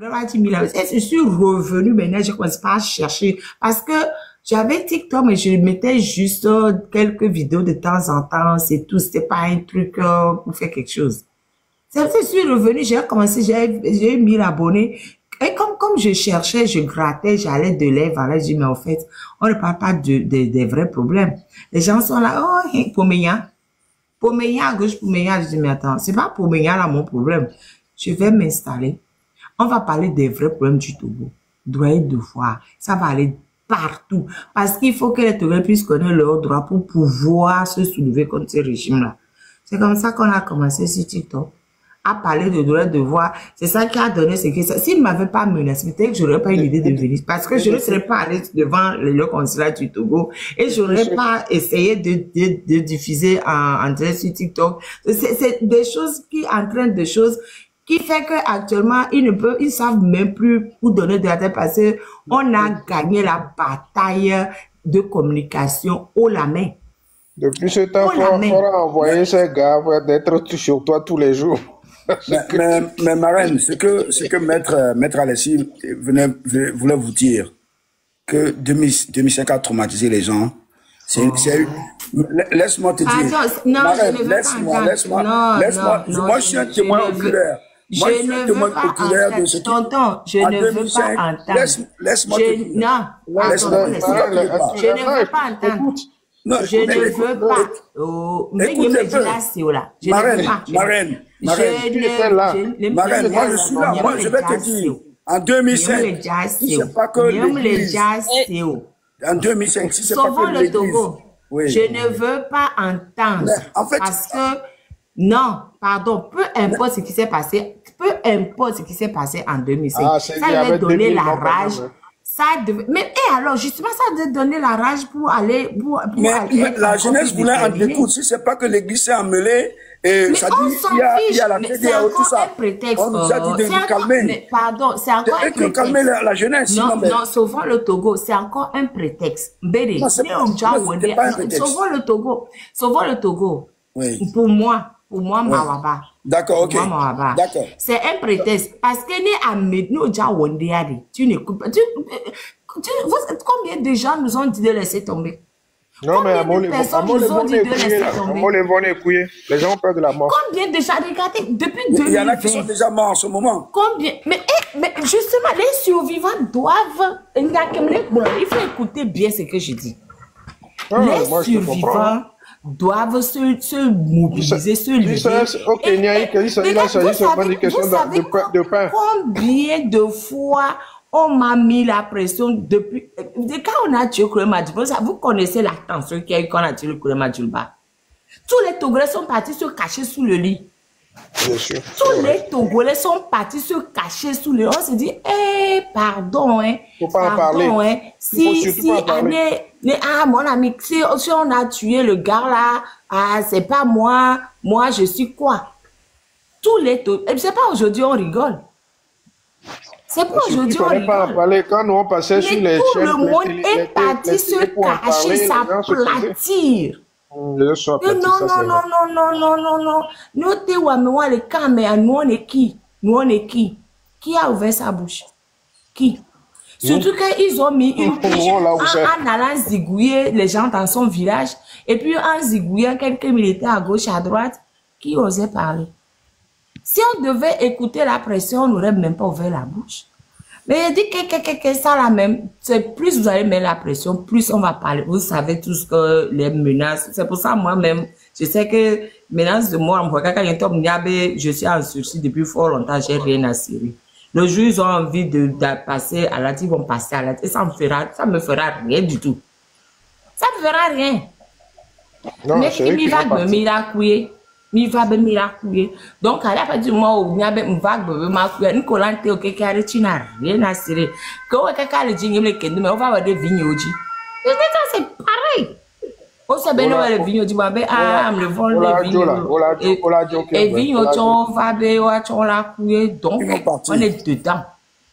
Vraiment 10 000 abonnés. Et je suis revenue maintenant, je commence pas à chercher. Parce que j'avais TikTok, mais je mettais juste quelques vidéos de temps en temps, c'est tout. C'était pas un truc pour faire quelque chose. Je suis revenue, j'ai commencé, j'ai eu 1000 abonnés. Et comme je cherchais, je grattais, j'allais de lèvres, je dis, mais en fait, on ne parle pas des vrais problèmes. Les gens sont là, oh, Poméa à gauche, Poméa, je dis, mais attends, c'est pas Poméa là mon problème. Je vais m'installer. On va parler des vrais problèmes du Togo. Droit de devoir. Ça va aller partout. Parce qu'il faut que les Togolais puissent connaître leurs droits pour pouvoir se soulever contre ce régime-là. C'est comme ça qu'on a commencé sur TikTok à parler de droits de devoir. C'est ça qui a donné ce que ça. S'il ne m'avait pas menacé, peut-être que je n'aurais pas eu l'idée de venir. Parce que je ne serais pas allé devant le consulat du Togo et je n'aurais pas essayé de diffuser en direct sur TikTok. C'est des choses qui entraînent des choses qui fait que actuellement ils savent même plus où donner de la tête parce que on a gagné la bataille de communication haut la main. Depuis ce temps, il faudra envoyer ces gars d'être sur toi tous les jours. mais Marraine, ce que Maître Alessi voulait vous dire, que 2005 a traumatisé les gens. Laisse-moi te dire. Attends, non, Marraine, laisse-moi. Moi, je suis un témoin oculaire. Je ne veux pas entendre. Tonton, je ne veux pas entendre. Laisse-moi te dire. Non, je ne veux pas entendre. Non, je ne veux pas. Marraine, moi je suis là. Moi je vais te dire. En 2005, si c'est pas que l'église. En 2005, si c'est pas que l'église. Je ne veux pas entendre. En fait, parce que non, pardon, peu importe ce qui s'est passé, en 2005, ça devait donner la rage. Mais alors, justement, ça devait donner la rage pour aller... Mais la jeunesse voulait en écoute. Si c'est pas que l'église s'est emmêlée, et ça dit, il y a la télé, tout ça. On nous a dit de nous calmer. Mais pardon, c'est encore un prétexte. Calmer la jeunesse. Non, sauvons le Togo, c'est encore un prétexte. Sauvons le Togo. Oui. Pour moi, Mawaba. D'accord, ok. D'accord. C'est un prétexte. Parce que tu n'écoutes pas. Combien de gens nous ont dit de laisser tomber? Non, mais à mon les gens ont peur de la mort. Combien de gens, regardez, depuis 2020. Il y en a qui sont déjà morts en ce moment. Combien? Mais justement, les survivants doivent. Il faut écouter bien ce que je dis. Les survivants doivent se mobiliser, se lever. Au Kenya, il s'agit seulement d'une question de pain. Combien de fois on m'a mis la pression depuis... Quand on a tué Kourema Djulba, vous connaissez la tension qu'il y a eu quand on a tué Kourema Djulba. Tous les Togolais sont partis se cacher sous le lit. Bien sûr. Tous les Togolais sont partis se cacher sous le lit. On se dit, pardon, faut pas en parler. Mon ami, si on a tué le gars là, c'est pas moi, je suis quoi? Tous les Togolais, c'est pas aujourd'hui on rigole. C'est pas aujourd'hui on rigole. Pas en parler. Quand nous on passait sur les chaînes, tout le monde est parti se cacher, s'aplatir. Non. Nous te ouamewa le caméra, nous on est qui? Qui a ouvert sa bouche? Qui? Surtout qu'ils ont mis une fiche en allant zigouiller les gens dans son village et puis en zigouillant quelques militaires à gauche, à droite, qui osaient parler. Si on devait écouter la pression, on n'aurait même pas ouvert la bouche. Mais il dit que ça la même, c'est plus vous allez mettre la pression, plus on va parler. Vous savez tout ce que les menaces, c'est pour ça moi-même, je sais que menace de mort, je suis en sursis depuis fort longtemps, j'ai rien assuré. Le jour ils ont envie de passer à la ils vont passer à la et ça me fera rien du tout. Ça me fera rien. Non, mais il va me miracouiller. Donc, à la fin du mois où il y a une vague de macouille, une collante au kékari, tu n'as rien à cirer. Quand on a le djinn, mais on va avoir des vignoji. C'est pareil. On sait bien le vignoji, me vend les vignoji. Et vignoji, on va la couiller. Donc, on est dedans.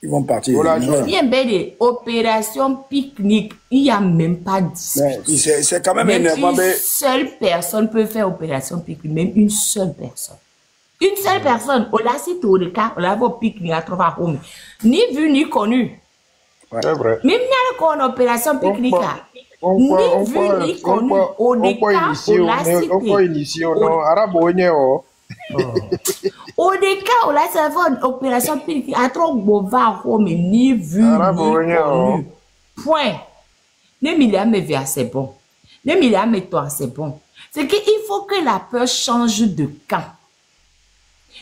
Ils vont partir. Bien belle opération pique-nique. Il n'y a même pas de discussion. C'est quand même une seule personne peut faire opération pique-nique. Même une seule personne. Une seule personne, on l'a cité au cas, on l'a vu au pic, ni à trouver à home. Ni vu, ni connu. C'est vrai. Même il y a une opération pique-nique. Ni vu, ni connu. Au cas, on l'a cité. On initié, non, arabonné, oh. Au cas, on l'a cité une opération pique-nique. À trop bova home, ni vu, ni connu. Point. Ne milliards me via, c'est bon. Ne milliards me toi, c'est bon. C'est qu'il faut que la peur change de camp.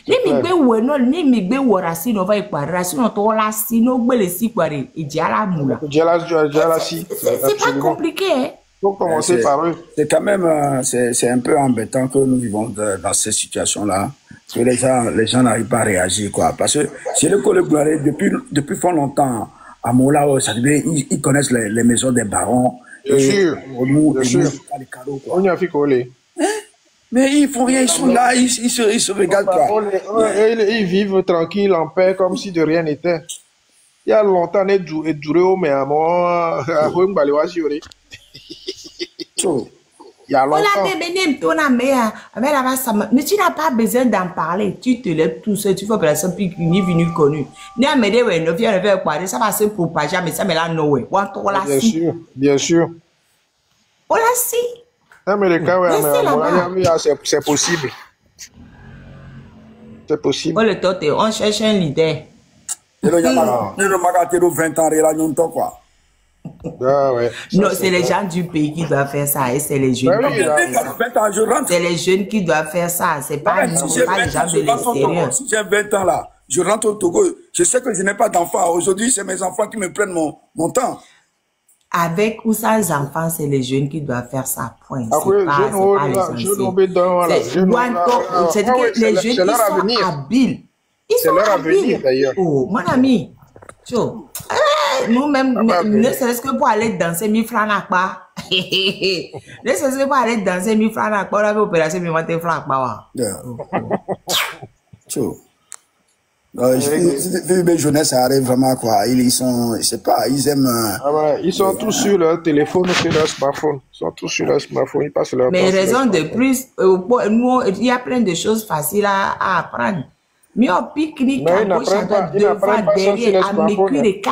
Ni migbe weno ni migbe worasi no va ikwara sino to la si no gbele si kware ejara mula. C'est pas compliqué hein. Faut commencer par eux. C'est quand même c'est un peu embêtant que nous vivons dans ces situations-là que les gens n'arrivent pas à réagir quoi parce que c'est le collègue depuis fort longtemps à Mola ça ils connaissent les maisons des barons. Bien sûr. On y a fait coller. Mais ils font rien, ils sont là, ils se regardent quoi. Ils vivent tranquilles, en paix, comme si de rien n'était. Il y a longtemps, mais à moi, il y a longtemps. Mais tu n'as pas besoin d'en parler. Tu te lèves tout seul, tu fais opération puis ni venu connu. Ni à m'aider, ouais, ne viens faire quoi, ça va se propager, mais ça me l'a noué. Bien sûr, bien sûr. On l'a si. Mais c'est possible. C'est possible. Oh, le tote, on cherche un leader. Nous avons 20 ans, quoi. Ah ouais. Non, c'est les gens du pays qui doivent faire ça et c'est les jeunes qui doivent faire ça. C'est les jeunes qui doivent faire ça. C'est pas les gens de l'extérieur. Si j'ai 20 ans là, je rentre au Togo, je sais que je n'ai pas d'enfants. Aujourd'hui, c'est mes enfants qui me prennent mon temps. Avec ou sans enfants, c'est les jeunes qui doivent faire ça. Point. C'est pas les anciens. C'est que les jeunes qui sont habiles. Ils sont habiles. Oh, mon ami. Nous-mêmes, ne serait-ce que pour aller danser, 1000 francs n'a pas. Ne serait-ce que pour aller danser, 1000 francs n'a pas. On avait opération, 1000 francs n'a pas. Les jeunesse arrive vraiment quoi. Ils sont, je sais pas, ils aiment. Ils sont tous sur leur téléphone, sur leur smartphone. Ils sont tous sur leur smartphone, ils passent leur temps. Mais raison de plus, nous, il y a plein de choses faciles à apprendre. Mais au pique-nique, à gauche, à droite, devant, derrière, à me cureka,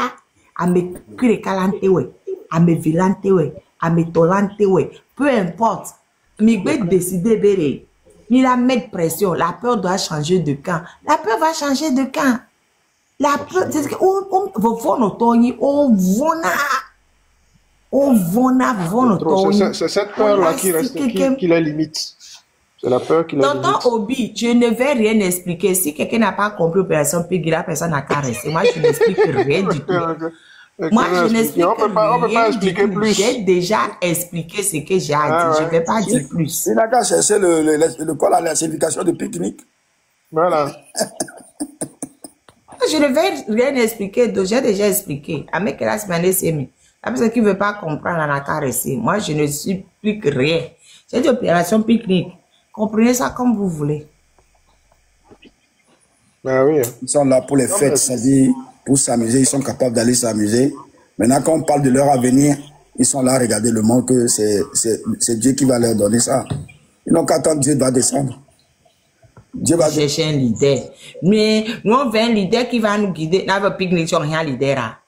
à me cureka l'antewe, à me vilantewe, à me tolantewe, peu importe. Mais décider de il a mettre pression. La peur doit changer de camp. La peur va changer de camp. La peur, c'est ce que c'est cette peur-là qui reste, qui la limite. C'est la peur qui la limite. Tonton Obi, je ne vais rien expliquer. Si quelqu'un n'a pas compris l'opération Piggy, la personne n'a qu'à rester. Moi, je n'explique rien du tout. Moi, je n'explique rien du tout. J'ai déjà expliqué ce que j'ai à dire. Je ne vais pas dire plus. Il n'a qu'à chercher le col à la certification de pique-nique. Voilà. Je ne vais rien expliquer. J'ai déjà expliqué. Avec la semaine, c'est mieux. La personne qui ne veut pas comprendre, elle n'a qu'à rester. Moi, je ne explique rien. C'est une opération pique-nique. Comprenez ça comme vous voulez. Ah oui. Ils sont là pour les fêtes, c'est-à-dire pour s'amuser, ils sont capables d'aller s'amuser. Maintenant, quand on parle de leur avenir, ils sont là à regarder le monde que c'est Dieu qui va leur donner ça. Ils n'ont qu'à attendre, Dieu va descendre. Dieu va chercher un leader. Mais nous, on veut un leader qui va nous guider. Nous avons pique-nique sur un leader.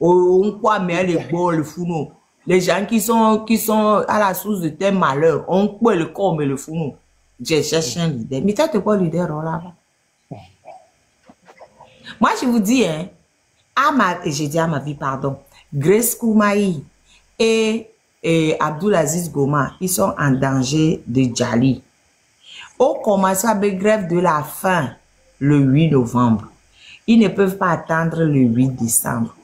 On croit, mais les beaux, le fou, nous. Les gens qui sont à la source de tes malheurs, on croit le corps, mais le fou, nous. J'ai cherché un leader. Mais tu quoi leader là-bas? Moi, je vous dis, hein, j'ai dit à ma vie, pardon, Grace Koumaï et Abdulaziz Goma, ils sont en danger de Djali. On commence avec grève de la faim le 8 novembre. Ils ne peuvent pas attendre le 8 décembre.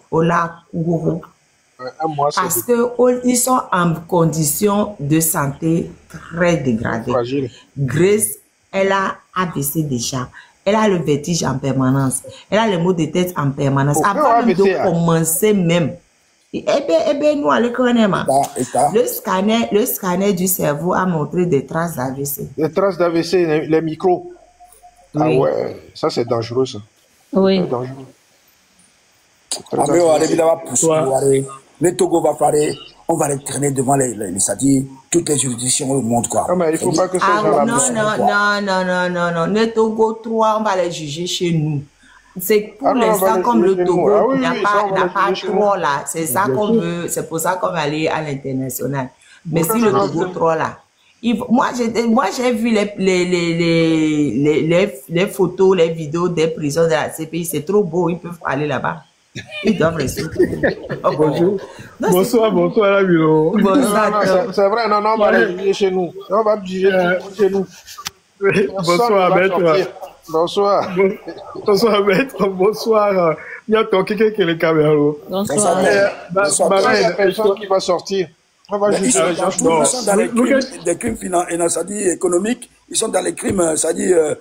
Parce qu'ils sont en condition de santé très dégradée. Grace, elle a AVC déjà. Elle a le vertige en permanence. Elle a les maux de tête en permanence. Avant même de commencer même. Nous, le scanner du cerveau a montré des traces d'AVC. Des traces d'AVC, les micros. Oui. Ah ouais, ça c'est dangereux ça. Oui. C'est dangereux. le Togo va faire, on va les traîner devant c'est-à-dire toutes les juridictions au monde, quoi. Non, mais il faut pas que ces Ah gens-là... non. Le Togo 3, on va les juger chez nous. C'est pour Ah non, on va l'instant les comme juger le chez nous. Togo Ah oui, n'a oui, ça, on va pas les juger chez trop nous. là. C'est ça qu'on veut. C'est pour ça qu'on va aller à l'international. Mais si le Togo 3 là, moi j'ai vu les photos, les vidéos des prisons de la CPI. C'est trop beau. Ils peuvent aller là-bas. Ils doivent rester. Oh, Bonjour. non, Bonsoir, la Milo. Bon, Non, ça, non, c'est vrai, non, on va les juger chez nous. On va juger chez nous. Bonsoir, maître. Bonsoir. Bonsoir, maître. Bonsoir. Il y a ton quelqu'un qui est le caméra. Bonsoir. Il n'y a personne qui va sortir. On va juger les gens. Ils sont dans les crimes, des crimes c'est-à-dire économiques, ils sont dans les crimes, c'est-à-dire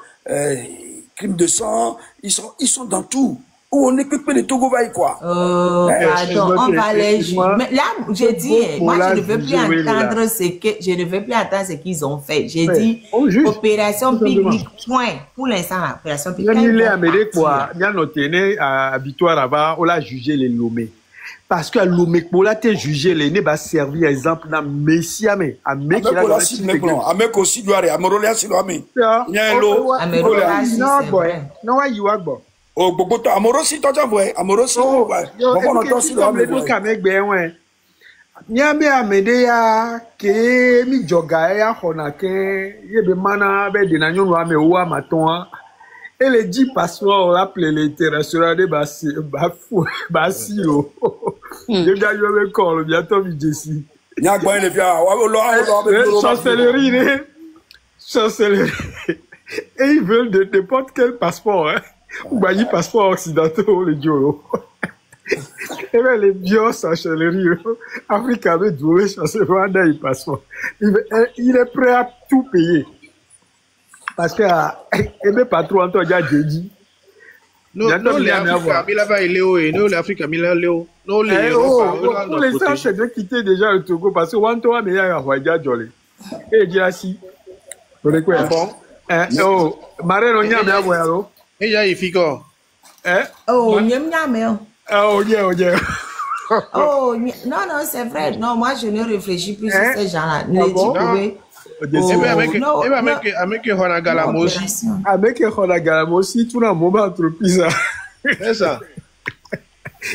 crimes de sang, ils sont dans tout. Où on n'écoute pas les Togovaï, quoi. Pardon, on va les juger. Mais là, j'ai dit, moi, je ne veux plus entendre ce qu'ils ont fait. J'ai dit, opération pique-nique, point. Pour l'instant, opération pique-nique. Il est amélioré, quoi. Il y a noté, à Victoire, là-bas, on l'a jugé les Lomé. Parce que Lomé, pour la te juger, les ne va servir exemple dans Messiame. À Mek, il a aussi, doit aller. À Morolia, c'est l'homme. Il y a un lot. Non, il y a bon. Oh, Bogoto, amorosi, toi, tu vois, amorosi, ouais. Bon, on entend si l'homme, ouais. Nyambe amede ya ke mi joga ya hona ke yebe mana be de na nyonu ame wa maton et les 10 passeports appelé l'international de basi o je ga yo be call bientôt mi jesi nya gbo ile fi a chancellerie et ils veulent de n'importe quel passeport hein ou ba yi passeport occidentaux le joro. Et bien, les bios, chancellerie, Africa veut jouer, chancellerie, il passe. Il est prêt à tout payer. Parce que, et bien, pas trop, Antoine, il y a dit. Non, l'Afrique, il va aller où? Non, l'Afrique, il va aller où? Non, les pour l'instant, c'est de quitter déjà le Togo, parce que Antoine, il y a un Roya Jolé. Et il dit assis. Vous voulez quoi? Oh, Maré, on y a bien, alors. Et il y a un fico. Oh, il y a un Oh, yeah. Oh, non, c'est vrai. Non, moi, je ne réfléchis plus sur ces gens-là. Avec Honagalamosi, tout le moment entreprise. C'est ça.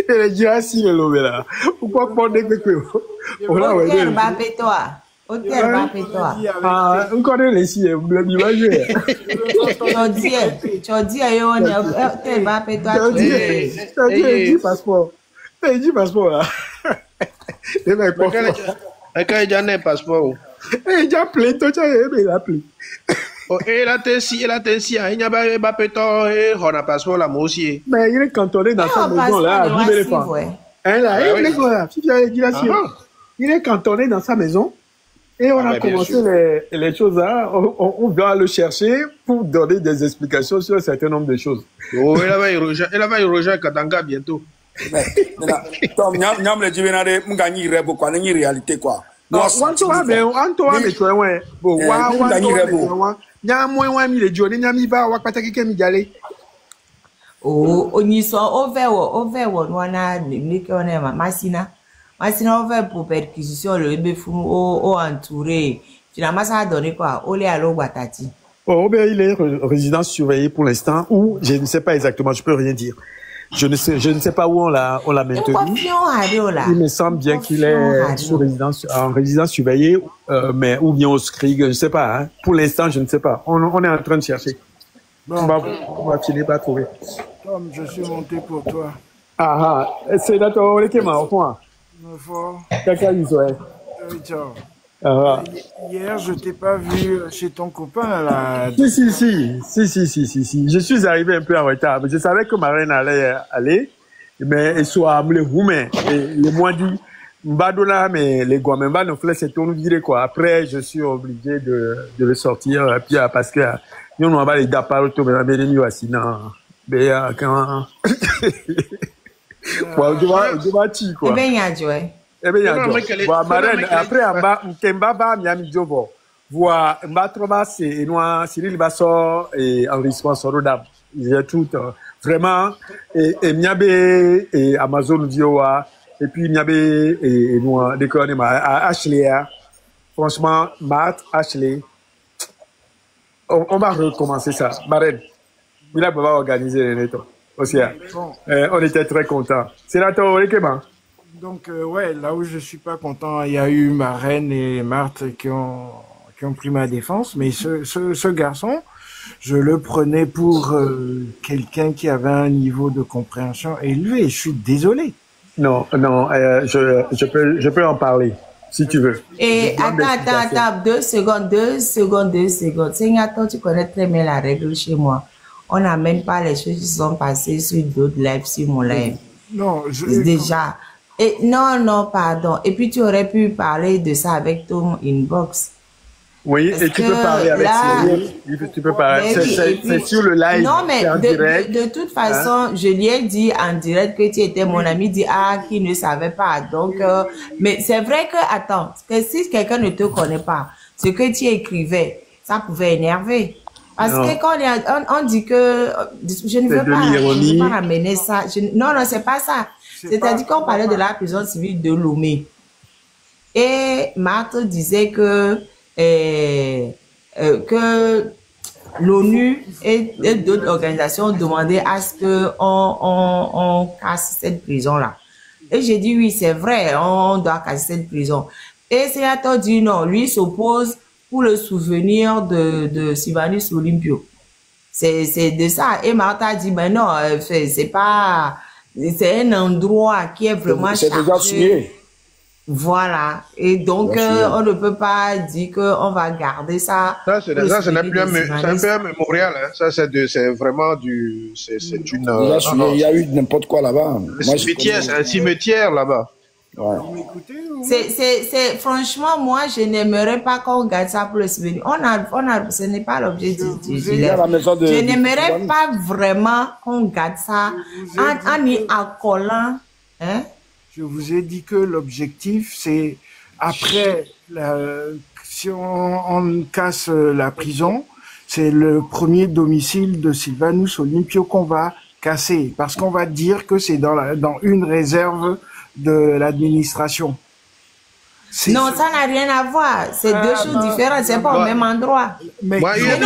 Et les gens, si le lobby là. Pourquoi pas des peu? Hôtel Bapé-toi. Hôtel Bapé-toi. Ah, on connaît les siens, vous l'avez imaginé. Tu dis, hôtel Bapé-toi. Tu dis passeport. Il dit passeport là. Et quand il y a un passeport. Il y a appelé, toi tu as aimé l'appeler. Et là, il n'y a pas Bapé-toi et on a passeport là, moi aussi. Mais il est cantonné dans sa maison là, il est cantonné dans sa maison. Et on a commencé les choses là, on va le chercher pour donner des explications sur un certain nombre de choses. Oh, il va y rejoindre Katanga bientôt. Tom, nyam le jibenare mganyi rebo kwa ni réalité quoi. Antoine mais toi ouais. Bon, nyam mi le joni nyam ba wa pataki ke mi jale. Oh, oni so over no na ni ke on ma masina. Masina over pour perquisition le befu au entouré. Finalement ça a donné quoi? Olé à l'eau Guatati. Oh, ben il est résidence surveillée pour l'instant ou je ne sais pas exactement, je peux rien dire. Je ne sais pas où on l'a maintenu. Il me semble bien qu'il est en résidence surveillée, mais ou bien au SCRIG, je ne sais pas. Hein. Pour l'instant, je ne sais pas. On est en train de chercher. Bon. On va finir par trouver. Tom, je suis monté pour toi. Ah, c'est d'accord, on est au point. Ciao. Ah. Hier, je t'ai pas vu chez ton copain là. Si. Je suis arrivé un peu en retard, mais je savais que ma reine allait aller, mais il soit amené roumain. Et les mois dit, Mbadola, mais les Guamemba nous faisaient cette tourne virée quoi. Après, je suis obligé de le sortir, puis parce que nous on va les dapar tout, mais on va les assis non. Mais quand je vais tirer quoi. Eh bien, Joël. Eh bien, marraine, après, Mkembaba, Miami Jobo, voit Mbatroba, c'est Noir, Cyril Bassor et Henri Swansorodab. Ils ont tout, vraiment, et Miabe, et Amazon Vioa, et puis Niabé et moi, déconne, Ashley, franchement, Matt, Ashley, on va recommencer ça. Marraine, il a pas organisé les nettos aussi. Bon. On était très contents. Sénateur, comment? Donc, ouais, là où je suis pas content, il y a eu ma reine et Marthe qui ont pris ma défense, mais ce garçon, je le prenais pour quelqu'un qui avait un niveau de compréhension élevé. Je suis désolé. Non, je peux en parler, si tu veux. Et attends, 2 secondes. Seigneur, tu connais très bien la règle chez moi. On n'amène pas les choses qui sont passées sur d'autres lives, sur mon live. Non, Déjà. Et non, pardon. Et puis tu aurais pu parler de ça avec ton inbox. Oui, Parce et tu peux parler avec Cyril. Tu peux parler. C'est sur le live. Non, mais en direct. De toute façon, je lui ai dit en direct que tu étais mon ami, dit qui ne savait pas. Donc, mais c'est vrai que, attends, que si quelqu'un ne te connaît pas, ce que tu écrivais, ça pouvait énerver. Parce que quand on dit que je ne veux pas ramener ça. Non, c'est pas ça. C'est-à-dire qu'on parlait de la prison civile de Lomé. Et Marthe disait que l'ONU et d'autres organisations demandaient à ce que on casse cette prison-là. Et j'ai dit oui, c'est vrai, on doit casser cette prison. Et Sénateur dit non, lui s'oppose pour le souvenir de Sylvanus Olympio. C'est de ça. Et Martha a dit ben non, c'est pas, c'est un endroit qui est vraiment c'est déjà signé. Voilà. Et donc, on ne peut pas dire qu'on va garder ça. Ça, ce n'est plus un mémorial. Hein. Ça, c'est vraiment du... C'est une... il y a eu n'importe quoi là-bas. C'est un cimetière là-bas. Ouais. Franchement, moi, je n'aimerais pas qu'on garde ça pour le souvenir. Ce n'est pas l'objet du Je n'aimerais pas vraiment qu'on garde ça en y accolant, hein. Je vous ai dit que l'objectif, c'est après, si on casse la prison, c'est le premier domicile de Sylvanus Olympio qu'on va casser, parce qu'on va dire que c'est dans une réserve de l'administration. Non, ça n'a rien à voir. C'est deux choses différentes. C'est pas au même endroit. Mais de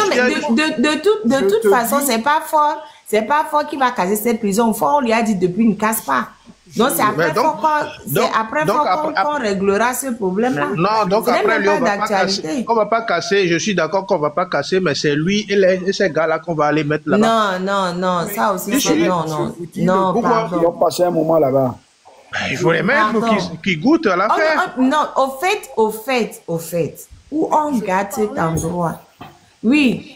toute façon, c'est pas fort. C'est pas fort qui va casser cette prison. Fort, on lui a dit depuis, ne casse pas. Donc, c'est après qu'on réglera ce problème-là. Non, donc après, lui, on va pas casser. Je suis d'accord qu'on va pas casser, mais c'est lui et ces gars-là qu'on va aller mettre là-bas. Non, ça aussi, c'est non, pourquoi ils ont passé un moment là-bas? Il faut les mettre qui goûtent à l'affaire. Non, au fait, où on garde cet endroit. Oui,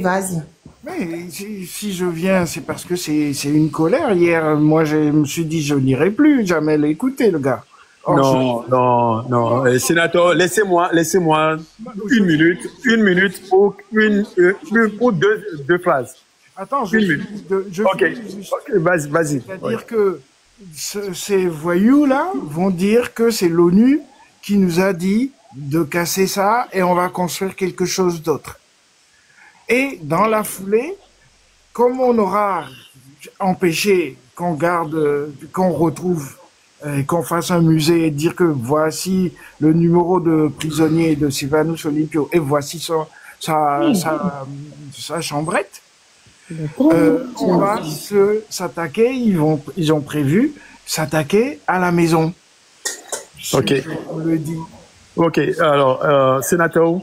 vas-y. Mais si je viens, c'est parce que c'est une colère. Hier, moi, je me suis dit, je n'irai plus jamais l'écouter, le gars. Non. Sénateur, laissez-moi une minute pour deux phrases. Attends, Ok, vas-y. C'est-à-dire que ces voyous-là vont dire que c'est l'ONU qui nous a dit de casser ça et on va construire quelque chose d'autre. Et dans la foulée, comme on aura empêché qu'on retrouve, qu'on fasse un musée et dire que voici le numéro de prisonnier de Sylvanus Olympio et voici sa chambrette, on va s'attaquer, ils ont prévu s'attaquer à la maison. Ok. On le dit. Ok, alors, sénateur,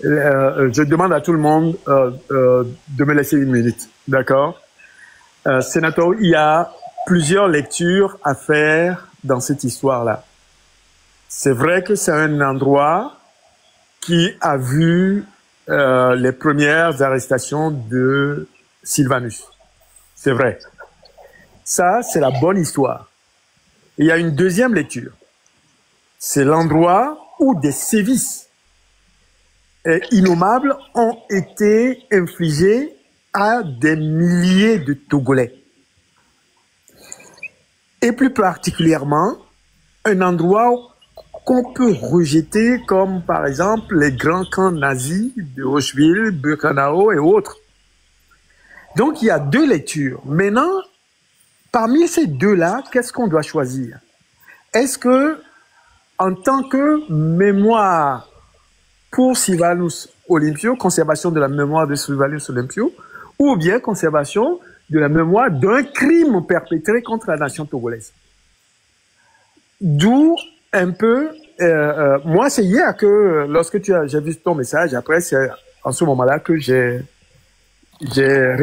je demande à tout le monde de me laisser une minute, d'accord? Sénateur, il y a plusieurs lectures à faire dans cette histoire-là. C'est vrai que c'est un endroit qui a vu les premières arrestations de Sylvanus. C'est vrai. Ça, c'est la bonne histoire. Il y a une deuxième lecture. C'est l'endroit où des sévices innommables ont été infligés à des milliers de Togolais. Et plus particulièrement, un endroit qu'on peut rejeter comme, par exemple, les grands camps nazis de Auschwitz, Birkenau et autres. Donc, il y a deux lectures. Maintenant, parmi ces deux-là, qu'est-ce qu'on doit choisir? est-ce que, en tant que mémoire pour Sylvanus Olympio, conservation de la mémoire de Sylvanus Olympio, ou bien conservation de la mémoire d'un crime perpétré contre la nation togolaise. D'où un peu, moi c'est hier que lorsque j'ai vu ton message, après c'est en ce moment-là que j'ai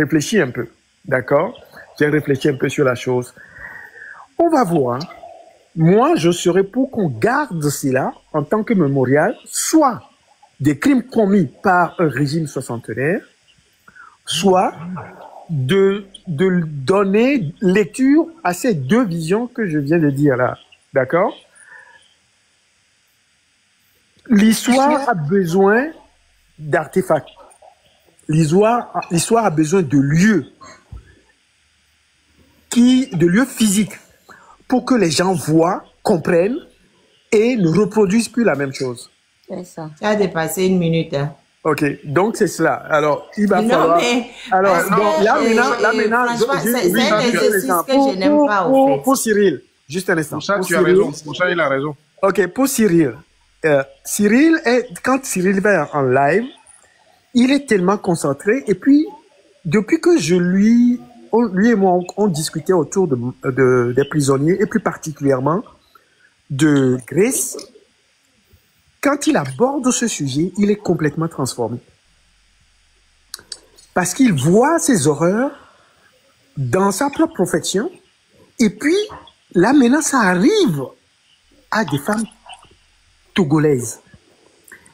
réfléchi un peu, d'accord? J'ai réfléchi un peu sur la chose. On va voir. Moi, je serais pour qu'on garde cela en tant que mémorial, soit des crimes commis par un régime soixantenaire, soit de donner lecture à ces deux visions que je viens de dire là. D'accord? L'histoire a besoin d'artefacts. L'histoire a besoin de lieux, de lieux physiques, pour que les gens voient, comprennent et ne reproduisent plus la même chose. C'est ça. Tu as dépassé 1 minute. Hein. Ok, donc c'est cela. Alors, il va Non, falloir... mais... Alors, parce que, donc, là maintenant... franchement, c'est oui, un exercice que je n'aime pas, au fait. Pour Cyril, juste un instant. Pour ça, Pour tu as Cyril, raison. Pour ça, il a raison. Ok, pour Cyril. Quand Cyril va en live, il est tellement concentré. Et puis, depuis que lui et moi, on discutait autour des prisonniers, et plus particulièrement de Grace, quand il aborde ce sujet, il est complètement transformé. Parce qu'il voit ces horreurs dans sa propre profession, et puis, là, maintenant, ça arrive à des femmes togolaises.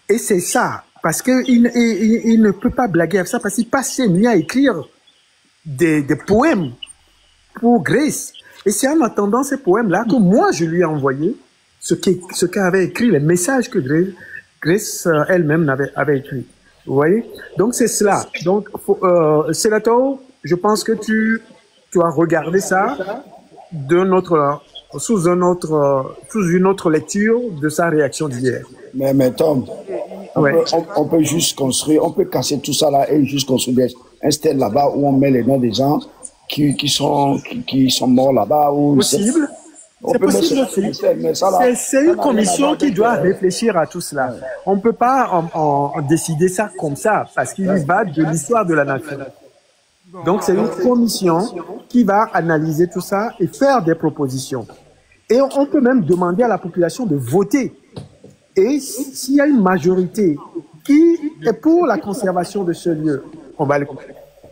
Et c'est ça, parce qu'il ne peut pas blaguer avec ça, parce qu'il passe ses nuits à écrire des poèmes pour Grace. Et c'est en attendant ces poèmes-là que moi, je lui ai envoyé ce qu'avait écrit, les messages que Grace elle-même avait écrit. Vous voyez? Donc, c'est cela. Donc, Sénato, je pense que tu as regardé ça sous une autre lecture de sa réaction d'hier. Mais Tom, Ouais. on peut juste construire, on peut casser tout ça là et juste construire un stèle là-bas où on met les noms des gens qui sont morts là-bas. Possible. On C'est peut possible mettre aussi. mais ça, là, C'est une commission qui doit réfléchir à tout cela. On ne peut pas en décider ça comme ça, parce qu'il y va de l'histoire de la nation. Donc c'est une commission qui va analyser tout ça et faire des propositions. Et on peut même demander à la population de voter. Et s'il y a une majorité qui est pour la conservation de ce lieu, on va le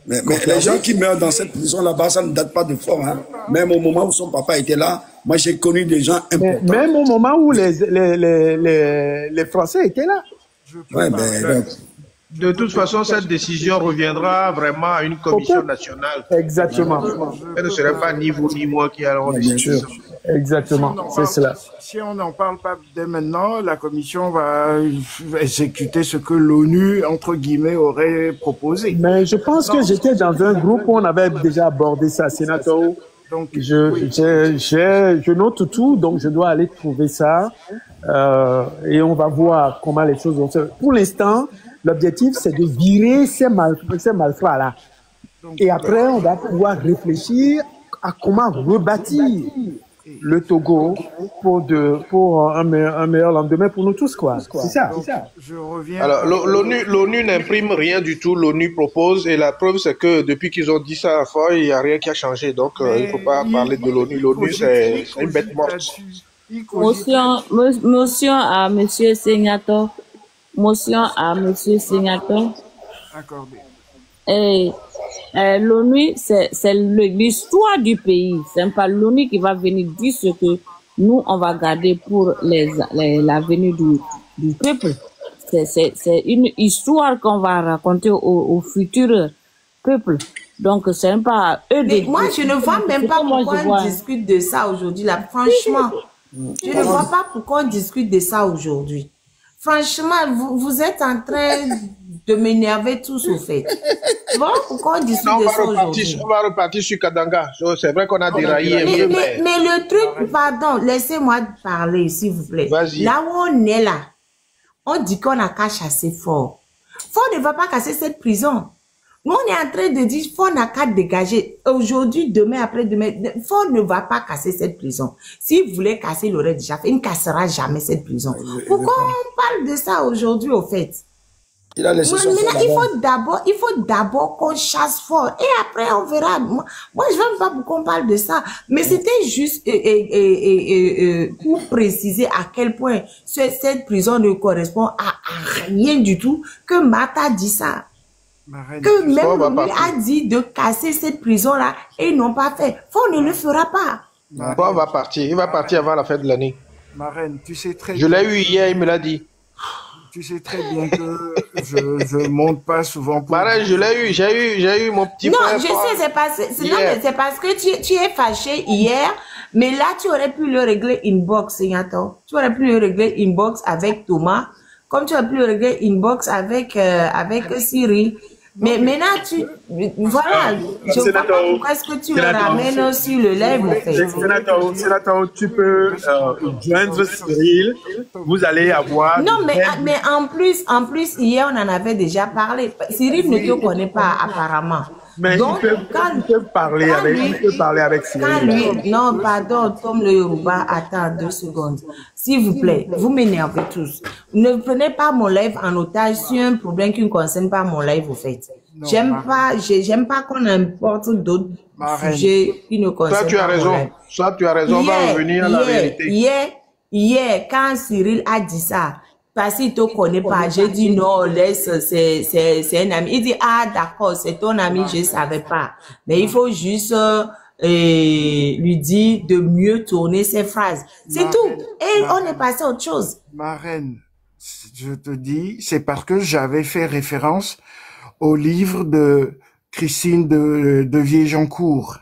Mais les gens qui meurent dans cette prison là-bas, ça ne date pas de fort. Hein. Même au moment où son papa était là, moi j'ai connu des gens importants. Même au moment où les Français étaient là. Ouais, donc, De toute façon, cette décision reviendra vraiment à une commission nationale. Exactement. Elle ne serait pas ni vous ni moi qui allons décider. Exactement, c'est cela. Si on n'en parle pas dès maintenant, la commission va exécuter ce que l'ONU, entre guillemets, aurait proposé. Mais je pense que j'étais dans un groupe où on avait déjà abordé ça, sénateur. Donc, Je note tout, donc je dois aller trouver ça et on va voir comment les choses vont se... Pour l'instant, l'objectif, c'est de virer ces malfrats-là. Et après, on va pouvoir réfléchir à comment rebâtir le Togo pour un meilleur lendemain pour nous tous, quoi. C'est ça. je reviens. Alors, l'ONU n'imprime rien du tout. L'ONU propose, et la preuve, c'est que depuis qu'ils ont dit ça à fois, il n'y a rien qui a changé. Donc, il ne faut pas parler de l'ONU. L'ONU, c'est une bête morte. Motion à Monsieur Signato. Motion à Monsieur Signato. Accordé. Et l'ONU, c'est l'histoire du pays. C'est pas l'ONU qui va venir dire ce que nous, on va garder pour l'avenir du peuple. C'est une histoire qu'on va raconter au futur peuple. Donc, c'est pas eux Mais moi, je ne vois même pas pourquoi on discute de ça aujourd'hui, là. Franchement, je ne vois pas pourquoi on discute de ça aujourd'hui. Franchement, vous êtes en train de m'énerver tous, au fait. Bon, pourquoi on discute Non, de ça aujourd'hui? on va repartir sur Kadanga. C'est vrai qu'on a déraillé un peu, Mais le truc, pardon, laissez-moi parler, s'il vous plaît. Vas-y. Là où on est là, on dit qu'on n'a qu'à chasser Fort. Fort ne va pas casser cette prison. Nous, on est en train de dire, Ford n'a qu'à dégager. Aujourd'hui, demain, après-demain, Ford ne va pas casser cette prison. S'il voulait casser, il l'aurait déjà fait. Il ne cassera jamais cette prison. Pourquoi on parle de ça aujourd'hui, au fait? Il a laissé son Maintenant, il faut d'abord qu'on chasse Ford. Et après, on verra. Moi, je ne veux pas qu'on parle de ça. Mais c'était juste pour préciser à quel point cette prison ne correspond à rien du tout que Martha dit ça. Que même lui a dit de casser cette prison-là et ils n'ont pas fait. Ford ne le fera pas. Ford va partir. Il va partir avant la fin de l'année. Marraine, tu sais très Je l'ai eu hier, il me l'a dit. Tu sais très bien que je monte pas souvent pour... Marraine, je l'ai eu. J'ai eu mon petit frère. Non, je sais, c'est parce que tu es fâché hier, mais là, tu aurais pu le régler inbox, Signato. Tu aurais pu le régler inbox avec Thomas, comme tu as pu le régler inbox avec Cyril. Mais maintenant, voilà, je ne vois pas pourquoi est-ce que tu le ramènes sur le live, en fait. Sénateur, tu peux joindre Cyril, vous allez avoir... Non, mais en plus, hier, on en avait déjà parlé. Cyril ne te connaît pas, apparemment. Mais donc, il peut parler avec Cyril. Non, pardon, comme le Yoruba, attends 2 secondes. S'il vous plaît, vous m'énervez tous. Ne prenez pas mon live en otage sur un problème qui ne concerne pas mon live, au fait. J'aime pas qu'on importe d'autres sujets qui ne concernent pas mon live. Soit tu as raison, on va revenir à la vérité. Hier, quand Cyril a dit ça, parce qu'il te connaît pas, j'ai dit non, laisse, c'est un ami. Il dit, ah, d'accord, c'est ton ami, je savais pas. Mais il faut juste lui dire de mieux tourner ses phrases. C'est tout. Et on est passé à autre chose. Marraine, je te dis, c'est parce que j'avais fait référence au livre de Christine de Vieillancourt.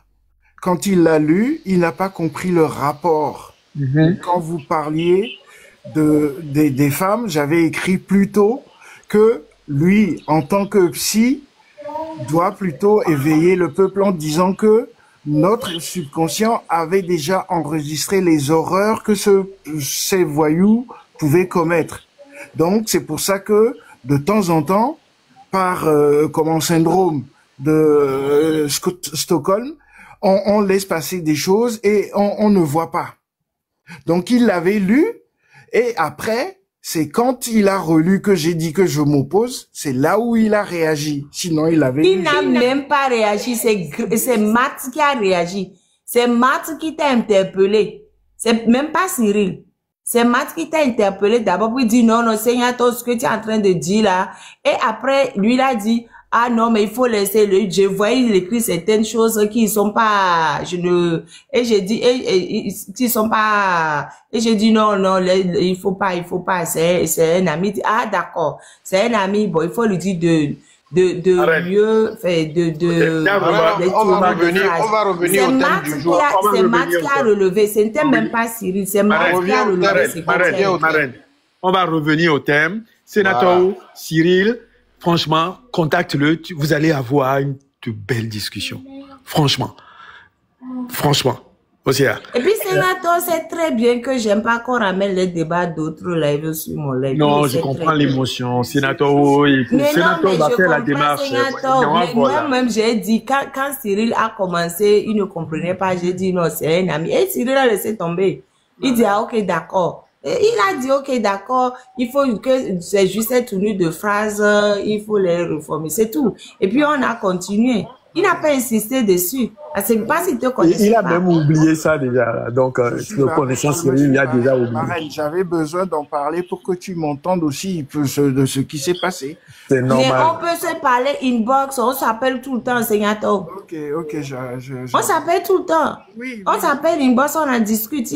Quand il l'a lu, il n'a pas compris le rapport. Quand vous parliez des femmes, j'avais écrit plutôt que lui, en tant que psy, doit plutôt éveiller le peuple en disant que notre subconscient avait déjà enregistré les horreurs que ces voyous pouvaient commettre. Donc, c'est pour ça que, de temps en temps, par comme syndrome de Stockholm, on laisse passer des choses et on ne voit pas. Donc, il l'avait lu. Et après, c'est quand il a relu que j'ai dit que je m'oppose, c'est là où il a réagi. Sinon, il avait... Il n'a même pas réagi, c'est Matt qui a réagi. C'est Matt qui t'a interpellé. C'est même pas Cyril. C'est Matt qui t'a interpellé d'abord pour dire non, Seigneur, ce que tu es en train de dire là. Et après, lui, il a dit, ah non, mais il faut laisser le, je voyais, il écrit certaines choses qui sont pas, et j'ai dit, qui sont pas, et j'ai dit non, il faut pas, c'est un ami. Ah, d'accord, c'est un ami, bon, il faut lui dire de mieux faire, on va revenir au thème du jour. C'est Matt qui a relevé, ce n'était même pas Cyril, c'est Matt qui a relevé. Marraine, on va revenir au thème. Sénateur Cyril, franchement, contacte-le, vous allez avoir de belles discussions. Franchement. Aussi. Et puis, sénateur, c'est très bien que j'aime pas qu'on ramène les débats d'autres lives sur mon live. Non, je comprends l'émotion. Sénateur, sénateur va faire la démarche. Moi-même, j'ai dit, quand Cyril a commencé, il ne comprenait pas, j'ai dit non, c'est un ami. Et Cyril a laissé tomber. Il dit, ah, ok, d'accord. Il a dit, ok, d'accord, il faut que c'est juste cette tenue de phrases, il faut les réformer, c'est tout. Et puis, on a continué. Il n'a pas insisté dessus. C'est pas s'il te connaît. Il a même oublié ça déjà. Donc, le connaissant Cyril, il a déjà oublié. Marraine, j'avais besoin d'en parler pour que tu m'entendes aussi de ce qui s'est passé. C'est normal. Mais on peut se parler inbox, on s'appelle tout le temps, Signato. Ok, on s'appelle tout le temps. Oui. On s'appelle inbox, on en discute.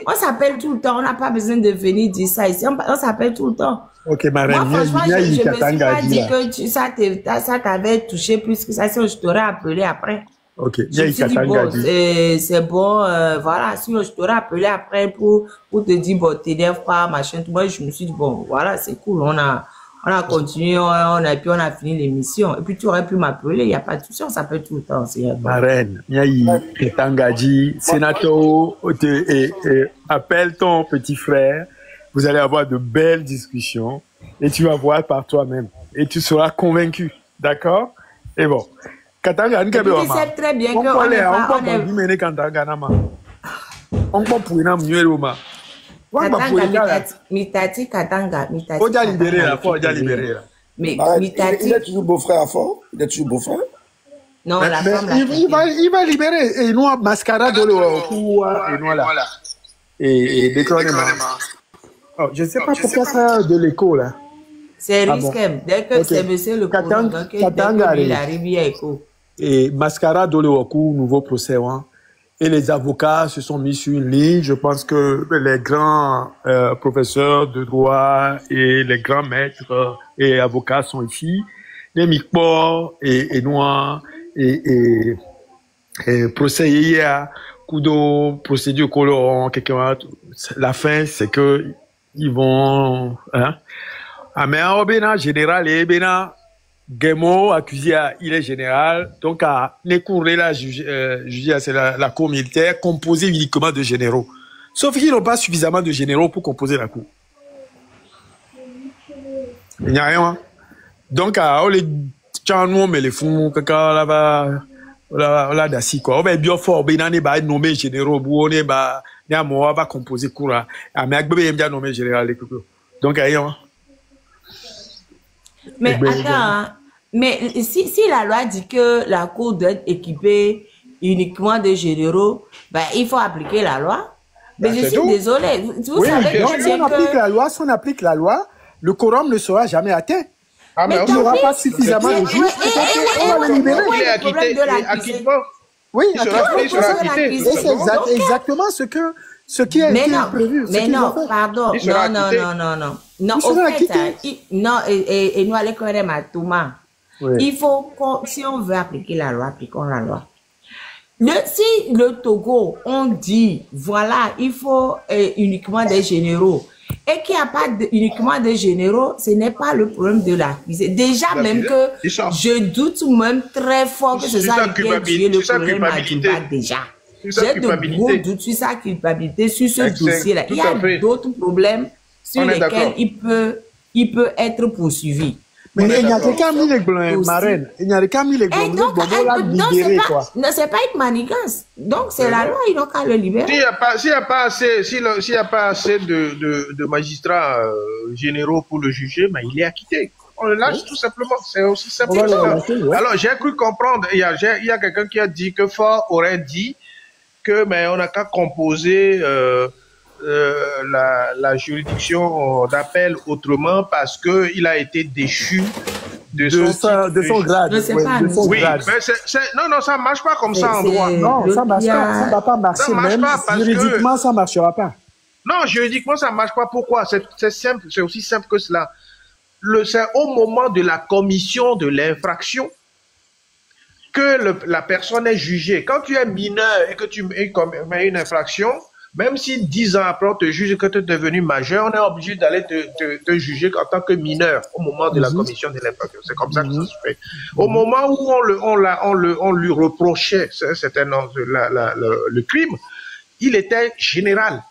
On s'appelle tout le temps, on n'a pas besoin de venir dire ça ici. On s'appelle tout le temps. Ok, Marraine, moi, franchement, je me suis pas dit que ça t'avait touché plus que ça, sinon je t'aurais appelé après. Ok, je me suis dit, bon, c'est bon, voilà, sinon je t'aurais appelé après pour te dire, bon, t'énerve pas, machin. Moi, je me suis dit, bon, voilà, c'est cool, on a continué, on a fini l'émission. Et puis, tu aurais pu m'appeler, il n'y a pas de souci, on s'appelle tout le temps. Marraine, Ketangaji, sénateur, appelle ton petit frère. Vous allez avoir de belles discussions et tu vas voir par toi-même et tu seras convaincu. D'accord? Et bon. Katanga, Tu sais très bien qu'on n'est pas... On peut pour une amie, Mitati Katanga. Faut déjà libérer là, faut déjà libérer là. Mais Mitati... Il est toujours beau-frère à fort? Il est toujours beau-frère? Non, la femme il va libérer. Et nous, mascara de l'eau, et nous là. Et déclarement. Oh, je ne sais pas pourquoi ça de l'écho là. C'est risqué. Dès que c'est monsieur le président, donc dès qu'il arrive, il y a écho. Et mascara de l'eau, nouveau procès, hein. Et les avocats se sont mis sur une ligne. Je pense que les grands professeurs de droit et les grands maîtres et avocats sont ici. Les Mikpo et Noir et procès hier, Kudo, procédure colorant, quelqu'un. La fin, c'est que ils vont, hein. Mais en Obéna, général et Ebena, Gemo, accusé, il est général. Donc, à l'écouler la juger, c'est la cour militaire, composée uniquement de généraux. Sauf qu'ils n'ont pas suffisamment de généraux pour composer la cour. Il n'y a rien. Donc, on les tchanons, mais les fous, caca, là-bas, là, d'assis, quoi. On va bien fort, ben, on est nommé généraux, on est, on va composer cour, là. Mais, on est bien nommé général, donc, rien. Mais attends, mais si la loi dit que la cour doit être équipée uniquement de généraux, ben, il faut appliquer la loi. Mais je suis désolée. Vous savez donc, si on applique la loi, le quorum ne sera jamais atteint. Ah, mais il n'y aura pas suffisamment de juges. On va le libérer. Il est acquitté. Oui, il sera acquitté. C'est exactement ce qui a été prévu. Mais non, pardon. Non. Non, au fait, non, et nous allons quand même à Touma. Il faut, si on veut appliquer la loi, appliquons la loi. Si le Togo, on dit, voilà, il faut uniquement des généraux, et qu'il n'y a pas uniquement des généraux, ce n'est pas le problème de l'accusé. Déjà, même que je doute même très fort que ce soit lui qui a tué le colonel Madjouba déjà. J'ai de gros doutes sur sa culpabilité, sur ce dossier-là. Il y a d'autres problèmes sur lesquels il peut être poursuivi. Mais il n'y a qu'à mis les blancs, marraine. Il n'y a qu'à mis les blancs, libérer, quoi. Non, c'est pas une manigance. Donc, c'est la loi, ils n'ont qu'à le libérer. S'il n'y a pas assez de magistrats généraux pour le juger, mais il est acquitté. On le lâche tout simplement. C'est aussi simple que ça. Alors, j'ai cru comprendre, il y a quelqu'un qui a dit que Fort aurait dit que, mais on n'a qu'à composer la juridiction d'appel autrement parce que il a été déchu de son grade. Oui, mais non, ça marche pas comme ça en droit. Non, ça marche pas. Ça va pas marcher. Même juridiquement, ça marchera pas. Non, juridiquement, ça marche pas. Pourquoi? C'est simple. C'est aussi simple que cela. C'est au moment de la commission de l'infraction que la personne est jugée. Quand tu es mineur et que tu commets une infraction, même si 10 ans après on te juge que tu es devenu majeur, on est obligé d'aller te juger en tant que mineur au moment de la commission de l'infraction. C'est comme ça que ça se fait. Au moment où on lui reprochait le crime, il était général.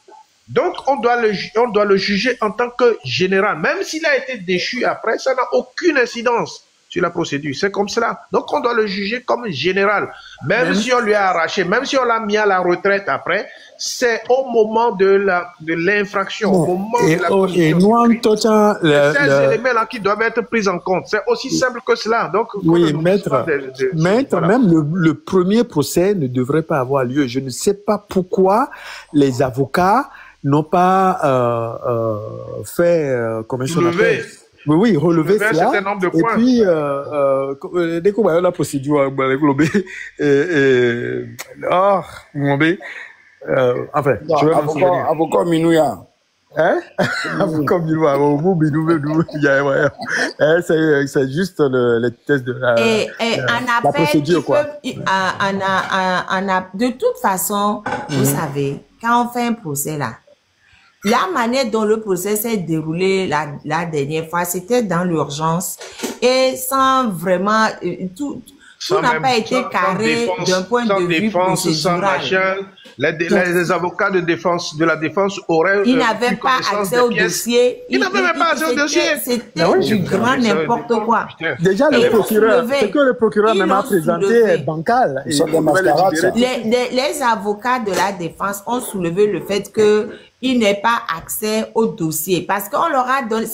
Donc on doit le juger en tant que général. Même s'il a été déchu après, ça n'a aucune incidence sur la procédure. C'est comme cela. Donc on doit le juger comme général. Même si on lui a arraché, même si on l'a mis à la retraite après, c'est au moment de l'infraction, au moment de la commission. Ces éléments-là qui doivent être pris en compte. C'est aussi simple que cela. Donc, oui, maître, même le premier procès ne devrait pas avoir lieu. Je ne sais pas pourquoi les avocats n'ont pas fait, comment on appelle? Oui, relever cela. Et puis, dès qu'on va la procédure, enfin, avocat Minouya. Hein? Avocat Minouya, c'est juste les tests de la procédure, quoi. De toute façon, vous savez, quand on fait un procès là, la manière dont le procès s'est déroulé la dernière fois, c'était dans l'urgence et sans vraiment Tout n'a pas été carré d'un point de vue défense, sans procédural. machin. Les avocats de la défense auraient Ils n'avaient pas accès au dossier. Ils n'avaient même pas accès au dossier. C'était du grand n'importe quoi. Déjà, Et le ils ont procureur, soulevé. ce que le procureur Ils même a l'ont présenté soulevé. est bancal. Ils sont des mascarades, ça. Les avocats de la défense ont soulevé le fait qu'ils n'aient pas accès au dossier parce qu'on leur a donné,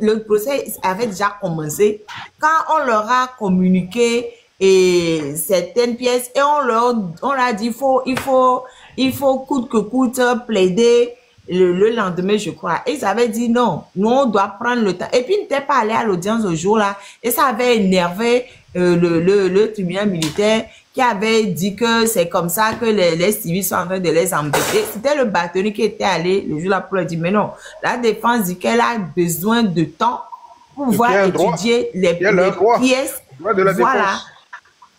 le procès avait déjà commencé quand on leur a communiqué certaines pièces et on leur a dit il faut coûte que coûte plaider le lendemain, je crois. Et ils avaient dit non, nous on doit prendre le temps. Et puis ils n'étaient pas allés à l'audience au jour-là et ça avait énervé le tribunal militaire qui avait dit que c'est comme ça que les civils sont en train de les embêter. C'était le bâtonnier qui était allé le jour-là pour leur dire mais non, la défense dit qu'elle a besoin de temps pour pouvoir étudier les pièces. Voilà.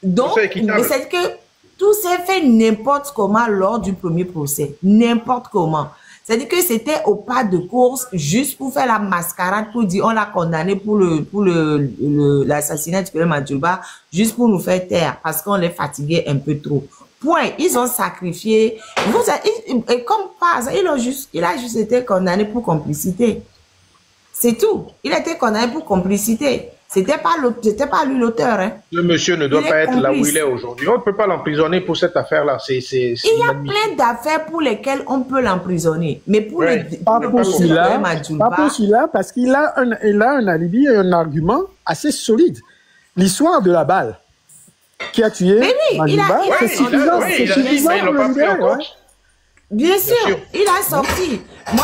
Donc, c'est que tout s'est fait n'importe comment lors du premier procès. N'importe comment. C'est-à-dire que c'était au pas de course juste pour faire la mascarade, pour dire on l'a condamné pour l'assassinat du colonel Madjouba, juste pour nous faire taire parce qu'on les fatiguait un peu trop. Point. Ils ont sacrifié. Comme par hasard, il a juste été condamné pour complicité. C'est tout. Il a été condamné pour complicité. C'était pas lui l'auteur. Hein. Ce monsieur ne doit pas être là où il est aujourd'hui. On ne peut pas l'emprisonner pour cette affaire-là. Il y a plein d'affaires pour lesquelles on peut l'emprisonner. Mais pour pas pour celui-là, parce qu'il a un alibi et un argument assez solide. L'histoire de la balle qui a tué Madjouba, c'est suffisant. C'est suffisant. Bien sûr, il a sorti. Moi,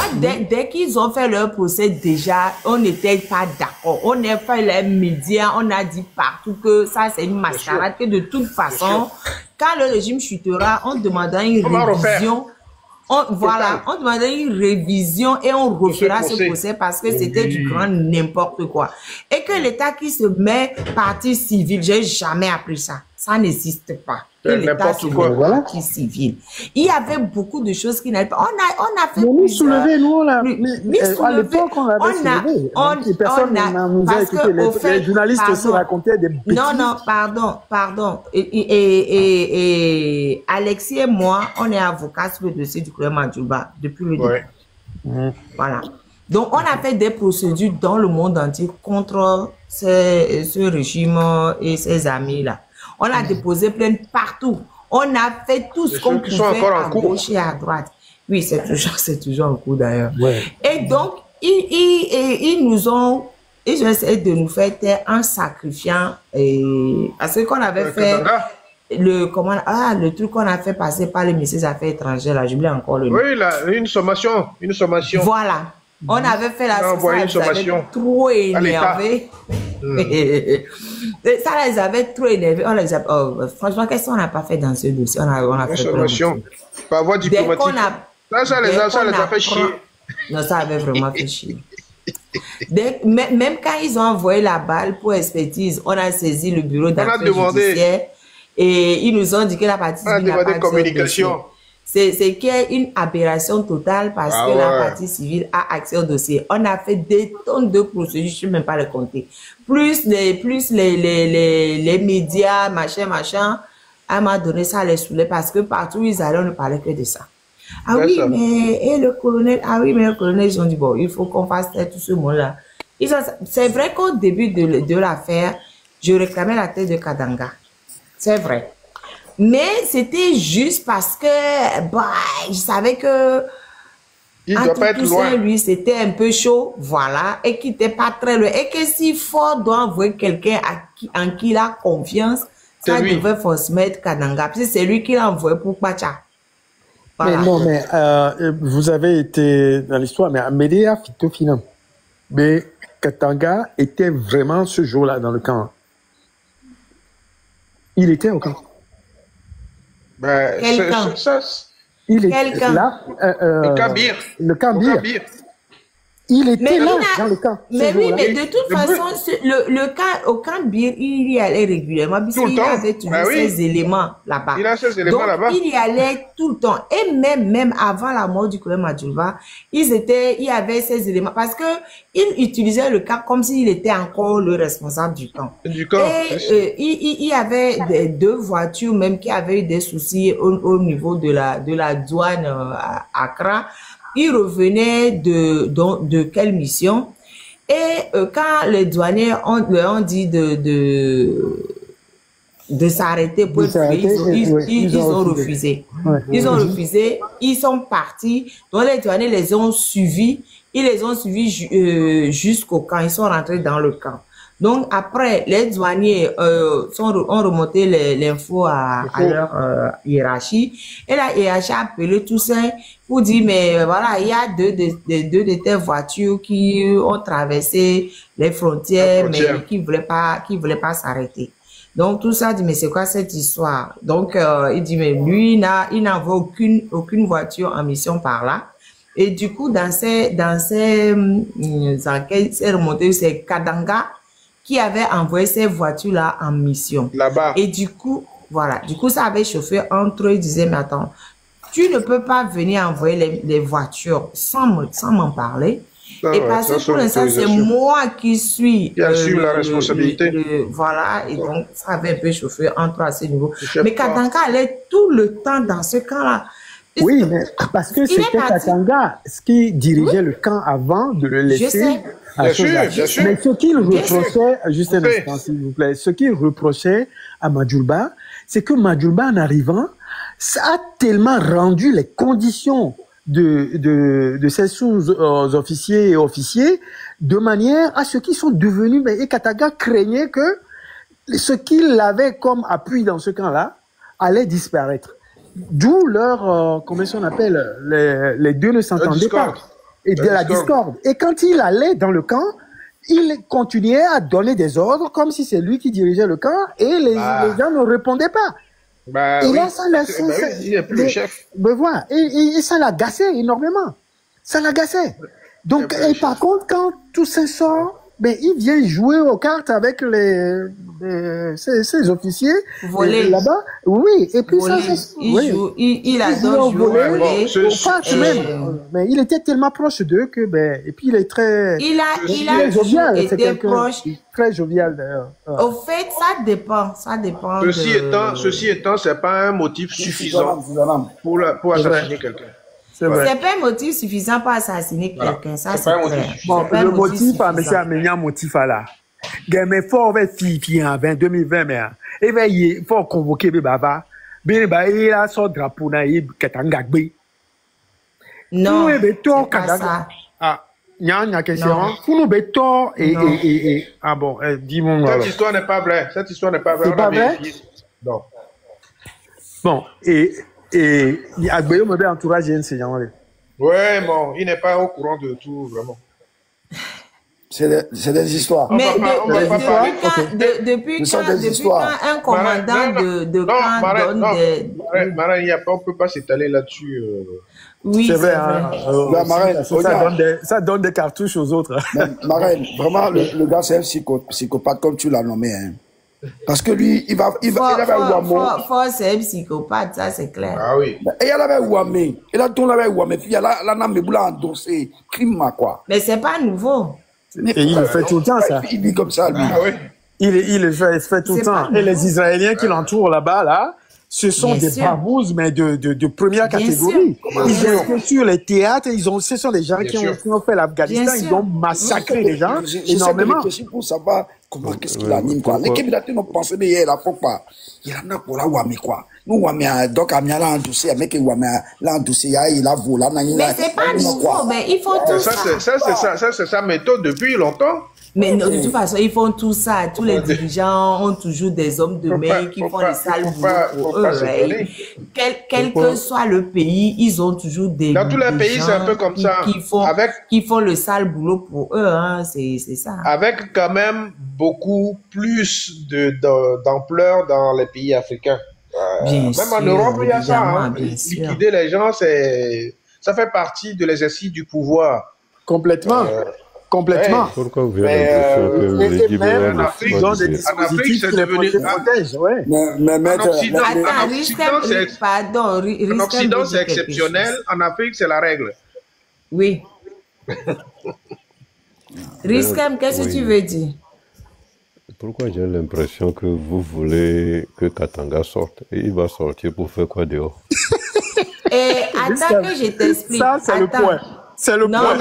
dès qu'ils ont fait leur procès, déjà, on n'était pas d'accord. On a fait les médias, on a dit partout que ça, c'est une mascarade, que de toute façon, quand le régime chutera, on demandera une révision. On demandera une révision et on refera ce procès parce que c'était du grand n'importe quoi. Et que l'État qui se met partie civile, j'ai jamais appris ça. Ça n'existe pas. N'importe quoi. Partie civile. Il y avait beaucoup de choses qui n'allaient pas. On a fait nous soulever, nous, à l'époque, on l'avait soulevé. Personne n'a nous a écouté. Les journalistes aussi racontaient des bêtises. Non, pardon. Et Alexis et moi, on est avocats sur le dossier du colonel Madjouba depuis le début. Voilà. Donc, on a fait des procédures dans le monde entier contre ce régime et ses amis-là. On a déposé plainte partout. On a fait tout ce qu'on pouvait à gauche et à droite. Oui, c'est toujours en cours d'ailleurs. Et donc, ils ont essayé de nous faire taire en sacrifiant parce qu'on avait fait le truc qu'on a fait passer par le ministère des Affaires étrangères, là, j'oublie encore le nom. Oui, là, une sommation. Voilà. On avait fait la sommation. Trop énervé. Ça les avait trop énervés. Franchement, qu'est-ce qu'on n'a pas fait dans ce dossier? On a fait sommation. Par voie diplomatique. Ça les a fait chier. Non, ça avait vraiment fait chier. Même quand ils ont envoyé la balle pour expertise, on a saisi le bureau d'affaires judiciaires et ils nous ont dit que la partie civile n'a pas communication. C'est qu'il y a une aberration totale parce que la partie civile a accès au dossier. On a fait des tonnes de procédures, je ne sais même pas les compter. Plus les médias, machin. À un moment donné, ça les saoulait parce que partout où ils allaient, on ne parlait que de ça. Mais le colonel, ils ont dit, bon, il faut qu'on fasse tout ce monde-là. C'est vrai qu'au début de l'affaire, je réclamais la tête de Kadanga. C'est vrai. Mais c'était juste parce que je savais que il doit pas être loin. Lui, c'était un peu chaud, voilà, et qu'il n'était pas très loin. Et que si Ford doit envoyer quelqu'un en qui il a confiance, ça devrait forcément être Kadanga. Puis c'est lui qui l'a envoyé pour Pacha. Voilà. Mais non, mais vous avez été dans l'histoire, mais Amédée a fait tout finalement. Mais Kadanga était vraiment ce jour-là dans le camp. Il était au camp. Quel camp? Il était là. Le Cambir. Le Cambir. Il était Mais là, il a- dans le camp. ce Mais oui, jour-là. mais de toute façon, le camp, au camp de Bir, il y allait régulièrement, Tout le puisqu'il temps. avait toujours Ah oui. ses éléments là-bas. Il a ces éléments Donc, là-bas. il y allait tout le temps. Et même avant la mort du colonel Madjouba, il y avait ces éléments, parce que il utilisait le camp comme s'il était encore le responsable du camp. Du camp. Et il y avait deux voitures même qui avaient eu des soucis au niveau de la douane à Accra. Ils revenaient de quelle mission? Et quand les douaniers leur ont dit de s'arrêter pour ils ont refusé. Ouais. Ils ont refusé, ils sont partis. Donc les douaniers les ont suivis. Ils les ont suivis jusqu'au camp. Ils sont rentrés dans le camp. Donc après, les douaniers ont remonté l'info à leur hiérarchie. Et la hiérarchie a appelé tout ça pour dire, mais voilà, il y a deux de tes voitures qui ont traversé les frontières, mais qui voulaient pas s'arrêter. Donc tout ça dit, mais c'est quoi cette histoire? Donc il dit, mais lui, il n'envoie aucune voiture en mission par là. Et du coup, dans ces enquêtes, c'est remonté, c'est Kadanga qui avait envoyé ces voitures-là en mission. Là-bas. Et du coup, voilà. Du coup, ça avait chauffé entre eux. Ils disaient, mais attends, tu ne peux pas venir envoyer les voitures sans m'en parler. Et parce que pour l'instant, c'est moi qui suis... Qui assume la responsabilité. Voilà. Et donc, ça avait un peu chauffé entre eux à ce niveau. Mais Kadanga allait tout le temps dans ce camp-là. Oui, mais parce que c'était Katanga qui dirigeait le camp avant de le laisser. Bien sûr. Mais ce qu'il reprochait, juste un instant s'il vous plaît, ce qu'il reprochait à Madjouba, c'est que Madjouba en arrivant, ça a tellement rendu les conditions de ces sous-officiers et officiers de manière à ce qu'ils sont devenus, et Katanga craignait que ce qu'il avait comme appui dans ce camp-là allait disparaître. D'où leur, comment on appelle, les deux ne s'entendaient pas. Et de la discorde. Et quand il allait dans le camp, il continuait à donner des ordres comme si c'est lui qui dirigeait le camp et les gens ne répondaient pas. Et là, ça l'a... il n'est plus le chef. Ben voilà. Et ça l'agaçait énormément. Ça l'agaçait. Donc, et par contre, quand Toussaint sort, ben, il vient jouer aux cartes avec ces officiers là-bas. Oui, et puis voler. Il adore jouer au voler. Mais il était tellement proche d'eux que, ben, et puis il est très... Il a jovial, été proche. Très jovial, d'ailleurs. Au fait, ça dépend. Ceci étant, c'est pas un motif suffisant pour assassiner quelqu'un. C'est pas un motif suffisant pour assassiner quelqu'un, ça c'est clair. Bon, le motif, monsieur Aménia, motif à là. Mais faut faire fifi en 2020, mais il faut convoquer Baba. Il a son drapeau na Katanga. Non, c'est pas ça. Ah, il y a une question. Pour nous béton et ah bon, dis-moi. Cette histoire n'est pas vraie. C'est pas vrai? Non. Bon, et Agbeyo me fait entourager ces gens-là. Ouais, bon, il n'est pas au courant de tout, vraiment. C'est des histoires. Mais depuis quand un commandant de camp donne des... on ne peut pas s'étaler là-dessus. Oui, c'est vrai. Ça donne des cartouches aux autres. Marraine, vraiment, le gars, c'est un psychopathe comme tu l'as nommé. Hein. Parce que lui, il avait Ouamo. C'est un psychopathe, ça c'est clair. Ah oui. Et il avait Ouamé. Il a tourné avec Ouamé. Puis il y a la Nameboula endossé. Crime, quoi. Mais c'est pas nouveau. Et il le fait tout le temps, ça. Il dit comme ça, lui. Ah oui. Il le fait tout le temps. Et les Israéliens qui l'entourent là-bas, là, ce sont des babous, mais de première catégorie. Ils ont sur les théâtres, ce sont des gens qui ont fait l'Afghanistan, ils ont massacré les gens énormément. Je pour savoir comment, qu'est-ce qu'il anime, quoi. Les Kémilatés n'ont pensé de hier, la fois, quoi. Il en a pour la Ouamé, quoi. Nous, Ouamé, donc, Amia l'a endossé, avec Ouamé l'a endossé, il a volé, mais c'est pas nouveau, mais ils font tout ça. Ça, c'est sa méthode depuis longtemps. Mais de toute façon, ils font tout ça. Tous les dirigeants ont toujours des hommes de main qui font les sales boulots pour eux. Quel que soit le pays, ils ont toujours des dans tous les pays, c'est un peu comme ça. Qui font le sale boulot pour eux. Hein. C'est ça. Avec quand même beaucoup plus d'ampleur dans les pays africains. Même en Europe, il y a ça. Hein. Liquider les gens, ça fait partie de l'exercice du pouvoir. Complètement. Complètement. Pourquoi vous avez l'impression que vous les libéraux en Afrique, c'est devenu... Mais maître, En Occident, c'est exceptionnel. En Afrique, c'est la règle. Oui. Riskem, qu'est-ce que tu veux dire? Pourquoi j'ai l'impression que vous voulez que Katanga sorte? Et il va sortir pour faire quoi dehors? Attends que je t'explique. Ça, c'est le point. C'est le point.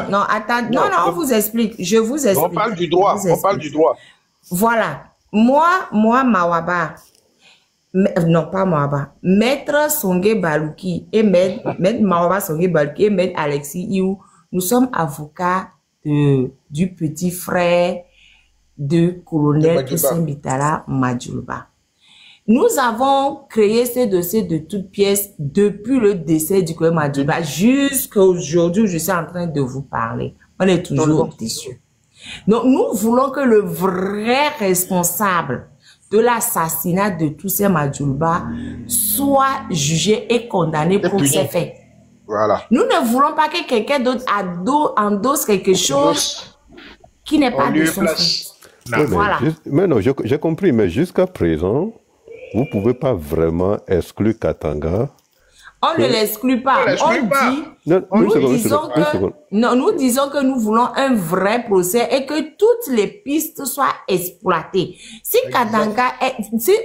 Non, attends. Non, on vous explique. Je vous explique. On parle du droit. On parle du droit. Voilà. Moi, Mawaba. Non, pas Mawaba. Maître Songe Balouki et Maître Mawaba Songe Balouki et Maître Alexis Iou, nous sommes avocats du petit frère de colonel Hussein Bitala Madjouba. Nous avons créé ce dossier de toutes pièces depuis le décès du colonel Madjouba jusqu'à aujourd'hui où je suis en train de vous parler. On est toujours déçus. Donc, nous voulons que le vrai responsable de l'assassinat de Toussaint Madjouba soit jugé et condamné pour ses faits. Voilà. Nous ne voulons pas que quelqu'un d'autre endosse quelque chose qui n'est pas de son fait. Non, voilà. Mais non, j'ai compris, mais jusqu'à présent, vous ne pouvez pas vraiment exclure Katanga. On ne l'exclut pas. Nous disons que nous voulons un vrai procès et que toutes les pistes soient exploitées. Si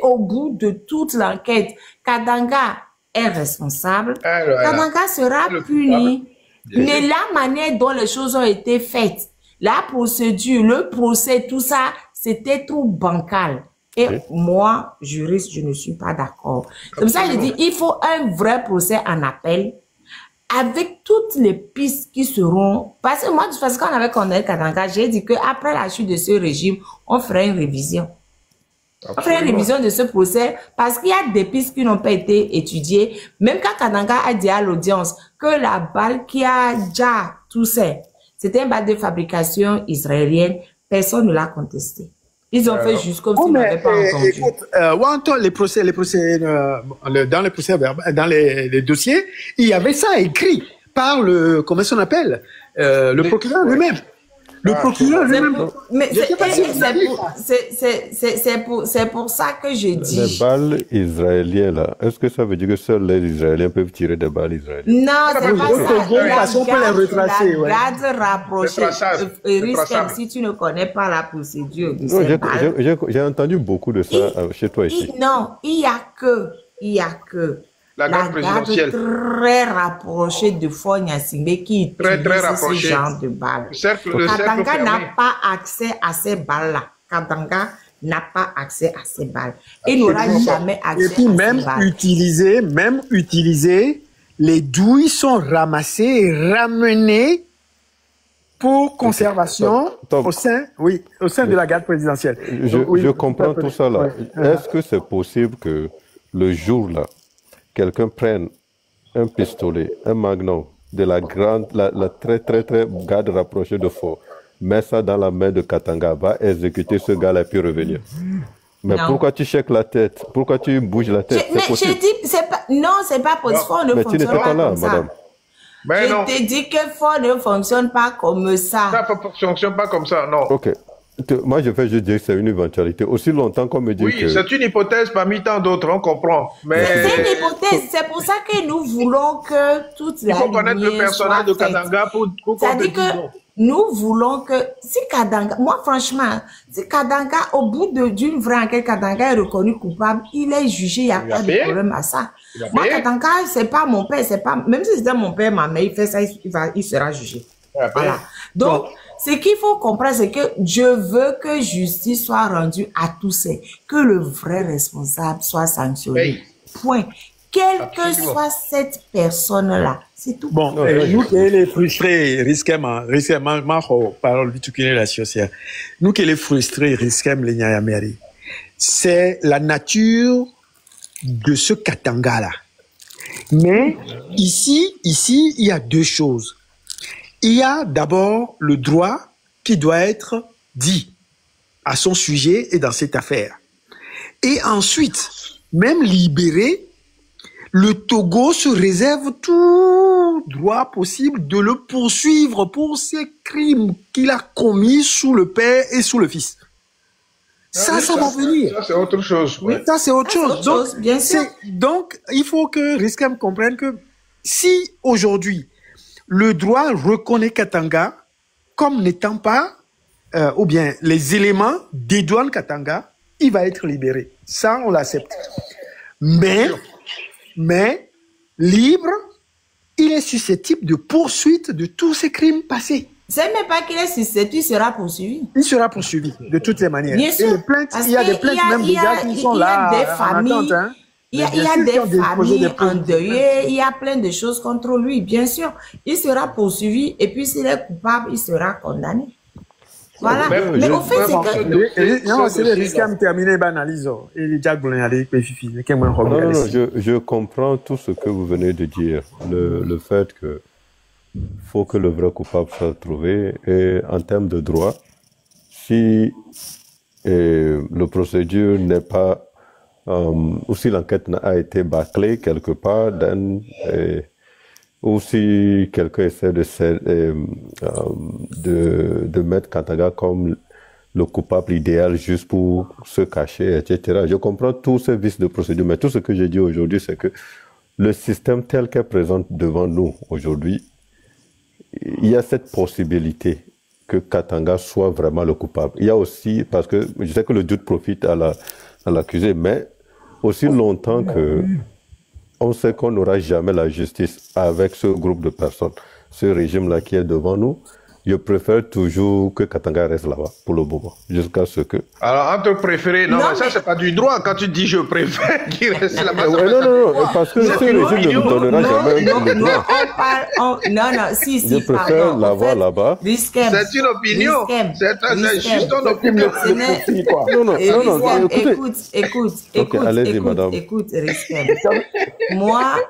au bout de toute l'enquête, Katanga est responsable, Katanga sera puni. Mais la manière dont les choses ont été faites, la procédure, le procès, tout ça, c'était trop bancal. Et moi, juriste, je ne suis pas d'accord. C'est pour ça que je dis, il faut un vrai procès en appel avec toutes les pistes qui seront... Parce que moi, de toute façon, quand on avait condamné Katanga, j'ai dit qu'après la chute de ce régime, on ferait une révision. On ferait une révision de ce procès parce qu'il y a des pistes qui n'ont pas été étudiées. Même quand Katanga a dit à l'audience que la balle qui a déjà touché, c'était une balle de fabrication israélienne, personne ne l'a contesté. Ils ont fait juste comme s'ils n'avaient pas entendu. Écoute, dans les dossiers, il y avait ça écrit par le, comment on appelle, le procureur lui-même. Le procureur lui-même. Mais c'est pour ça que je dis. Les balles israéliennes, là, est-ce que ça veut dire que seuls les Israéliens peuvent tirer des balles israéliennes? Non, c'est pas ça. On peut les retracer. La garde rapprochée. Risque, si tu ne connais pas la procédure. J'ai entendu beaucoup de ça chez toi ici. Non, il y a que la garde présidentielle très rapprochée de Fonya Simbe qui utilise ce genre de balles. Katanga n'a pas accès à ces balles-là. Katanga n'a pas accès à ces balles. Il n'aura jamais accès à ces balles. Et puis même utiliser les douilles sont ramassées et ramenées pour conservation au sein de la garde présidentielle. Je comprends tout ça là. Est-ce que c'est possible que le jour là, quelqu'un prenne un pistolet, un magnum, de la très garde rapprochée de fort, met ça dans la main de Katanga, va exécuter ce gars-là et puis revenir? Mais pourquoi tu shakes la tête? Pourquoi tu bouges la tête? Mais je dis, non, c'est pas possible. Fort ne fonctionne pas comme ça. Madame. Mais non. Je te dis que fort ne fonctionne pas comme ça. Ça ne fonctionne pas comme ça, non. Ok. Moi, je vais juste dire que c'est une éventualité. Aussi longtemps qu'on me dit que... Oui, c'est une hypothèse parmi tant d'autres, on comprend. Mais... C'est une hypothèse. C'est pour ça que nous voulons que toute la lumière soit faite. Il faut connaître le personnage de Katanga pour c'est-à-dire que nous voulons que... Si Katanga... Moi, franchement, si Katanga, au bout d'une vraie enquête, Katanga est reconnu coupable, il est jugé, il n'y a pas de problème à ça. Moi, Katanga, c'est pas mon père, c'est pas... Même si c'était mon père, ma mère, il fait ça, il sera jugé. Voilà. Donc... Ce qu'il faut comprendre, c'est que je veux que justice soit rendue à tous, que le vrai responsable soit sanctionné. Point. Quelle que soit cette personne-là, c'est tout. Bon, nous qui les frustrés, risquement, parole du tout la société. Nous qui les frustrés, risquement les Nyayameri. C'est la nature de ce Katanga-là. Mais ici, il y a deux choses. Il y a d'abord le droit qui doit être dit à son sujet et dans cette affaire. Et ensuite, même libérer le Togo se réserve tout droit possible de le poursuivre pour ces crimes qu'il a commis sous le père et sous le fils. Ça va venir. Ça, c'est autre chose. Oui, ça, c'est autre chose. Donc, bien sûr. donc, il faut que Riskem comprenne que si aujourd'hui, le droit reconnaît Katanga comme n'étant pas, ou bien les éléments dédouanent Katanga, il va être libéré. Ça, on l'accepte. Mais, libre, il est susceptible de poursuite de tous ces crimes passés. C'est même pas qu'il est susceptible, il sera poursuivi. Il sera poursuivi de toutes les manières. Bien sûr. Et les plaintes, il y a des plaintes même déjà qui sont là en attente. Hein. Il y a des familles endeuillées, il y a plein de choses contre lui, bien sûr. Il sera poursuivi et puis s'il est coupable, il sera condamné. Voilà. Mais au fait, c'est que... Non, c'est le risque à me terminer l'analyse. Non, je comprends tout ce que vous venez de dire. Le fait que faut que le vrai coupable soit trouvé. Et en termes de droit, si le procédure n'est pas, ou si l'enquête a été bâclée quelque part, ou si quelqu'un essaie de mettre Katanga comme le coupable idéal juste pour se cacher, etc. Je comprends tous ces vices de procédure, mais tout ce que j'ai dit aujourd'hui, c'est que le système tel qu'il est présent devant nous aujourd'hui, il y a cette possibilité que Katanga soit vraiment le coupable. Il y a aussi, parce que je sais que le doute profite à l'accusé, mais aussi longtemps que on sait qu'on n'aura jamais la justice avec ce groupe de personnes, ce régime-là qui est devant nous, je préfère toujours que Katanga reste là-bas pour le moment, jusqu'à ce que... Alors, entre préférer, non, mais ça, c'est pas du droit. Quand tu dis je préfère qu'il reste là-bas, non, parce que ce régime ne me donnera jamais le droit. Non, si, je préfère l'avoir là-bas. C'est une opinion. C'est juste une opinion. Écoute, Riskem.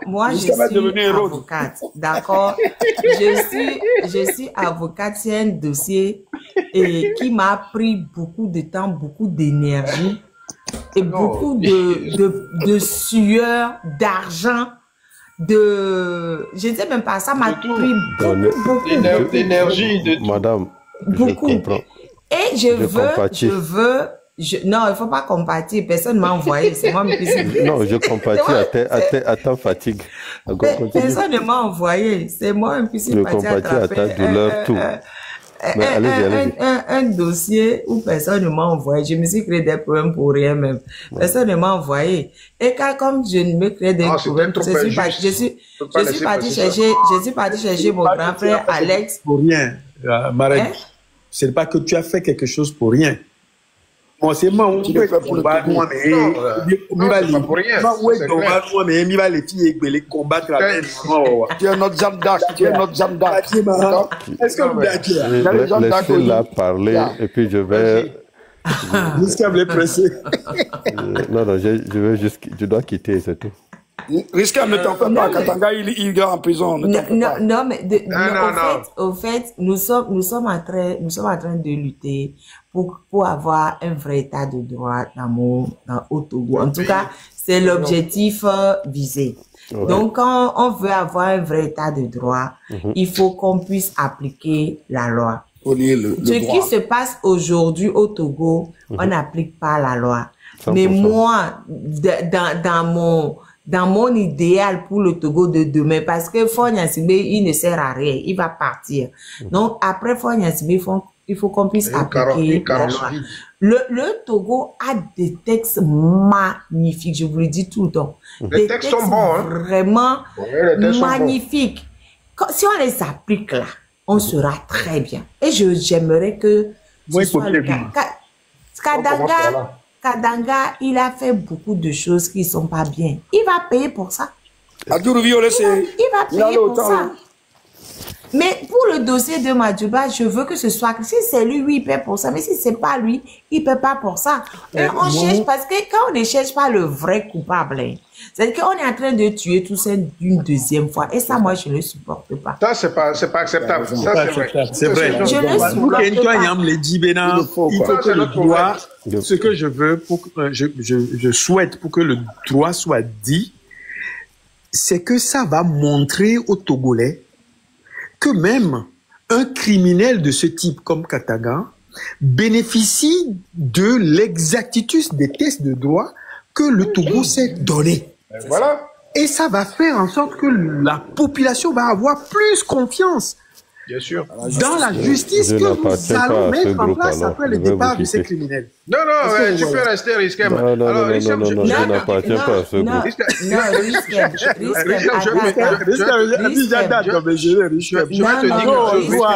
Moi, je suis avocate, d'accord? Je suis avocate, c'est un dossier qui m'a pris beaucoup de temps, beaucoup d'énergie et beaucoup de sueur, d'argent, je ne sais même pas, ça m'a pris beaucoup d'énergie. Madame, beaucoup. Je comprends. Et non, il ne faut pas compatir, personne ne m'a envoyé, c'est moi qui... Non, je compatis à ta fatigue. Personne ne m'a envoyé, c'est moi qui suis parti à ta douleur, tout. Mais allez-y. Un dossier où personne ne m'a envoyé, je me suis créé des problèmes pour rien même. Personne ne m'a envoyé. Et comme je ne me crée des problèmes, je suis parti chercher mon grand frère Alex. Pour rien, Marek. C'est pas que tu as fait quelque chose pour rien. Bon, c'est moi, on peut faire pour le combat, mais tu es notre Jeanne d'Arc, Est-ce que vous laissez-la parler et puis je vais... Jusqu'à me presser. Non, je dois quitter, c'est tout. Riskem, ne t'en fais pas, Katanga, il est en prison. Non, mais au fait, nous sommes en train de lutter pour avoir un vrai état de droit au Togo. En tout cas, c'est l'objectif visé. Ouais. Donc, quand on veut avoir un vrai état de droit, il faut qu'on puisse appliquer la loi. Ce qui se passe aujourd'hui au Togo, on n'applique pas la loi. 100%. Mais moi, dans mon idéal pour le Togo de demain, parce que Faure-Gnassingbé, il ne sert à rien, il va partir. Donc, après Faure-Gnassingbé, il faut qu'on puisse appliquer la loi. Le Togo a des textes magnifiques, je vous le dis tout le temps. Les textes sont bons, hein? Vraiment magnifiques. Si on les applique là, on sera très bien. Et j'aimerais que ce soit le cas. Katanga, il a fait beaucoup de choses qui ne sont pas bien. Il va payer pour ça. Il va payer pour ça. Mais pour le dossier de Madjouba, je veux que ce soit... Si c'est lui, oui, il paie pour ça. Mais si ce n'est pas lui, il ne paie pas pour ça. Et on cherche, parce que quand on ne cherche pas le vrai coupable, c'est-à-dire qu'on est en train de tuer tout ça une deuxième fois. Et ça, moi, je ne le supporte pas. Ça, c'est pas acceptable. Ça, c'est vrai. Je ne le supporte pas. Il faut que le droit... Ce que je veux, je souhaite pour que le droit soit dit, c'est que ça va montrer aux Togolais que même un criminel de ce type comme Katanga bénéficie de l'exactitude des tests de droit que le Togo s'est donné. Voilà. Et ça va faire en sorte que la population va avoir plus confiance Bien sûr. dans la justice Je que nous n'appartiens pas allons à ce mettre en groupe, place alors. après le Je vais départ vous de ces quitter. criminels. Non, non, Est-ce que tu vous peux voyez? rester Riskem. Non, non, Alors, non, Riskem, non, non, je n'appartiens pas à ce non, groupe. Riskem, Je vais te dire quelque chose.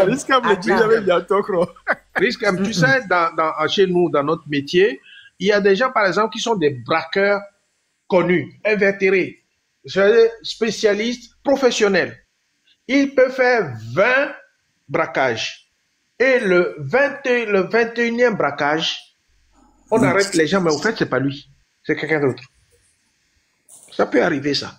Risquable le dit, j'avais bientôt croire. Riskem, tu sais, chez nous, dans notre métier, il y a des gens, par exemple, qui sont des braqueurs connus, invétérés, spécialistes, professionnels. Ils peuvent faire 20 braquages. Et le 21e braquage, on arrête les gens, mais au fait, c'est pas lui. C'est quelqu'un d'autre. Ça peut arriver, ça.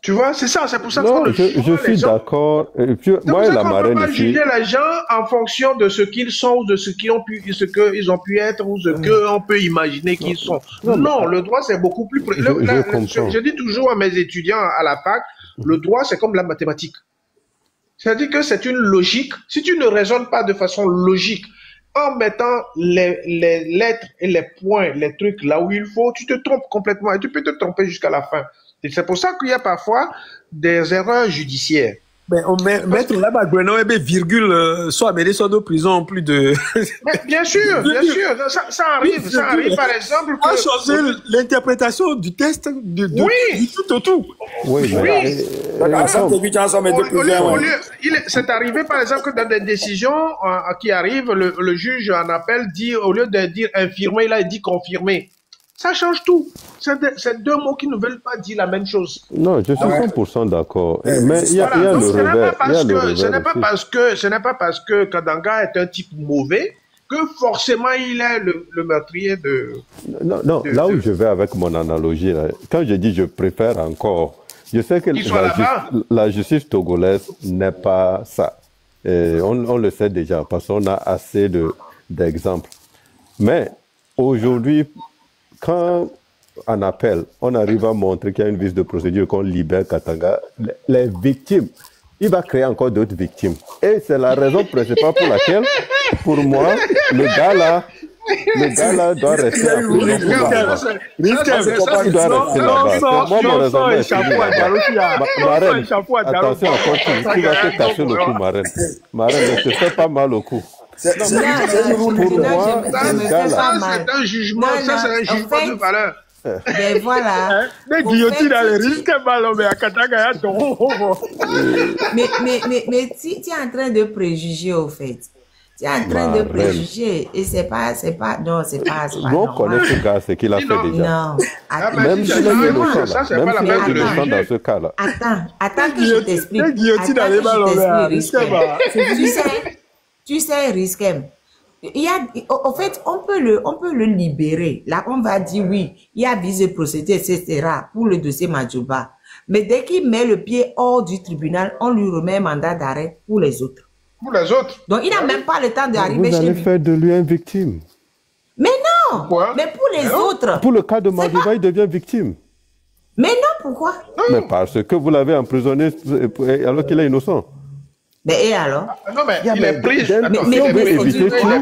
Tu vois, c'est ça, c'est pour ça Non, qu'on je suis d'accord. Et puis, c'est moi pour et ça la qu'on ne peut marraine pas ici, juger les gens en fonction de ce qu'ils sont, de ce qu'ils ont pu être, ou ce qu'on peut imaginer qu'ils sont. Non, le droit, c'est beaucoup plus... Je dis toujours à mes étudiants à la fac, le droit, c'est comme la mathématique. C'est-à-dire que c'est une logique. Si tu ne raisonnes pas de façon logique, en mettant les lettres et les points, les trucs là où il faut, tu te trompes complètement et tu peux te tromper jusqu'à la fin. Et c'est pour ça qu'il y a parfois des erreurs judiciaires. Mais mettre là-bas, Grenouille, virgule, soit amené, soit de prison, plus de... Mais bien sûr, ça arrive par exemple On a changé l'interprétation du test du tout au tout. oui, mais c'est arrivé par exemple que dans des décisions qui arrivent, le juge en appel dit, au lieu de dire infirmé, il a dit confirmé. Ça change tout. C'est deux mots qui ne veulent pas dire la même chose. non, je suis 100% d'accord. Mais il y a le revers. Ce n'est pas parce que Katanga est un type mauvais que forcément il est le meurtrier de... Non, là où je vais avec mon analogie, là, quand je dis je préfère encore, je sais que la justice togolaise n'est pas ça. Et on le sait déjà parce qu'on a assez d'exemples. Mais aujourd'hui, quand en appel, on arrive à montrer qu'il y a une vice de procédure qu'on libère Katanga, les victimes, il va créer encore d'autres victimes. Et c'est la raison principale pour laquelle, pour moi, le gars là doit rester à prison. Il doit rester là-bas. Moi, mon raisonnement est Marraine, attention, continue. Tu vas te casser le cou, Marraine. Marraine, ne te fais pas mal au cou. Pour moi, c'est un jugement, ça c'est un jugement de valeur. Ben voilà. Mais guillotine a le risque mal, mais à Katanga, mais tu es en train de préjuger au fait. Tu es en train de préjuger et c'est pas on connaît ce gars, c'est qu'il a fait déjà. Non. Même s'il est innocent, même s'il est innocent dans ce cas-là. Attends que je t'explique. Tu sais, Riskem. Au fait, on peut le libérer. Là, on va dire oui, il y a visé procédure, etc. pour le dossier Madjouba. Mais dès qu'il met le pied hors du tribunal, on lui remet un mandat d'arrêt pour les autres. Pour les autres. Donc, il n'a même pas le temps d'arriver chez lui. Vous allez faire de lui une victime. Mais non. Pourquoi? Mais pour les autres. Pour le cas de Madjouba, il devient victime. Mais non, pourquoi? Mais parce que vous l'avez emprisonné alors qu'il est innocent. Mais et alors? Non, mais il est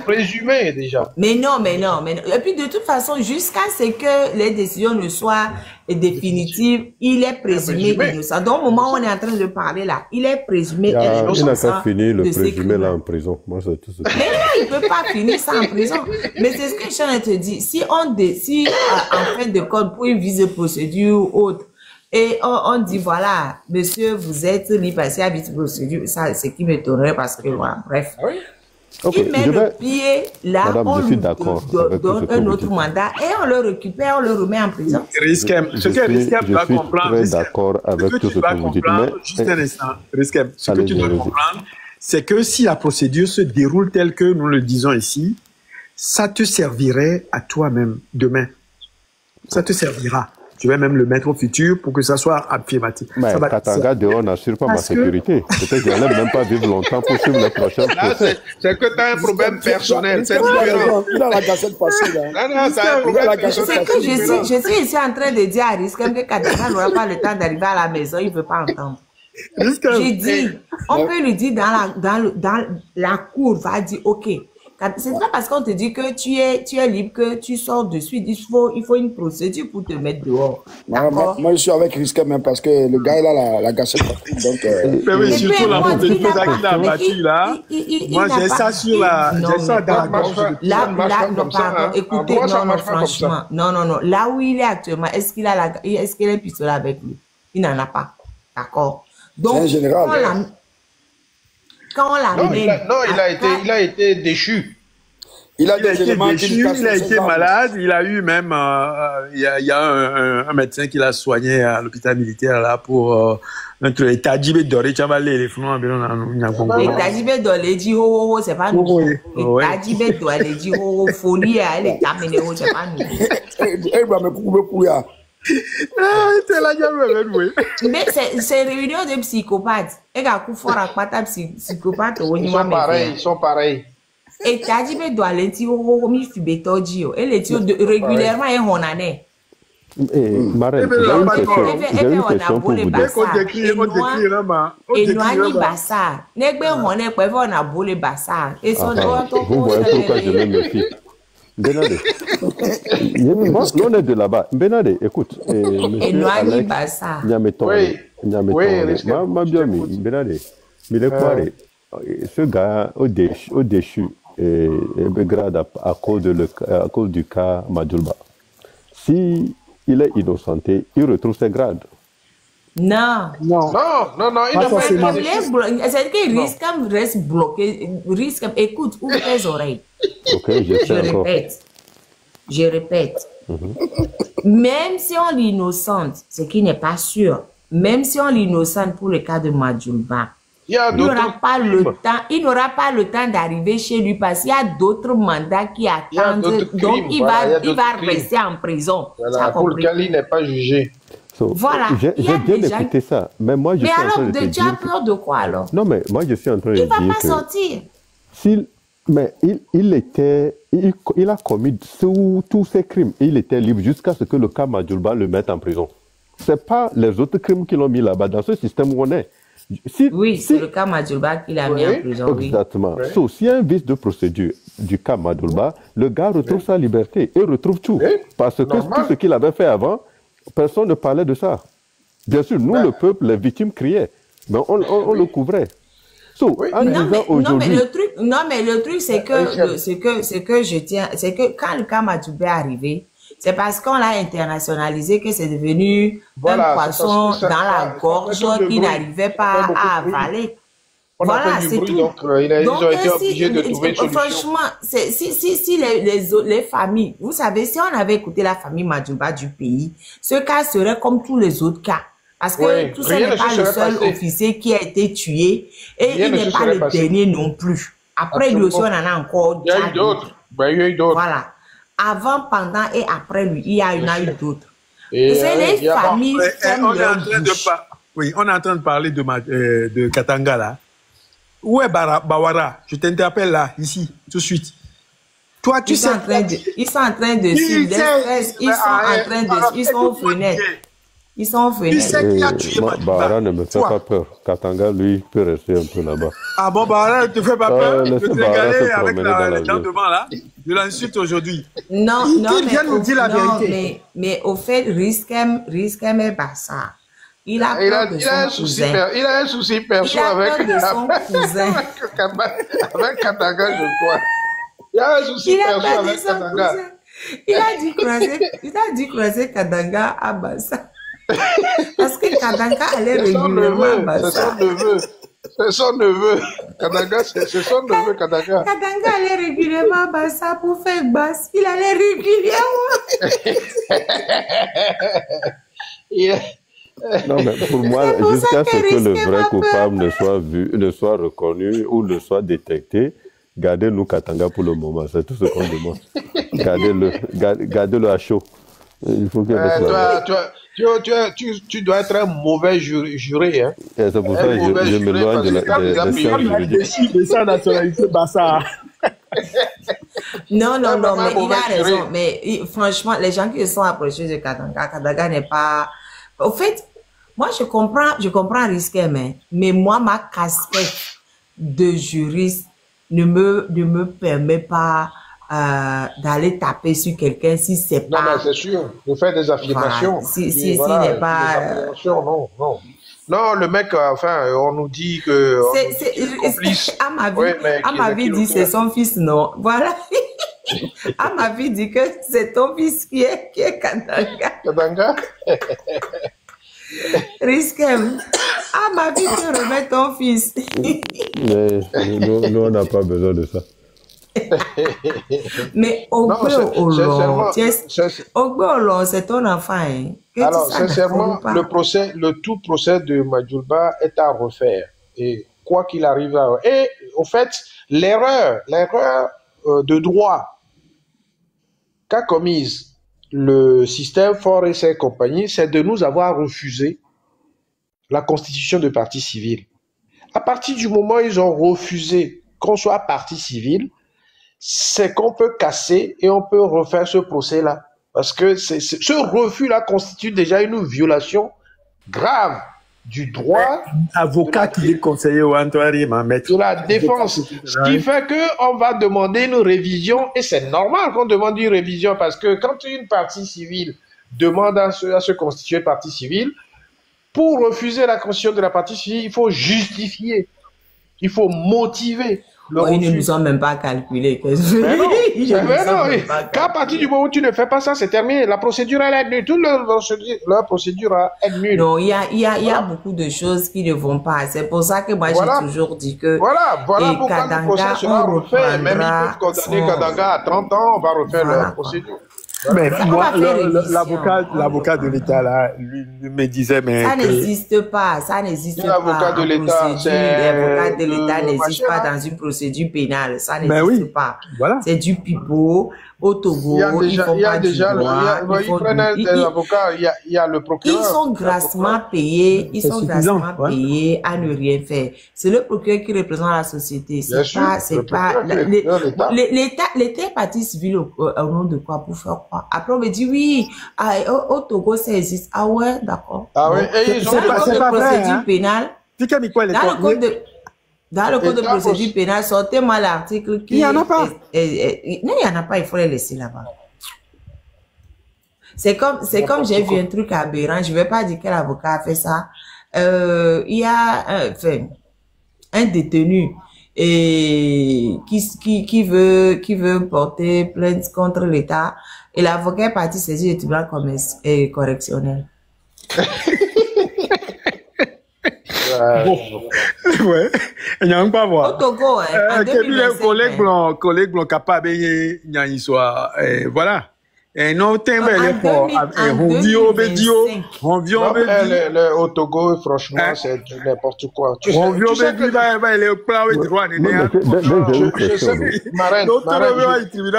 présumé déjà. Mais non. Et puis de toute façon, jusqu'à ce que les décisions ne soient définitives, il est présumé innocent. Donc au moment où on est en train de parler là, il est présumé innocent. Il n'a qu'à finir le présumé là en prison. Moi, c'est tout ce que... Mais non, il ne peut pas finir ça en prison. Mais c'est ce que je suis en train de te dire. Si en fin de compte, pour une vise de procédure ou autre, et on dit, voilà, monsieur, vous êtes libre à la vite procédure. Ça, c'est qui m'étonnerait parce que, voilà, bref. Il met le pied là, on lui donne un autre mandat et on le récupère, on le remet en prison. Riskem, ce que Riskem doit comprendre, je suis très d'accord avec tout ce que vous dites. Juste un instant, Riskem, ce que tu dois comprendre, c'est que si la procédure se déroule telle que nous le disons ici, ça te servirait à toi-même demain. Ça te servira. Je vais même le mettre au futur pour que ça soit affirmatif. Mais Ça va- Katanga dehors n'assure pas ma Parce que- sécurité. Peut-être que je n'allais même pas vivre longtemps pour suivre les prochains Là, procès. c'est que tu as un problème personnel. C'est Il a différent. raison, il a la gâchette facile. Hein. Non, non, c'est un Il a problème la gâchette personnel. C'est que facile. je suis ici en train de dire à Riskem que Katanga n'aura pas le temps d'arriver à la maison, il ne veut pas entendre. J'ai dit, on peut lui dire dans la cour, va dire, ok, c'est pas parce qu'on te dit que tu es libre que tu sors de suite. Il faut une procédure pour te mettre dehors. Moi, je suis avec Risque même parce que le gars, il a la gâchette facile. Donc, Mais oui, Et surtout puis, la moi, montée de il n'a Feta qu'il a pas- mais battu là. Moi, n'a j'ai pas- ça sur la. Non, J'ai ça mais- dans la marche gorge. pas. depuis- Là, Ça ne marche pas non, comme ça, pardon, hein. écoutez, En droit, ça non, marche pas comme ça. franchement, non. Là où il est actuellement, est-ce qu'il a un pistolet avec lui? Il n'en a pas. D'accord? Donc, C'est un général. quand on l'a Non, amené il a été déchu. il a Il a des été éléments déchu, qui il a été malade, il a eu même, il y a un médecin qui l'a soigné à l'hôpital militaire là pour un Tadjibé doré, tu vas les flancs, Et Tadjibé Dolé dit ho ho ho, c'est pas nous. Oui, Et oui. Tadjibé Dolé dit ho ho, folie, elle est amenée ho, c'est pas nous. Il va me couper. Ah, c'est la gueule, oui. Mais c'est une réunion de psychopathes. Et quand on fait un pata psychopathe, on y Ils va sont pareils, mettre. ils sont pareils. Et Tadjibé Dolé dit ho ho ho, mi fi betoji ho. Et les tio régulièrement est honanné. Marraine, Eh ben, j'ai une question pour vous deux. On décrit, Et Noani Bassar. Negbe honne peuvent on a volé Bassar. Et son Vous voyez pourquoi je me méfie. Benade. Moi, on est de là-bas. Benade, écoute. Et Monsieur Noani Alex Bassar. Nyameton. Oui. Oui, risque. Ma bien mis. Benade. Mais le quoi, ce gars, au déchu, grade à cause du cas Madjulba. Si il est innocenté, il retrouve ses grades. Non. Non, il n'a pas été déchu. C'est qu'il risque de rester bloqué. Écoute, ouvre tes oreilles. Ok, je Je répète. Même si on l'innocente, ce qui n'est pas sûr, même si on l'innocente pour le cas de Madjulba, Il y a il n'aura d'autres pas le crimes. temps, il n'aura pas le temps d'arriver chez lui parce qu'il y a d'autres mandats qui y a attendent. d'autres Donc, crimes, il voilà, il y a va d'autres crimes. rester en prison. Voilà, Ça pour compris? lequel il n'est pas jugé. Voilà, J'ai il y a bien des gens- écouté ça. Mais moi, je Mais suis en train alors, de te tu as dire. peur de quoi alors? Non, mais moi, je suis en train de Il ne va dire pas que. sortir. Mais il a commis tous ses crimes. Et il était libre jusqu'à ce que le cas Madjulba le mette en prison. Ce n'est pas les autres crimes qui l'ont mis là-bas, dans ce système où on est. Oui, c'est le cas Madjulba qu'il a mis en prison. Oui. Exactement. So, s'il y a un vice de procédure du cas Madjulba, le gars retrouve sa liberté et retrouve tout. Oui. Parce que Normal. tout ce qu'il avait fait avant, personne ne parlait de ça. Bien sûr, nous, le peuple, les victimes criaient, mais on le couvrait. So, en disant aujourd'hui... mais le truc, c'est que je tiens, c'est que quand le cas Madjulba est arrivé, c'est parce qu'on l'a internationalisé que c'est devenu Voilà, un poisson c'est parce que dans la ça gorge fait beaucoup de qui bruit. n'arrivait Ça pas fait beaucoup à de bruit. avaler. On a Voilà, fait du c'est bruit, tout. donc ils ont été obligés de trouver une solution. Franchement, si les familles, vous savez, si on avait écouté la famille Madjulba du pays, ce cas serait comme tous les autres cas. Parce que Oui, tout ça rien n'est ne pas se le serait seul passé. officier qui a été tué et Rien il ne n'est se pas serait le passé. dernier non plus. Après lui aussi, on en a encore. Il y a eu d'autres. Ben, il y a eu d'autres. Voilà. Avant, pendant et après lui, il y en a eu d'autres. Et, C'est il les y a- familles On ferment est leur en train bouche. oui, on est en train de parler de Katanga là. Où est Bawara? Je t'interpelle là, ici, tout de suite. Toi, tu Ils sont sais. en train de suivre des stress. Ils sont en train de, ils sont aux fenêtres. Ils sont aux Tu sais fenêtres. qui a tué Bahara ne me fait Toi. pas peur. Katanga, lui, peut rester un peu là-bas. Ah bon, Bawara ne te fait pas peur? Je laissez te Bawara se regarder avec promener dans la les gens ville. devant là. Je l'insulte aujourd'hui. Non, Il non, vient nous dire la vérité. mais au fait, Riskem est Bassa. Il a Il peur de a un son souci, cousin. il a un souci perso Il a avec peur de son cousin. avec Katanga, je crois. Il a un souci Il a perso peur de avec son Katanga. cousin. Il a dû croiser Katanga à Bassa. Parce que Katanga allait C'est son régulièrement à neveu, c'est Bassa. son neveu. C'est son neveu. Katanga, c'est son neveu, Katanga. Katanga allait régulièrement à Bassa pour faire basse. Il allait régulièrement. Non, mais pour moi, C'est pour ça jusqu'à que ce que le risquer vrai ma coupable ne soit vu, ne soit reconnu ou ne soit détecté, gardez-nous Katanga pour le moment. C'est tout ce qu'on demande. Gardez-le à chaud. Il faut qu'elle fasse la Tu dois être un mauvais juré. Hein. Et c'est pour ça que je m'éloigne des sciences juridiques. De sa nationalité, Bassa. Non, mais il a raison. Mais franchement, les gens qui se sont approchés de Katanga, Katanga n'est pas... Au fait, moi, je comprends risquer, mais moi, ma casquette de juriste ne me permet pas d'aller taper sur quelqu'un si c'est pas... Non, mais c'est sûr, de faire des affirmations. Voilà. Si n'est pas... Non, le mec, enfin, on nous dit que... À ma vie dit c'est son fils, non. Voilà. À ma vie dit que c'est ton fils qui est Katanga. Katanga? Risquem. À ma vie te remet ton fils. Mais nous, on n'a pas besoin de ça. Mais Ogbe Olon, c'est ton enfant. Hein. Alors, sincèrement, le tout procès de Majulba est à refaire. Et quoi qu'il arrive à... Et, au fait, l'erreur de droit qu'a commise le système fort et ses compagnies, c'est de nous avoir refusé la constitution de parti civil. À partir du moment où ils ont refusé qu'on soit parti civil, c'est qu'on peut casser et on peut refaire ce procès-là. Parce que ce refus-là constitue déjà une violation grave du droit. Avocat qui est conseiller au Antoine, de la défense. Ce qui fait qu'on va demander une révision, et c'est normal qu'on demande une révision, parce que quand une partie civile demande à se constituer partie civile, pour refuser la constitution de la partie civile, il faut justifier, il faut motiver. Ils ne nous ont même pas calculé. Mais non, à partir du moment où tu ne fais pas ça, c'est terminé. La procédure, elle est nulle. Toute leur procédure est nulle. Non, il y a beaucoup de choses qui ne vont pas. C'est pour ça que moi, j'ai toujours dit que... Voilà pourquoi le procès sera refait. Même ils peuvent condamner Katanga à 30 ans, on va refaire leur procédure. Mais moi, l'avocat de l'État, là, lui me disait, mais... Ça n'existe pas, L'avocat de l'État, l'avocat de l'État n'existe pas dans une procédure pénale, ça n'existe pas. Voilà. C'est du pipeau. Au Togo, il y a déjà le procureur. Ils sont grassement payés, à ne rien faire. C'est le procureur qui représente la société. L'État est parti civil au nom de quoi, pour faire quoi? Après, on me dit oui, au Togo, ça existe. Ah ouais, d'accord. Ah ouais, et ils ont le code de procédure pénale. Dans le code de procédure pénale, sortez-moi l'article qui... Il n'y en a pas. Non, il n'y en a pas, il faut les laisser là-bas. C'est comme j'ai vu un truc aberrant, je ne vais pas dire quel avocat a fait ça. Il y a un détenu qui veut porter plainte contre l'État, et l'avocat est parti saisir le tribunal correctionnel. Ouais, il n'y a pas voir. Au Togo, hein, collègue blanc capable de soit voilà. Et non, au Togo, franchement, c'est n'importe quoi. Tribunal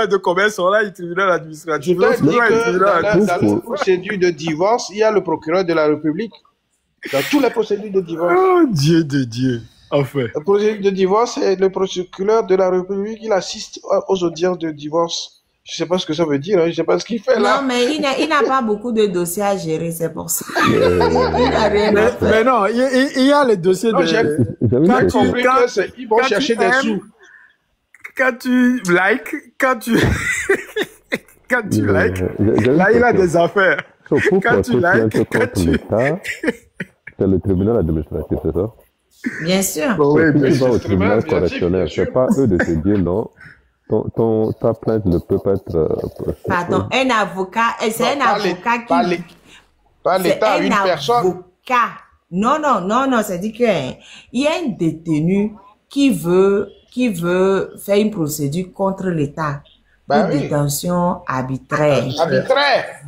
de commerce, tribunal administratif. Dans la procédure de divorce, il y a le procureur de la République. Dans toutes les procédures de divorce. Oh, Dieu de Dieu. Enfin. La procédure de divorce, c'est le procureur de la République, il assiste aux audiences de divorce. Je ne sais pas ce que ça veut dire, hein. Je ne sais pas ce qu'il fait là. Non, mais il n'a pas beaucoup de dossiers à gérer, c'est pour ça. Il n'a rien à faire. Mais non, il y a les dossiers de... J'ai compris qu'ils vont chercher des sous. Quand tu likes, quand tu likes, là, il a des affaires. Quand tu likes, c'est le tribunal administratif, c'est ça? Bien sûr. Oui, mais tu vas au tribunal correctionnel. C'est pas eux de te dire non. Ta plainte ne peut pas être... Pardon, un avocat, c'est un avocat qui... Pas l'État, une personne. Non, c'est-à-dire qu'il y a un détenu qui veut faire une procédure contre l'État pour détention arbitraire.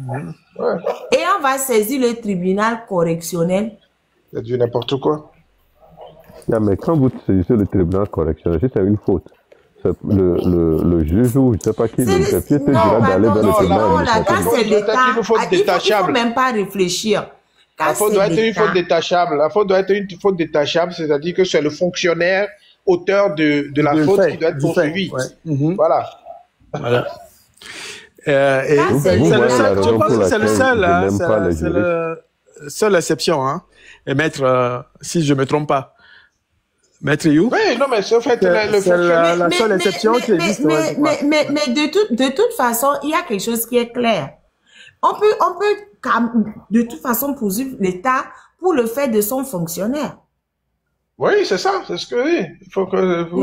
Ouais. Et on va saisir le tribunal correctionnel. C'est du n'importe quoi. Non, mais quand vous saisissez le tribunal correctionnel, si c'est une faute, le juge ou je ne sais pas qui, le greffier te dira d'aller vers le non, tribunal là, administratif. quand c'est l'État, une faute il faut détachable. même pas réfléchir. Quand La faute c'est doit être une l'État, faute détachable. La faute doit être une faute détachable, c'est-à-dire que c'est le fonctionnaire auteur de la Du faute fait, qui doit être du fait, poursuivi. ouais. Mhm. Voilà. Voilà. Et Quand c'est vous c'est le voyez la seul, je raison pense pour que c'est le laquelle seul, je hein, n'aime pas les c'est juristes. le seule exception, hein. Et maître, si je me trompe pas, maître You, Oui, non, mais c'est en fait le c'est fonctionnaire. la seule exception qui existe. Ouais, je crois. mais de toute façon, il y a quelque chose qui est clair. On peut de toute façon poursuivre l'État pour le fait de son fonctionnaire. Oui, c'est ça, c'est ce que oui. Il faut que vous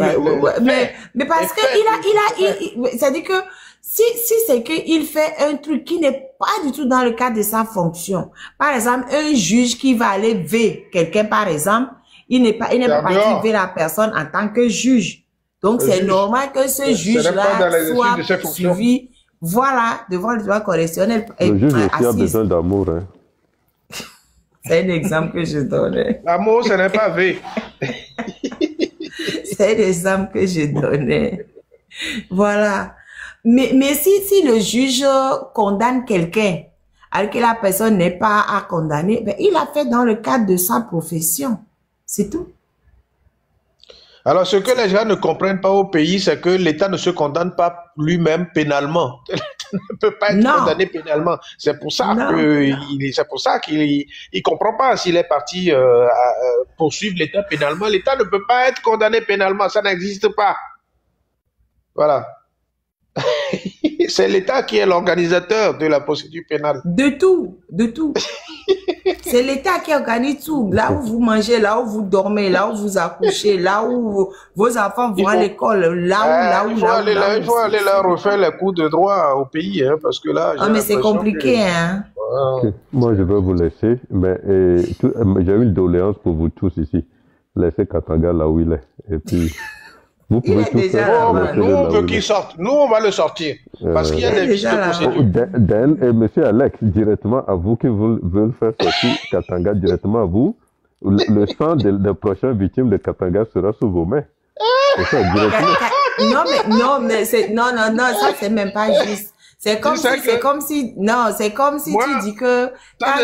Mais parce que c'est-à-dire que si c'est qu'il fait un truc qui n'est pas du tout dans le cadre de sa fonction. Par exemple, un juge qui va aller ver quelqu'un, par exemple, il n'est pas parti ver la personne en tant que juge. Donc, c'est normal que ce juge-là soit suivi, voilà, devant le droit correctionnel. Le juge aussi a besoin d'amour. Hein. C'est un exemple que je donnais. L'amour, ce n'est pas V. C'est un exemple que je donnais. Voilà. Mais si le juge condamne quelqu'un, alors que la personne n'est pas à condamner, ben, il a fait dans le cadre de sa profession. C'est tout. Alors, ce que les gens ne comprennent pas au pays, c'est que l'État ne se condamne pas lui-même pénalement. Il ne peut pas être condamné pénalement. C'est pour ça qu'il ne comprend pas s'il est parti poursuivre l'État pénalement. L'État ne peut pas être condamné pénalement. Ça n'existe pas. Voilà. C'est l'État qui est l'organisateur de la procédure pénale. De tout, de tout. C'est l'État qui organise tout. Là où vous mangez, là où vous dormez, là où vous accouchez, là où vos enfants vont à l'école, il faut aller leur refaire les cours de droit au pays, hein, parce que là... mais c'est compliqué, hein. Moi, je vais vous laisser, mais j'ai une doléance pour vous tous ici. Laissez Katanga là où il est. Et puis... Vous pouvez tout faire. Nous, on veut qu'il sorte. Nous, on va le sortir. Parce qu'il y a des vices de procédure. Dan et M. Alex, directement à vous qui veulent faire sortir Katanga, directement à vous, le sang des prochaines victimes de Katanga sera sous vos mains. C'est ça, directement. Non, ça, c'est même pas juste. C'est comme si tu dis que quand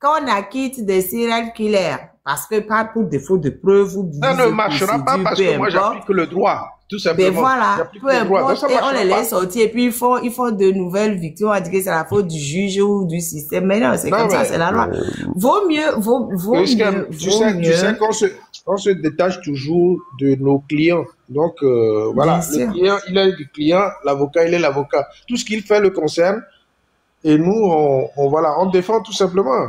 on acquitte des serial killers, parce que pas pour défaut de preuves ou ça ne marchera pas parce que moi j'applique le droit, tout simplement. Mais voilà, peu importe, et on les laisse sortir et puis ils font de nouvelles victimes, on dit que c'est la faute du juge ou du système. Mais non, c'est comme ça, c'est la loi. Vaut mieux. Tu sais qu'on se détache toujours de nos clients. Donc voilà, le client, il est du client, l'avocat, il est l'avocat. Tout ce qu'il fait le concerne. Et nous, on défend tout simplement.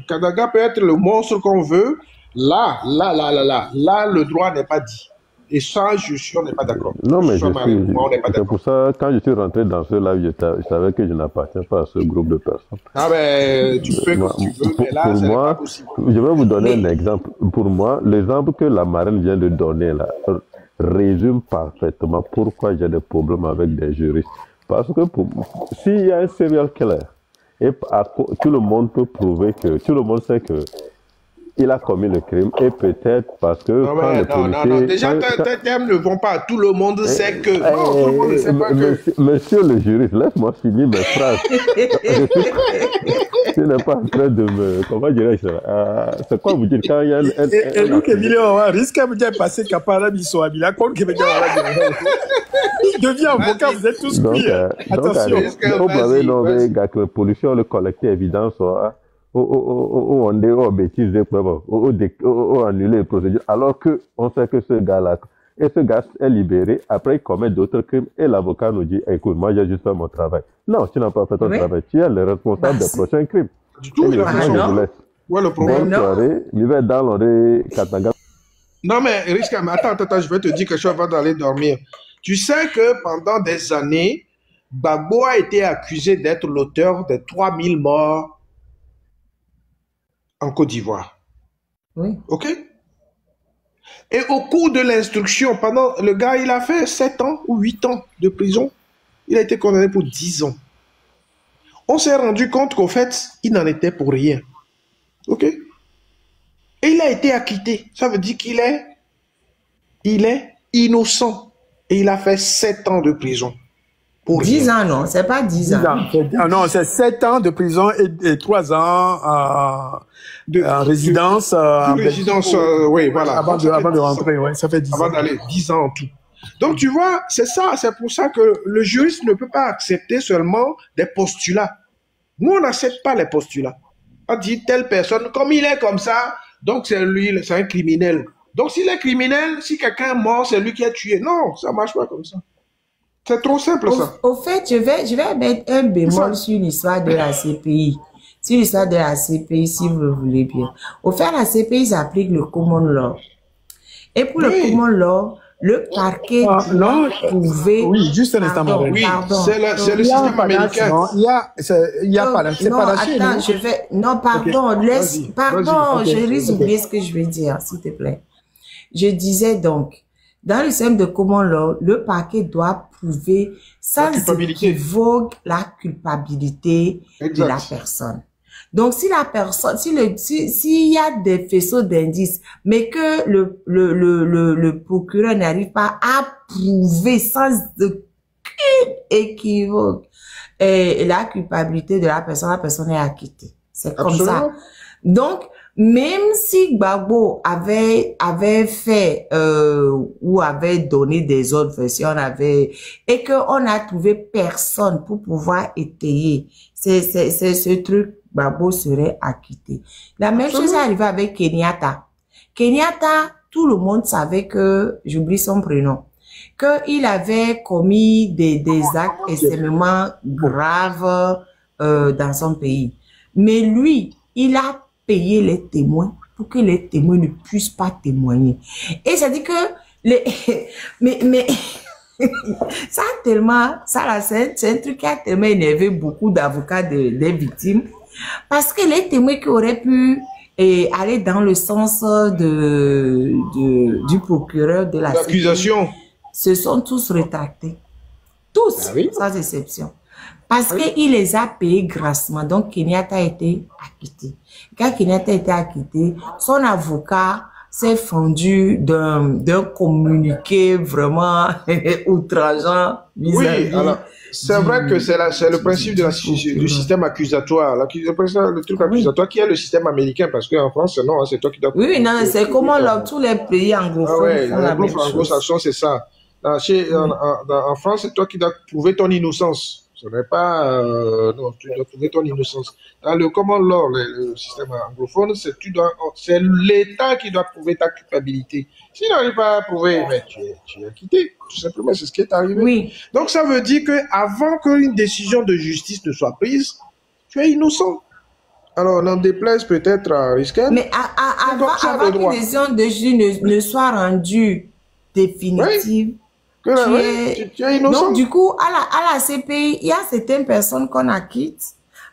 Katanga peut être le monstre qu'on veut. Là, le droit n'est pas dit. Et ça, je suis, on n'est pas d'accord. Non, mais c'est pour ça, quand je suis rentré dans ce live, je savais que je n'appartiens pas à ce groupe de personnes. Ah ben, tu peux quand tu veux, mais là, c'est pas possible. Je vais vous donner un exemple. Pour moi, l'exemple que la marraine vient de donner là résume parfaitement pourquoi j'ai des problèmes avec des juristes. Parce que s'il y a un serial killer, et tout le monde peut prouver que, tout le monde sait que il a commis le crime, et peut-être parce que non. Déjà, tes termes ne vont pas. Tout le monde sait que. Non, tout le monde ne sait pas que. Monsieur le juriste, laisse-moi finir mes phrases. Tu n'es pas en train de me... Comment dirais-je ça? C'est quoi vous dire quand il y a Et nous, Kémilio, risque de passer Kapara Bissoabi, la compte qui veut dire il devient avocat, vous êtes tous cuits. Attention. Donc, vous avez nommé la pollution, le collecter évidence, ou on est bêtise des preuves, ou annuler les procédures, alors qu'on sait que ce gars-là, et ce gars est libéré, après il commet d'autres crimes, et l'avocat nous dit, écoute, moi j'ai juste fait mon travail. Non, tu n'as pas fait ton travail, tu es le responsable des prochains crimes. Du tout, il a fait son travail. Ouais, le problème. Non, mais risque, attends, je vais te dire quelque chose avant d'aller dormir. Tu sais que pendant des années, Gbagbo a été accusé d'être l'auteur des 3000 morts en Côte d'Ivoire. Oui. OK? Et au cours de l'instruction, le gars, il a fait 7 ans ou 8 ans de prison. Il a été condamné pour 10 ans. On s'est rendu compte qu'au fait, il n'en était pour rien. OK? Et il a été acquitté. Ça veut dire qu'il est il est innocent. Et il a fait 7 ans de prison. Pour 10 rien. ans, non, c'est pas 10 ans. Non, c'est 7 ans de prison et 3 ans en résidence. En résidence, oui, voilà. Avant de rentrer, ouais, ça fait 10 ans. Avant d'aller, 10 ans en tout. Donc, tu vois, c'est ça, c'est pour ça que le juriste ne peut pas accepter seulement des postulats. Nous, on n'accepte pas les postulats. On dit telle personne, comme il est comme ça, donc c'est lui, c'est un criminel. Donc, s'il est criminel, si quelqu'un est mort, c'est lui qui a tué. Non, ça ne marche pas comme ça. C'est trop simple, ça. Au fait, je vais mettre un bémol sur l'histoire de la CPI. Sur l'histoire de la CPI, si vous le voulez bien. Au fait, la CPI, ils appliquent le common law. Et pour le common law, le parquet doit prouver... Oui, juste un instant, madame. Oui, c'est le système américain. Non, il y a pas c'est non, pas lâché, attends, non? je vais... Non, pardon, Okay. laisse... Vas-y, Pardon, vas-y. je risque d'oublier ce que je vais dire, s'il te plaît. Je disais donc, dans le système de common law, le parquet doit prouver sans équivoque la culpabilité de la personne. Donc, si la personne, s'il y a des faisceaux d'indices, mais que le procureur n'arrive pas à prouver sans aucun équivoque la culpabilité de la personne est acquittée. C'est comme ça. Donc, même si Gbagbo avait fait ou avait donné des autres versions, et qu'on a trouvé personne pour pouvoir étayer ce truc, Gbagbo serait acquitté. La même chose est arrivée avec Kenyatta. Kenyatta, tout le monde savait que, j'oublie son prénom, qu'il avait commis des actes extrêmement graves dans son pays. Mais lui, il a payé les témoins pour que les témoins ne puissent pas témoigner. Et ça dit que mais ça a tellement, ça là, c'est un truc qui a tellement énervé beaucoup d'avocats des victimes, parce que les témoins qui auraient pu aller dans le sens du procureur de l'accusation se sont tous rétractés. Tous, sans exception. Parce qu'il les a payés grassement. Donc, Kenyatta a été acquitté. Quand Kenyatta a été acquitté, son avocat s'est fendu d'un communiqué vraiment outrageant vis-à-vis. Oui, alors, c'est vrai que c'est le principe du système accusatoire. Le truc accusatoire qui est le système américain, parce qu'en France, non, c'est toi qui dois... Oui, non, c'est comment tous les pays anglophones font la même chose. Anglo-saxons, c'est ça. En France, c'est toi qui dois prouver ton innocence. Ce n'est pas... non, tu dois prouver ton innocence. Dans le common law, le système anglophone, c'est l'État qui doit prouver ta culpabilité. S'il n'arrive pas à prouver, mais tu es acquitté. Tout simplement, c'est ce qui est arrivé. Oui. Donc, ça veut dire qu'avant qu'une décision de justice ne soit prise, tu es innocent. Alors, on en déplaise peut-être à Risken. Mais avant qu'une décision de justice ne soit rendue définitive, tu es innocent. Donc, du coup, à la CPI, il y a certaines personnes qu'on acquitte,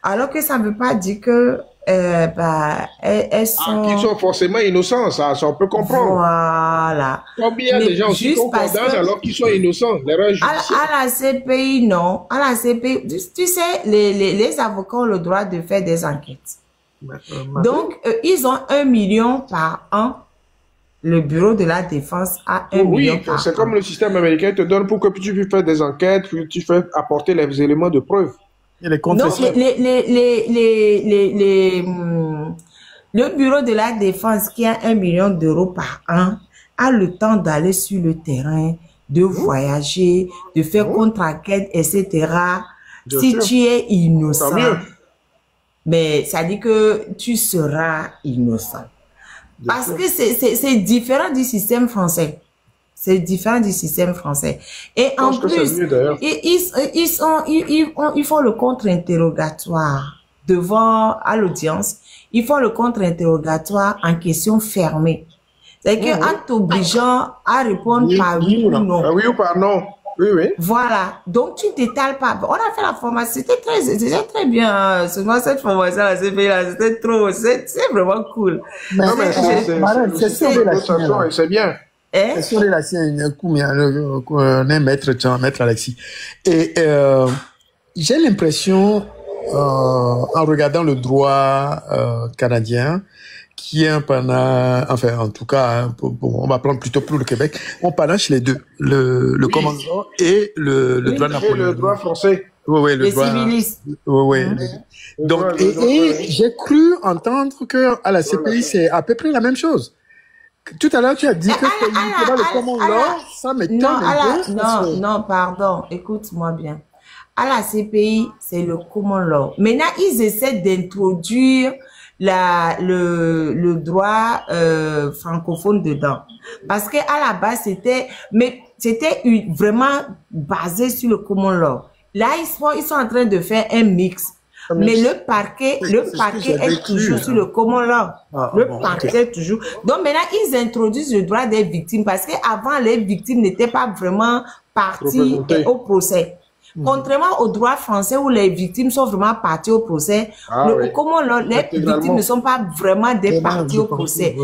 alors que ça ne veut pas dire que elles sont... qui sont forcément innocents, ça on peut comprendre. Voilà. Combien de gens aussi qu'on condamne alors qu'ils sont innocents? À la CPI, non. À la CPI, tu sais, les avocats ont le droit de faire des enquêtes. Donc, ils ont 1 million par an. Le bureau de la défense a 1 million par an. Oui, c'est comme le système américain te donne pour que tu puisses faire des enquêtes, puis tu fais apporter les éléments de preuve. Et les Donc, le bureau de la défense qui a 1 million d'euros par an a le temps d'aller sur le terrain, de voyager, de faire contre-enquête, etc. Si tu es innocent, mais ça dit que tu seras innocent. Parce que c'est différent du système français. C'est différent du système français. Et en plus, ils font le contre-interrogatoire à l'audience. Ils font le contre-interrogatoire en question fermée. C'est-à-dire qu'en t'obligeant à répondre par oui ou non. Oui ou par non. Oui, oui. Voilà. Donc, tu ne t'étales pas. On a fait la formation. C'était très bien. Seulement, cette formation-là, c'était trop. C'est vraiment cool. Non, mais c'est bien. C'est sur la sienne, on est maître Alexis. Et j'ai l'impression, en regardant le droit canadien, qui est un panache, enfin, en tout cas, hein, on va prendre plutôt pour le Québec, on panache les deux, le common law et le droit Et napoléonien. le droit français. Oui, le Les droit. civilistes. Oui, oui. Donc, et j'ai cru entendre que à la CPI, c'est à peu près la même chose. Tout à l'heure, tu as dit que c'est uniquement le common law, ça m'étonne un peu. Non, pardon, écoute-moi bien. À la CPI, c'est le common law. Maintenant, ils essaient d'introduire le droit francophone dedans. Parce que à la base, c'était vraiment basé sur le common law. Là, ils sont en train de faire un mix. Mais le parquet est toujours sur le common law. Le parquet est toujours. Donc maintenant, ils introduisent le droit des victimes parce qu'avant, les victimes n'étaient pas vraiment parties au procès. Contrairement au droit français où les victimes sont vraiment parties au procès, le common law, les victimes ne sont pas vraiment des parties au procès.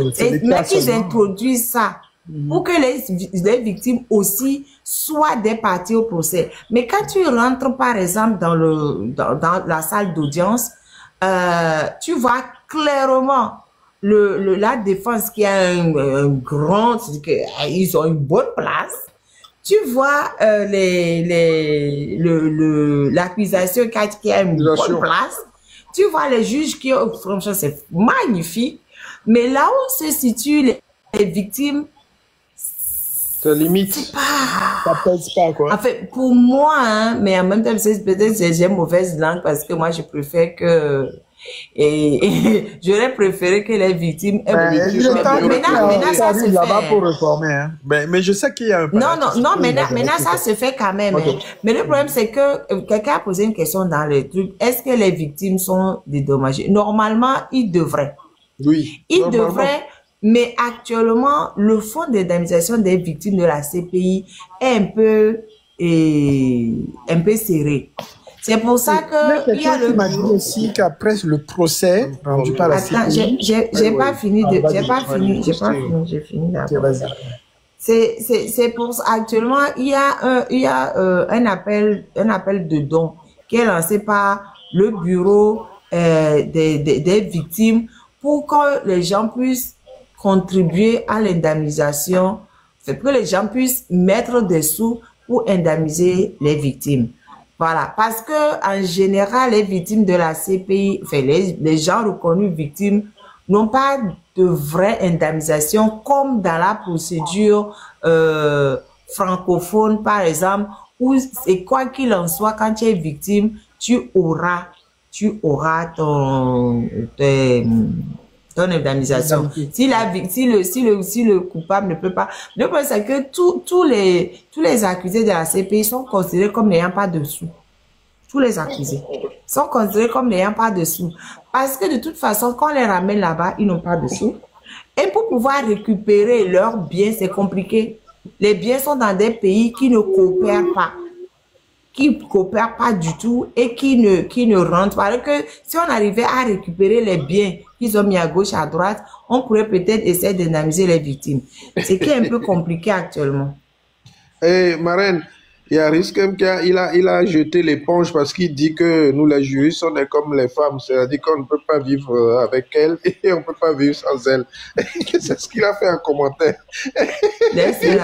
Mais ils introduisent ça pour que les victimes aussi soient des parties au procès. Mais quand tu rentres, par exemple, dans la salle d'audience, tu vois clairement la défense qui a un grand, ils ont une bonne place. Tu vois l'accusation qui a une bonne place. Tu vois les juges qui, franchement, c'est magnifique. Mais là où se situent les victimes, ça limite. Ça pèse pas, quoi. En fait, pour moi, hein, mais en même temps, peut-être que j'ai mauvaise langue parce que moi, je préfère que... Et j'aurais préféré que les victimes aient maintenant, ça se fait. Là-bas pour réformer, hein. Mais je sais qu'il y a un... Non, maintenant, ça se fait quand même. Okay. Hein. Mais le problème, c'est que quelqu'un a posé une question dans le truc. Est-ce que les victimes sont dédommagées? Normalement, ils devraient. Oui. Ils devraient... Mais actuellement, le fonds d'indemnisation des victimes de la CPI est un peu serré. C'est pour ça que il y a imagine aussi qu'après le procès rendu par la CPI. J'ai pas fini. J'ai fini d'abord. C'est pour ça, actuellement, il y a un appel de dons qui est lancé par le bureau des victimes pour que les gens puissent contribuer à l'indemnisation, pour que les gens puissent mettre des sous pour indemniser les victimes. Voilà, parce que en général, les victimes de la CPI, enfin les gens reconnus victimes n'ont pas de vraie indemnisation comme dans la procédure francophone, par exemple, où c'est quoi qu'il en soit, quand tu es victime, tu auras ton indemnisation. Si le coupable ne peut pas, le problème c'est que tous les accusés de la CPI sont considérés comme n'ayant pas de sous. Tous les accusés sont considérés comme n'ayant pas de sous. Parce que de toute façon, quand on les ramène là-bas, ils n'ont pas de sous. Et pour pouvoir récupérer leurs biens, c'est compliqué. Les biens sont dans des pays qui ne coopèrent pas. Qui ne coopèrent pas du tout et qui ne rentrent pas. Alors que si on arrivait à récupérer les biens qu'ils ont mis à gauche, à droite, on pourrait peut-être essayer d'indemniser les victimes. C'est qui est un peu compliqué actuellement. Et Marraine, il y a Riskem il a jeté l'éponge parce qu'il dit que nous, les juristes, on est comme les femmes, c'est-à-dire qu'on ne peut pas vivre avec elles et on ne peut pas vivre sans elles. C'est ce qu'il a fait en commentaire. C'est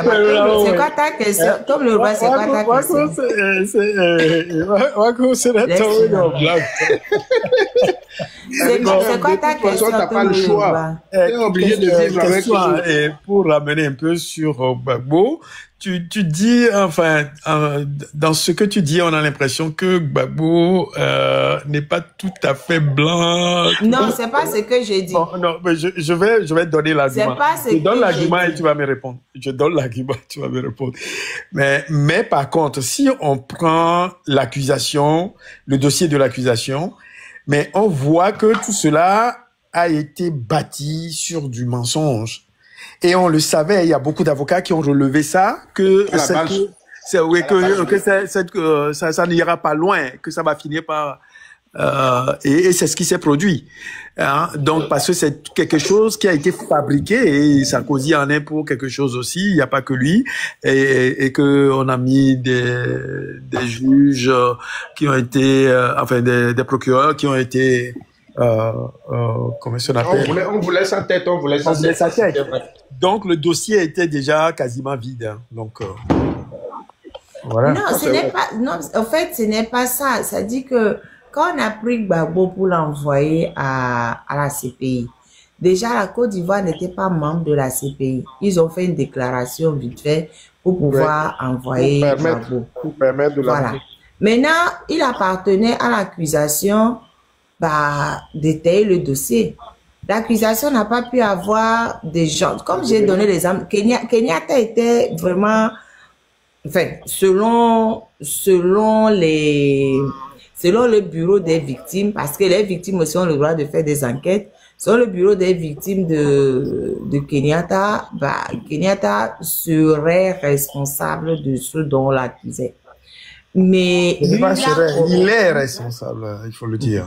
quoi ta question? Comme le roi, c'est quoi ta question? C'est quoi ta question? Tu n'as pas le choix. Tu es obligé de vivre avec eux. Pour ramener un peu sur Gbagbo, tu dis, enfin, dans ce que tu dis, on a l'impression que Gbagbo n'est pas tout à fait blanc. Non, c'est pas ce que j'ai dit. Bon, non, mais je vais donner l'argument. Je donne l'argument et tu vas me répondre. Je donne l'argument, tu vas me répondre. Mais par contre, si on prend l'accusation, le dossier de l'accusation, mais on voit que tout cela a été bâti sur du mensonge. Et on le savait, il y a beaucoup d'avocats qui ont relevé ça, que ça n'ira pas loin, que ça va finir par... et c'est ce qui s'est produit. Hein? Donc, parce que c'est quelque chose qui a été fabriqué, et Sarkozy en est pour quelque chose aussi, il n'y a pas que lui, et que on a mis des juges qui ont été, enfin des procureurs qui ont été comment ça s'appelle? On vous laisse sa tête, on vous laisse On sa vous laisse sa tête. tête. Donc, le dossier était déjà quasiment vide. Hein. Donc, voilà. Non, ce n'est pas, non, en fait, ce n'est pas ça. Ça dit que quand on a pris Gbagbo pour l'envoyer à la CPI, déjà la Côte d'Ivoire n'était pas membre de la CPI. Ils ont fait une déclaration vite fait pour pouvoir envoyer Gbagbo. Pour permettre de Voilà. Maintenant, il appartenait à l'accusation d'étayer le dossier. L'accusation n'a pas pu avoir des gens. Comme j'ai donné l'exemple, Kenyatta était vraiment... Enfin, selon le bureau des victimes, parce que les victimes aussi ont le droit de faire des enquêtes, selon le bureau des victimes de Kenyatta, Kenyatta serait responsable de ce dont on l'accusait. Mais il est responsable, il faut le dire.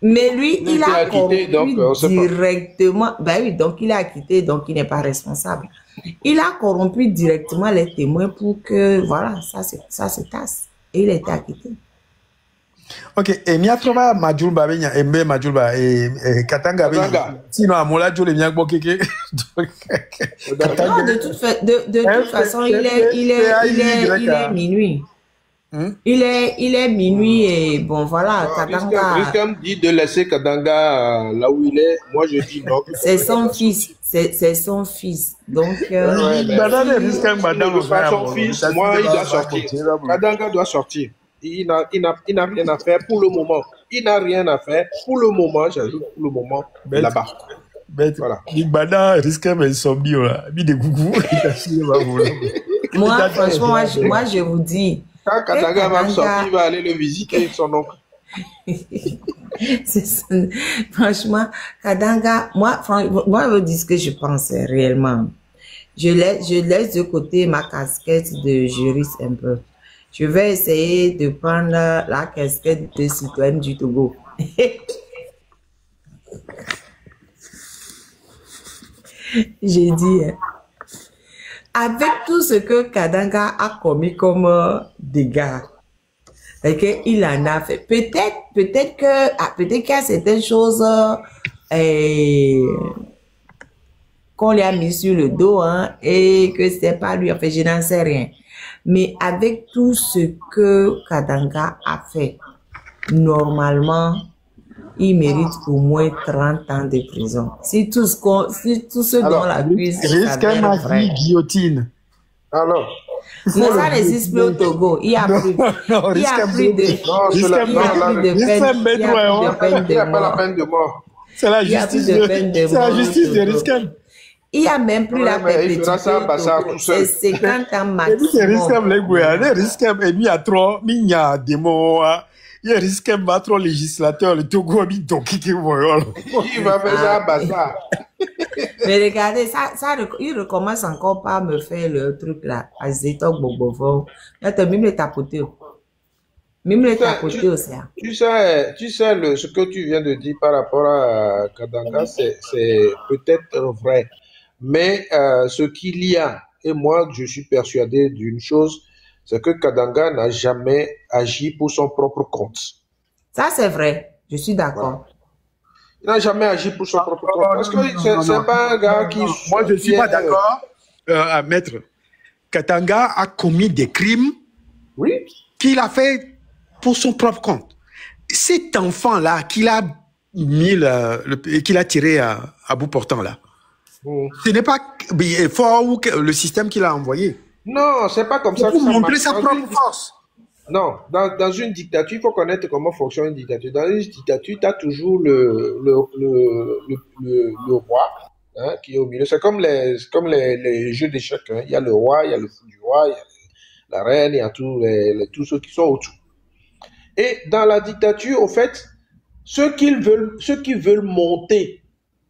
Mais lui, il a corrompu directement. Ben oui, donc il est acquitté, donc il n'est pas responsable. Il a corrompu directement les témoins pour que, voilà, ça se tasse. Et il était acquitté. Ok, et Miatrova Majulba, Embe Majulba, et Katanga, sinon à Mola Djole Miakbokeke. Non, de toute façon, il est minuit. Il est minuit et bon, voilà, Katanga. Riskem dit de laisser Katanga là où il est. Moi, je dis non. C'est son fils. C'est son fils. Donc, son fils, moi, il doit sortir. Katanga doit sortir. Il n'a rien à faire pour le moment. Il n'a rien à faire pour le moment, j'ajoute pour le moment, là-bas. Voilà. Moi, franchement, moi, je vous dis. Quand Katanga va sortir, il va aller le visiter, son oncle. Franchement, Katanga, moi, je vous dis ce que je pense réellement. Je laisse de côté ma casquette de juriste un peu. Je vais essayer de prendre la casquette de citoyenne du Togo. J'ai dit, avec tout ce que Katanga a commis comme dégâts, et il en a fait, peut-être qu'il y a certaines choses qu'on lui a mis sur le dos, hein, et que c'est pas lui, enfin, je n'en sais rien. Mais avec tout ce que Katanga a fait, normalement, il mérite au moins 30 ans de prison. Si tout ce dont la l'accuse s'avère vrai. Guillotine. Alors, non, ça n'existe plus au Togo. Il y a plus de peine de mort. C'est la justice de Riskem. Il n'y a même plus la perpétuité. C'est 50 ans maximum. Riskem est mis à trop, mis à des mots. Il risque de battre le législateur, le Togo, il va faire ça, basta. Mais regardez, il recommence encore par me faire le truc là, à Zétok Bobovo. Même le tapoter. Même le tapoter aussi. Tu sais, ce que tu viens de dire par rapport à Katanga, c'est peut-être vrai. Mais ce qu'il y a, et moi je suis persuadé d'une chose, c'est que Katanga n'a jamais agi pour son propre compte. Ça, c'est vrai. Je suis d'accord. Il n'a jamais agi pour son propre compte. Parce que c'est pas un gars qui... Moi, je ne suis pas d'accord à mettre. Katanga a commis des crimes qu'il a fait pour son propre compte. Cet enfant-là qu'il a mis qu'il a tiré à bout portant là, ce n'est pas fort ou le système qu'il a envoyé. Non, c'est pas comme ça. Pour montrer sa propre force. Non, dans une dictature, il faut connaître comment fonctionne une dictature. Dans une dictature, tu as toujours le roi qui est au milieu. C'est comme les jeux d'échecs. Hein. Il y a le roi, il y a le fou du roi, il y a la reine, il y a tous ceux qui sont autour. Et dans la dictature, au fait, ceux qui veulent monter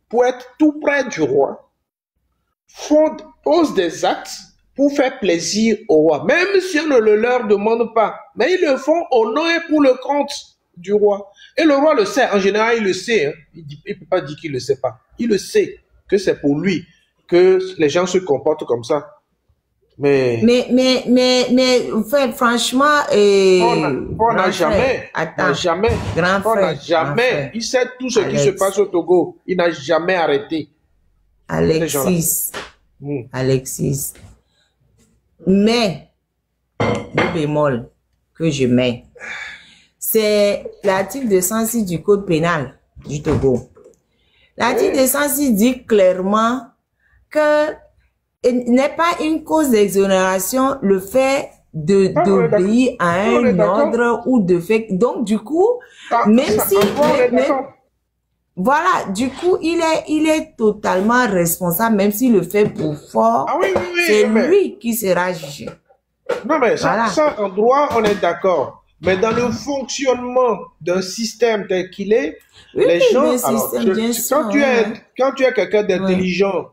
pour être tout près du roi posent des actes pour faire plaisir au roi, même si on ne le leur demande pas. Mais ils le font au nom et pour le compte du roi. Et le roi le sait, en général, il le sait. Hein. Il ne peut pas dire qu'il ne le sait pas. Il le sait que c'est pour lui que les gens se comportent comme ça. Mais Frère, franchement, on n'a jamais, attends, on n'a jamais, il sait tout ce qui se passe au Togo. Il n'a jamais arrêté. Alexis, Alexis. Mais, le bémol que je mets, c'est l'article 206 du Code pénal du Togo. L'article 206 dit clairement que il n'est pas une cause d'exonération le fait d'obéir à un ordre ou de fait. Donc, du coup, même si... Voilà, du coup, il est totalement responsable, même s'il le fait pour fort. C'est lui qui sera jugé. Non, mais ça, en droit, on est d'accord. Mais dans le fonctionnement d'un système tel qu'il est, les gens... Alors, quand tu es quelqu'un d'intelligent,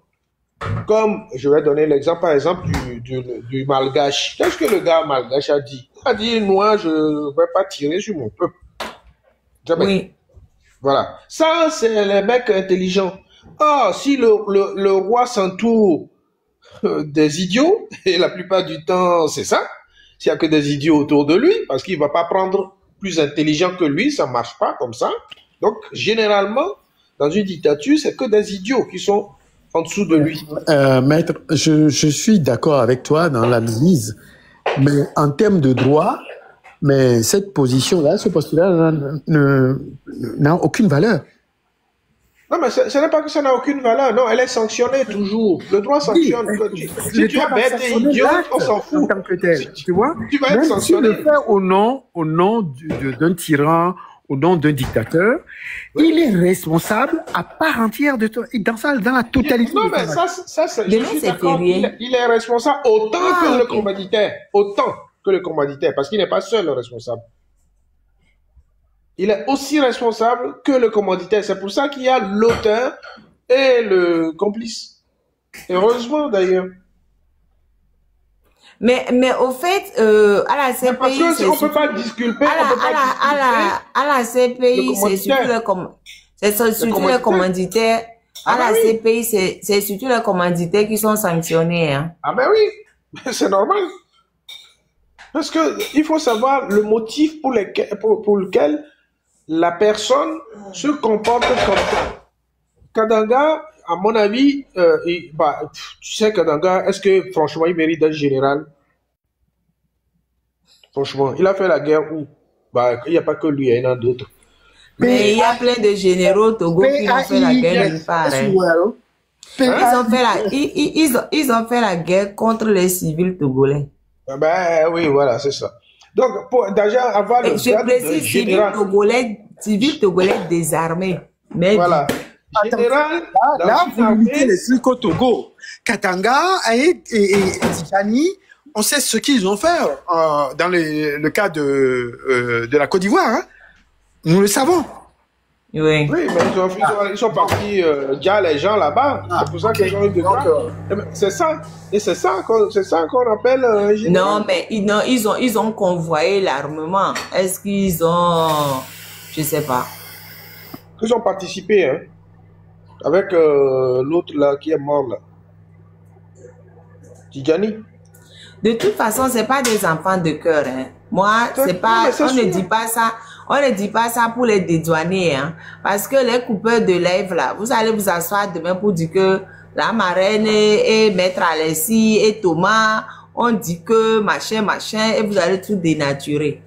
comme, je vais donner l'exemple, par exemple, du malgache. Qu'est-ce que le gars malgache a dit? Il a dit, moi, je ne vais pas tirer sur mon peuple. Jamais. Oui. Voilà. Ça, c'est les mecs intelligents. Ah, si le roi s'entoure des idiots, et la plupart du temps, c'est ça, s'il n'y a que des idiots autour de lui, parce qu'il ne va pas prendre plus intelligent que lui, ça ne marche pas comme ça. Donc, généralement, dans une dictature, c'est que des idiots qui sont en dessous de lui. Maître, je suis d'accord avec toi dans l'analyse, mais en termes de droit, mais cette position-là, ce postulat n'a aucune valeur. Non, mais ce n'est pas que ça n'a aucune valeur. Non, elle est sanctionnée toujours. Le droit sanctionne. Oui, si tu es bête et idiot, on s'en fout. En tant que tel, tu vois, tu vas être sanctionné. Si tu le fais au nom d'un tyran, au nom d'un dictateur, il est responsable à part entière de toi, et dans la totalité. Non, mais ça je suis d'accord. Il est responsable autant que le commanditaire. Autant que le commanditaire, parce qu'il n'est pas seul le responsable. Il est aussi responsable que le commanditaire. C'est pour ça qu'il y a l'auteur et le complice. Heureusement, d'ailleurs. Mais au fait, à la CPI, parce que on peut pas disculper. À la CPI, c'est surtout les commanditaires. À la CPI, c'est surtout les commanditaires qui sont sanctionnés. Hein. Ah ben oui, c'est normal. Parce que il faut savoir le motif pour lequel la personne se comporte comme ça. Kadanga, à mon avis, tu sais, Kadanga, est-ce que franchement il mérite d'être général? Franchement, il a fait la guerre où? Il n'y a pas que lui, il y en a d'autres. Mais il y a plein de généraux Togo qui ont fait la guerre d'une part. Ils ont fait la guerre contre les civils togolais. Ben oui, voilà, c'est ça. Donc, déjà, avoir le je précise, civil togolais désarmé. Mais voilà. Général, là, vous limitez les trucs au Togo. Katanga et Tijani, on sait ce qu'ils ont fait dans le cas de la Côte d'Ivoire. Hein. Nous le savons. Oui. Oui, mais ils sont partis dire les gens là-bas. C'est pour ça qu'ils ont eu des c'est ça. Et c'est ça qu'on appelle non, mais ils ont convoyé l'armement. Est-ce qu'ils ont... Je sais pas. Ils ont participé, hein. Avec l'autre là qui est mort là. Tidjani. De toute façon, c'est pas des enfants de cœur, hein. Moi, c'est pas... On ne dit pas ça. On ne dit pas ça pour les dédouaner, hein. Parce que les coupeurs de lèvres, là, vous allez vous asseoir demain pour dire que la marraine et Maître Alessi et Thomas, on dit que machin, et vous allez tout dénaturer.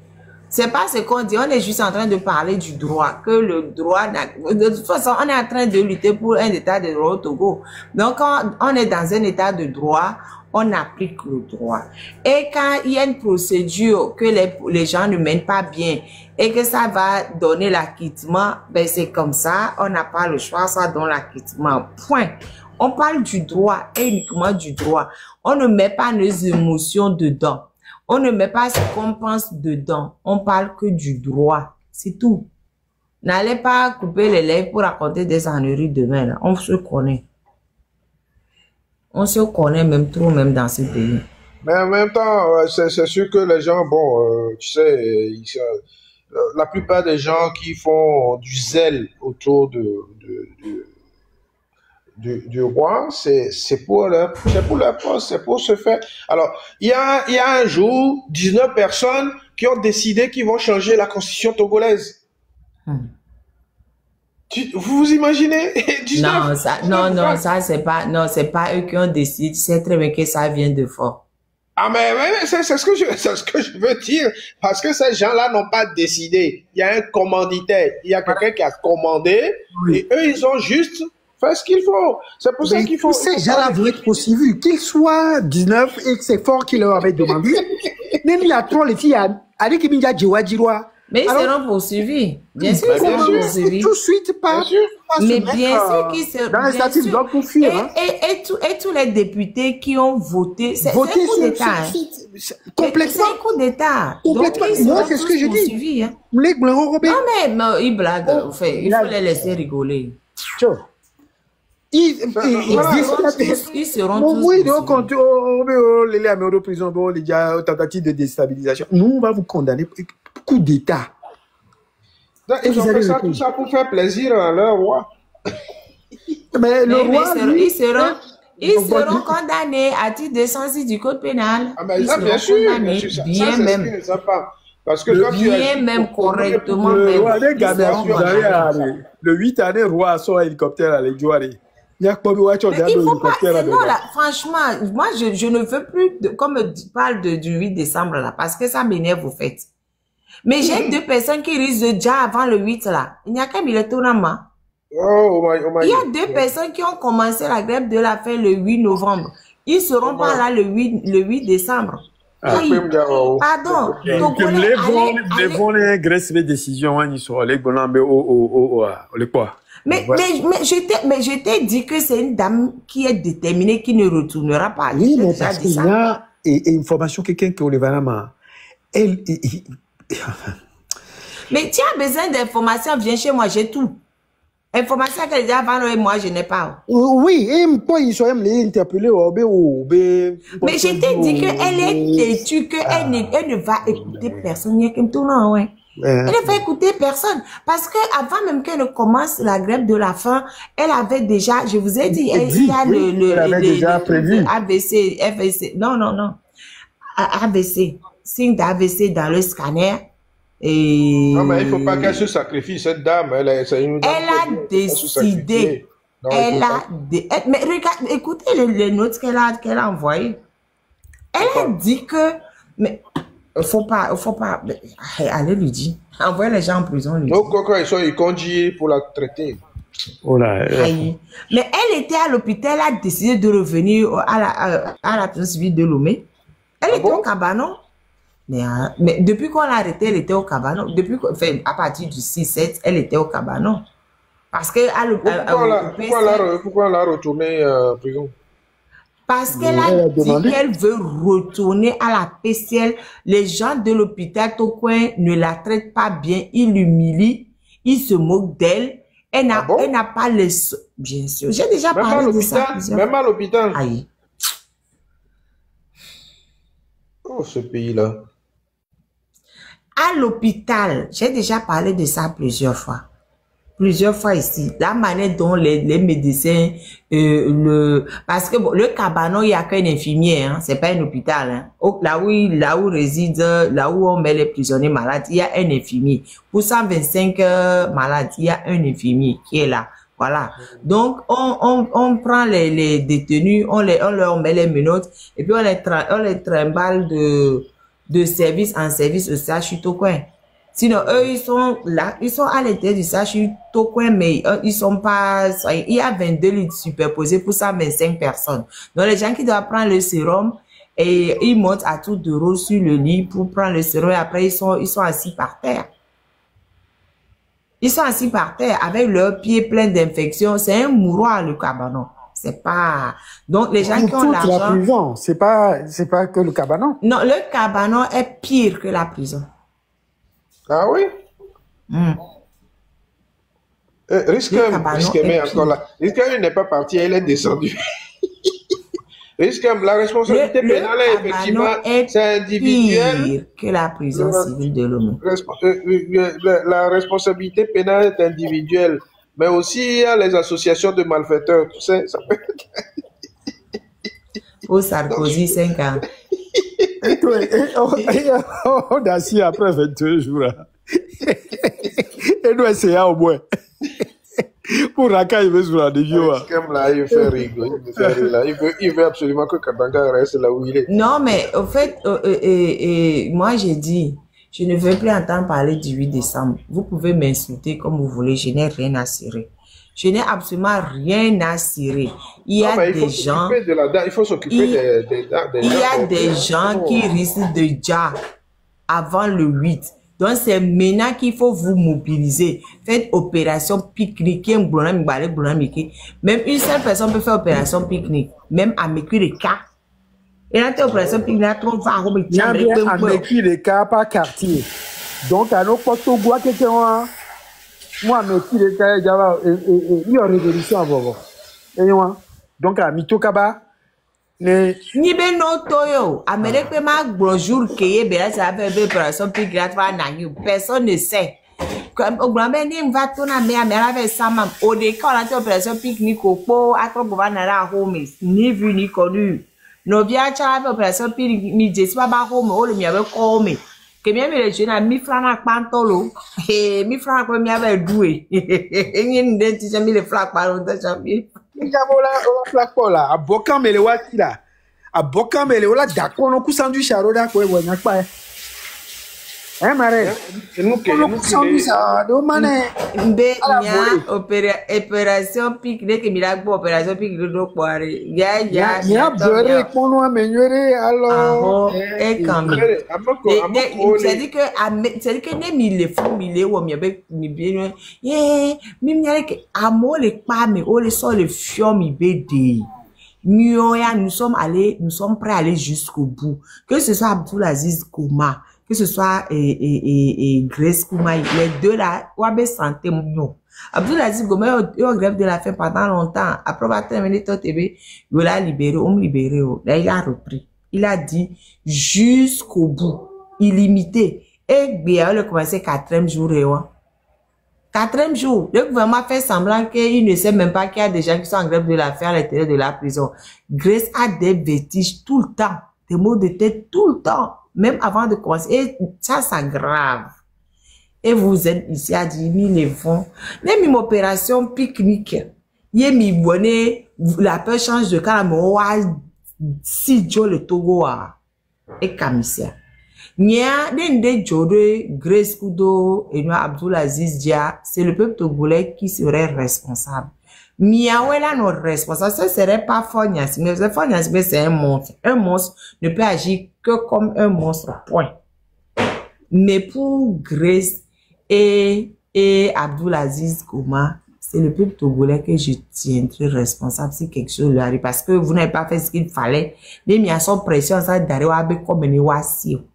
C'est pas ce qu'on dit, on est juste en train de parler du droit, que le droit, de toute façon, on est en train de lutter pour un état de droit au Togo. Donc, quand on est dans un état de droit, on applique le droit. Et quand il y a une procédure que les gens ne mènent pas bien et que ça va donner l'acquittement, ben c'est comme ça, on n'a pas le choix, ça donne l'acquittement. Point. On parle du droit, et uniquement du droit. On ne met pas nos émotions dedans. On ne met pas ce qu'on pense dedans. On parle que du droit. C'est tout. N'allez pas couper les lèvres pour raconter des âneries demain. Là. On se connaît. On se connaît même trop, même dans ce pays. Mais en même temps, c'est sûr que les gens, tu sais, la plupart des gens qui font du zèle autour du roi, c'est pour leur poste, c'est pour se faire. Alors, il y a un jour 19 personnes qui ont décidé qu'ils vont changer la constitution togolaise. Vous vous imaginez? 19, Non, ça c'est pas eux qui ont décidé. Tu sais très bien que ça vient de fort. Ah mais c'est ce que je veux dire, parce que ces gens-là n'ont pas décidé. Il y a un commanditaire, il y a quelqu'un qui a commandé, et eux ils ont juste fait ce qu'il faut. C'est pour ça qu'il faut. Ces gens-là vont être poursuivis, qu'ils soient 19 et que c'est fort qu'ils leur avaient demandé. Même il y a trop les filles avec Emilia Djiwa. Mais ils seront poursuivis. Bien sûr, ils seront poursuivis. Tout de suite, pas. Mais bien sûr qu'ils seront. Dans les statuts, ils doivent pour fuir. Et tous les députés qui ont voté, c'est un coup d'État. Complètement. C'est un coup d'État. Complètement. Moi, c'est ce que je dis. Non, mais ils blaguent. Il faut les laisser rigoler. Ils seront tous. Oui, donc, les amis de prison, les tentatives de déstabilisation. Nous, on va vous condamner. Coup d'État. Ils ont fait ça, tout ça pour faire plaisir à leur roi. Mais le roi, ils seront condamnés à titre de censure du code pénal. Ah ben ça, bien sûr. Bien même. Parce que quand bien même correctement. Le 8 années, roi sort hélicoptère à l'Édouard. Il faut pas, non, là, franchement, moi, je ne veux plus, comme tu parles du 8 décembre, là, parce que ça m'énerve, au fait. Mais j'ai deux personnes qui risquent déjà avant le 8, là. Il n'y a qu'un tournament. Il y a deux personnes qui ont commencé la grève de la faim le 8 novembre. Ils seront pas là le 8 décembre. Pardon. Les bons Grèce les décisions, ils sont les bons les quoi. Mais je t'ai dit que c'est une dame qui est déterminée, qui ne retournera pas. Oui, mais parce qu'il y a une formation, quelqu'un qui est au Levanama. Mais tu as besoin d'informations, viens chez moi, j'ai tout. Information qu'elle dit avant et moi, je n'ai pas. Oui, et pourquoi ils sont interpellés mais je t'ai dit qu'elle est têtue, qu'elle ne va écouter personne. Il y a qu'un tournant, ouais. Elle ne va écouter personne. Parce que avant même qu'elle ne commence la grève de la faim, elle avait déjà, je vous ai dit, il y a le AVC, FVC, non. AVC, signe d'AVC dans le scanner. Et... Non, mais il ne faut pas qu'elle se sacrifie, cette dame. Elle a décidé. Mais regarde, écoutez les notes qu'elle a envoyées. Elle a dit que... Mais faut pas. Allez lui dire. Envoyez les gens en prison. Donc, quand ils sont conduits pour la traiter. Mais elle était à l'hôpital, elle a décidé de revenir à la prison civile de Lomé. Elle était au cabanon. Mais depuis qu'on l'a arrêtée, elle était au cabanon. À partir du 6-7, elle était au cabanon. Parce que pourquoi elle a retourné en prison? Parce qu'elle a dit qu'elle veut retourner à la PCL. Les gens de l'hôpital Tokoin ne la traitent pas bien. Ils l'humilient. Ils se moquent d'elle. Elle n'a pas les... Bien sûr. J'ai déjà parlé de ça. Même à l'hôpital. Aïe. Oh, ce pays-là. À l'hôpital, j'ai déjà parlé de ça plusieurs fois. Plusieurs fois ici. La manière dont les médecins, parce que bon, le cabanon, il n'y a qu'un infirmier, hein, c'est pas un hôpital, hein. Là où réside, là où on met les prisonniers malades, il y a un infirmier. Pour 125 malades, il y a un infirmier qui est là. Voilà. Donc, on prend les détenus, on leur met les menottes, et puis on les trimballe de service en service au CHU Tokoin. Sinon, eux, ils sont là, ils sont à l'intérieur du CHU Tokoin, mais ils sont pas, il y a 22 lits superposés pour 125 personnes. Donc, les gens qui doivent prendre le sérum, et ils montent à tour de rôle sur le lit pour prendre le sérum, et après, ils sont assis par terre. Ils sont assis par terre avec leurs pieds pleins d'infections. C'est un mouroir, le cabanon. C'est pas... Donc, les gens qui ont l'argent... la prison, c'est pas que le cabanon. Non, le cabanon est pire que la prison. Ah oui? Risque mais encore là. Risque n'est pas parti, elle est descendue. Risque la responsabilité pénale est effectivement c'est individuel. Pire que la prison civile de Lomé. La responsabilité pénale est individuelle. Mais aussi, il y a les associations de malfaiteurs, tu sais. Ça peut... Pour Sarkozy, 5 ans. On a assis après 22 jours. Et nous essayons au moins. Pour Raka, il veut se la dévier. Là, il fait rigoler. Il veut absolument que Katanga reste là où il est. Non, mais au fait, moi j'ai dit, je ne veux plus entendre parler du 8 décembre. Vous pouvez m'insulter comme vous voulez, je n'ai rien à cirer. Je n'ai absolument rien à cirer. Il y a des gens... Il faut s'occuper des gens. Il y a des gens qui risquent de déjà avant le 8. Donc, c'est maintenant qu'il faut vous mobiliser. Faites opération pique-nique. Même une seule personne peut faire opération pique-nique. Même à Mekireka. Et là, opération pique-nique, il y a bien à Mekireka par quartier. Donc, à nos postes, on voit quelqu'un. Moi, Mekireka, il y a une révolution à voir. Donc, à Mitokaba, ni be no toyo Amérique ma bonjour que bela ça fait opération pique-nique personne ne sait comme au grand ben ni va tourner mais avec ça même au décor la opération pique-nique au po atro gouvernement home ni vu ni connu no bien cha opération pique-nique ni je pas ba home o le mi avec home que bien les jeunes a 1000 francs à pantolo et 1000 francs pour mi avec doué ni ndenti jamais les francs par on jamais il y a la plaque là à Bokan mais le wati là à Bokan mais le là d'accord on cousin du charo là quoi ouais pas hein maré nous sandwich ça do mané be nya opération pique-nique que milagbo opération pique-nique do poire ya beurre qu'on améliorer alors et quand même c'est-à-dire que ne mille fou mille ou mi bien mi nyale que amo le pas mais o le so le fion mi bede mioya nous sommes prêts à aller jusqu'au bout que ce soit Abdoulaziz Kouma que ce soit Grace Kouma, les deux là, Wabe santé mignon. Abdoulaziz Kouma, il a grève de la faim pendant longtemps. Après, on va terminer ton TV, il l'a libéré, on l'a libéré. Là, il a repris. Il a dit jusqu'au bout, illimité. Et bien, il a commencé 4e jour. 4e jour, le gouvernement fait semblant qu'il ne sait même pas qu'il y a des gens qui sont en grève de la faim à l'intérieur de la prison. Grace a des vertiges tout le temps, des maux de tête tout le temps. Même avant de commencer, et ça grave. Et vous êtes ici à dire, les fonds, même une opération pique-nique, y mi bonnet, la peur change de calme, si Joe le Togo et Kamisia. Nia, des Jode, Grace Kudo, et nous Abdoulaziz Dia, c'est le peuple togolais qui serait responsable. Miawela, notre responsable, ce serait pas Fognas, mais c'est un monstre. Un monstre ne peut agir que comme un monstre, point. Mais pour Grace et Abdoulaziz Kouma, c'est le peuple togolais que je tiendrai responsable si quelque chose lui arrive. Parce que vous n'avez pas fait ce qu'il fallait. Les miens sont pression, ça d'arriver comme une oiseau.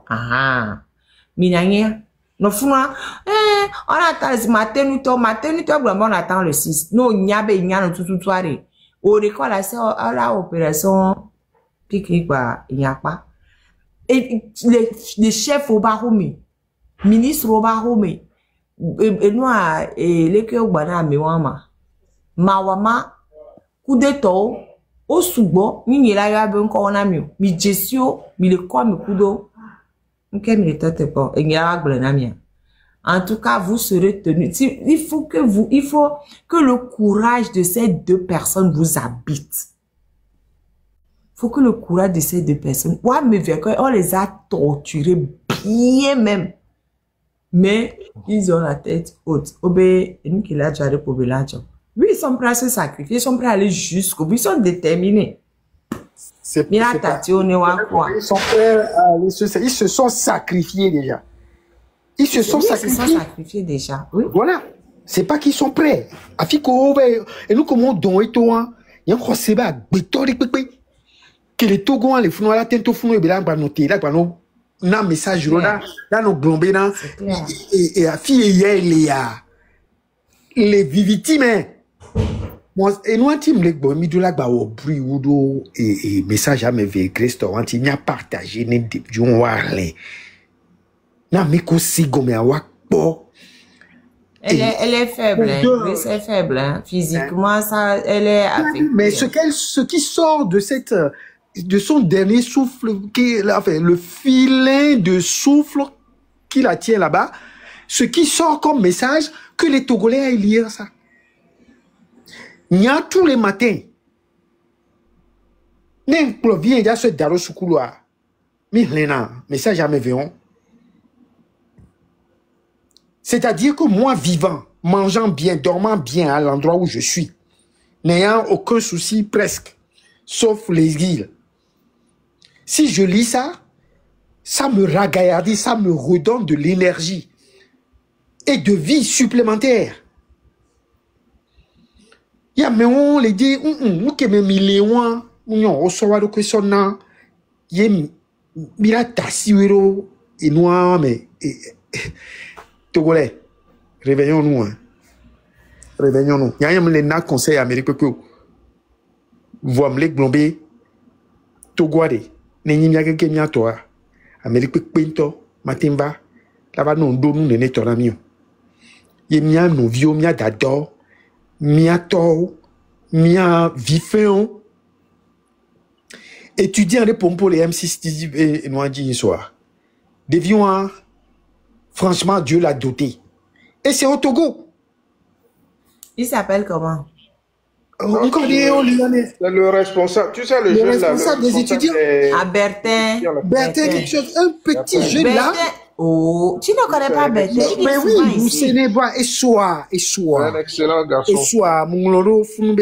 Ah, minanya. No funa, on attend ce matin, on attend le 6. Non, il y a tout soirée. Au récolte, la opération, pique-nique, il n'y a pas. Et les chefs au Bahoumi, ministre au Bahoumi, et nous, les que au Bana, Mawama, coup d'état, au Soubo, il y a un corona mieux. Mi gestio, mi le quoi, mi coudo. En tout cas, vous serez tenus. Il faut que le courage de ces deux personnes vous habite. Il faut que le courage de ces deux personnes. Ouais, mais on les a torturés bien même. Mais ils ont la tête haute. Oui, ils sont prêts à se sacrifier. Ils sont prêts à aller jusqu'au bout. Ils sont déterminés. Ils sont prêts à aller ils se sont sacrifiés déjà. Ils se sont sacrifiés déjà. Oui. Voilà. C'est pas qu'ils sont prêts. Afiko, et nous, comment on et toi, il y a un gros sébat, que les Togons, les Founois, la tente au Founois, et là, on va noter, là, on a un message, là, nous glombés, là, et à fille, les victimes, et nous, anti les bon, midoula, bah, au bruit, ou et message à mes vieilles Christo, anti, n'y a partagé, n'est du warlé. Na, mais qu'aussi, gomme, à wak, bo. Elle est faible, hein. Grace est faible, hein. Physiquement, ça, elle est affectée. Mais ce qui sort de de son dernier souffle, enfin, le filet de souffle qui la tient là-bas, ce qui sort comme message, que les Togolais aillent lire ça. Il y a tous les matins. N'importe bien, il y a ce daro sous couloir. Mais ça jamais verront. C'est-à-dire que moi, vivant, mangeant bien, dormant bien à l'endroit où je suis, n'ayant aucun souci presque, sauf les îles. Si je lis ça, ça me ragaillardit, ça me redonne de l'énergie et de vie supplémentaire. Il y a mais on les dit, on que me miléon, on saura de que son nom, il y a tassiwero et noir mais Togolais, réveillons-nous, hein. Réveillons-nous. Il y a un conseil américain que vous me globé Togolais, n'ayez pas que n'y a toi. Amérique pinto, matimba, là-bas non donne nous ne ton ami. Il y a nos vieux, mia d'ador, mia to, mia viféon. Étudiant les pompos les M6 et nous dit soir. Devions franchement, Dieu l'a doté. Et c'est au Togo. Il s'appelle comment? Encore des le responsable, tu sais, le responsable des étudiants. À Bertin. Bertin, quelque chose, un petit jeune là. Oh, tu ne connais pas Bertin? Mais oui, vous Sénébois, et soit. Un excellent garçon. Et soit, mon loro fumbe.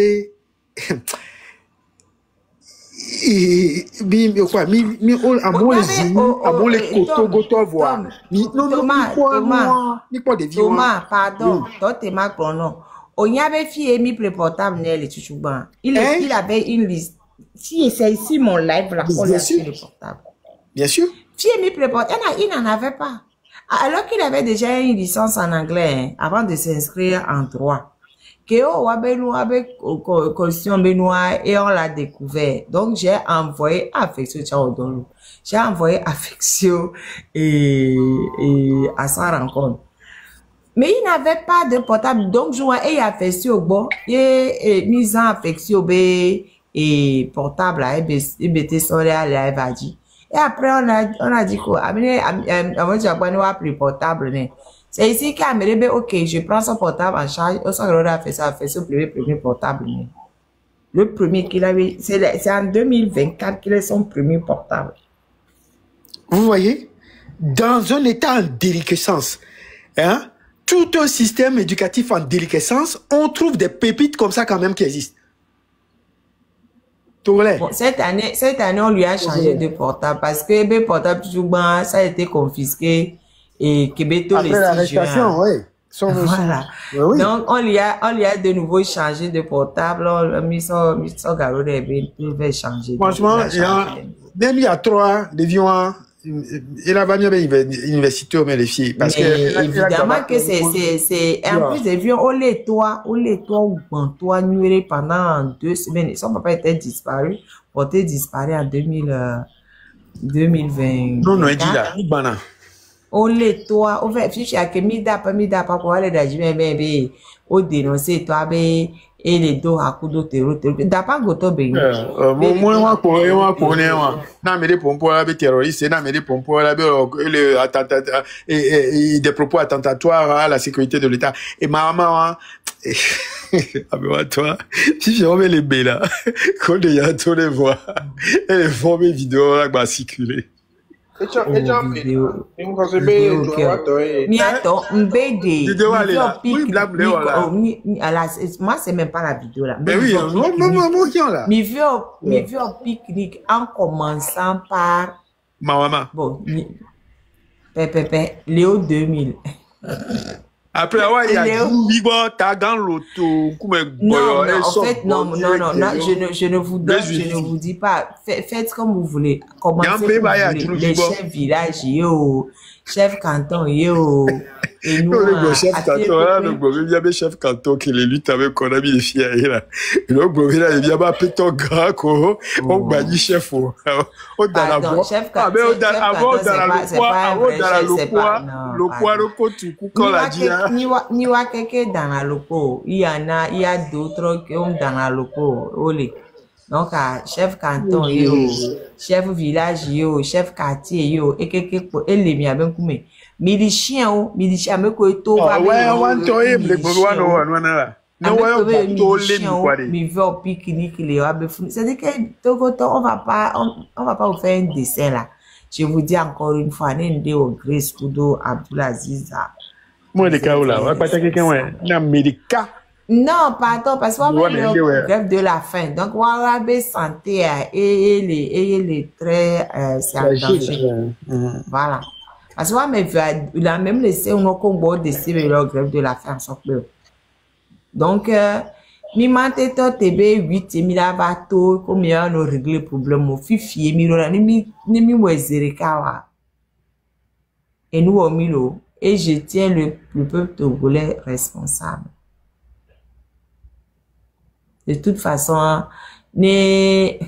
Thomas, pardon, toi t'es ma pronom. On y avait fait mis le portable Nel et Chuchuban. Il avait une liste. Si c'est ici mon live là, on a sur le portable. Bien sûr. Fille mis le portable, il n'en avait pas. Alors qu'il avait déjà une licence en anglais hein, avant de s'inscrire en droit. Que on avait question Benoît et on l'a découvert. Donc j'ai envoyé affection J'ai envoyé affection et à sa rencontre. Mais il n'avait pas de portable. Donc je vois et affection bon et mise en affection et portable à EBT Soria elle va dire. Et après on a dit quoi amener avant tu vas plus portable mais c'est ici qu'à me ok, je prends son portable en charge. On s'en fait ça, fait ce premier portable. Le premier qu'il avait, c'est en 2024 qu'il a son premier portable. Vous voyez, dans un état en déliquescence, hein, tout un système éducatif en déliquescence, on trouve des pépites comme ça quand même qui existent. Bon, cette année, on lui a changé de portable parce que le portable, ça a été confisqué. Et Kébeto après l'arrestation, oui. Voilà. Oui. Donc, on lui a de nouveau changé de portable. On a mis son garou de il changer. Franchement, même il y a 3 devions, il a pas mis université, mais les filles. Parce que, évidemment que c'est, en plus, les vieux, on les toits, ou toi, nuéré pendant 2 semaines. Son papa était disparu, porté disparu en 2020. Non, il dit là, banane. On les toi, on fait fiche à que mida pas pour aller dans le au dénoncer toi et les deux à coup d'autres d'appa goto ben moi na me des pompes là terroristes na me des pompes là le attentat et des propos attentatoires à la sécurité de l'État et maman ah mais toi si je remets les B là quand il y a tous les voix et les formés vidéo là va circuler. Moi c'est même pas la vidéo là. Mais oui, mi vieux pique-nique en commençant par ma maman. Bon, Léo 2000. Après, ouais, il y a Bibo, t'as dans l'auto, non, en fait, non, je ne vous dis pas, faites comme vous voulez. Commencez comme vous voulez. Les chefs villages, chef canton, yo. Et nous, Le chef canton, là, le gros, il y avait chef canton qui les lutte avec qu'on a mis les filles, là. Et le gros, là, il y avait un péton gras, quoi. On bannit chef, on dans la voie. Ah, mais on dans le poids, le pot, tu coups, quand la dit, là. Ni wa quelqu'un dans la loco. Il y a d'autres qui ont dans la loco. Olé. Donc, chef canton, yo, chef village, yo, chef quartier, yo, et les miens, ben, comme, milicien, me koito, ouais, on toye, le gouvernement, non, ouais, on toye, mi veut au pique-nique, les c'est-à-dire que, on va pas vous faire un dessin, là. Je vous dis encore une fois, n'ende au Grace Kudo, Abdulaziz, moi, les cas, là, on va pas quelqu'un, ouais, l'Américain. Non, pardon, parce qu'on va le grève de la faim. Donc, on va avoir santé et les traits, c'est un danger. Voilà. Parce qu'on a même laissé un combo de le grève de la faim sans pleurer. Donc, mi mante to tebe 8 mila bateau, comme il y a un régler le problème, au fifi, ni mi wezere kawa. Et nous, au milo, et je tiens le peuple togolais responsable. De toute façon, minuit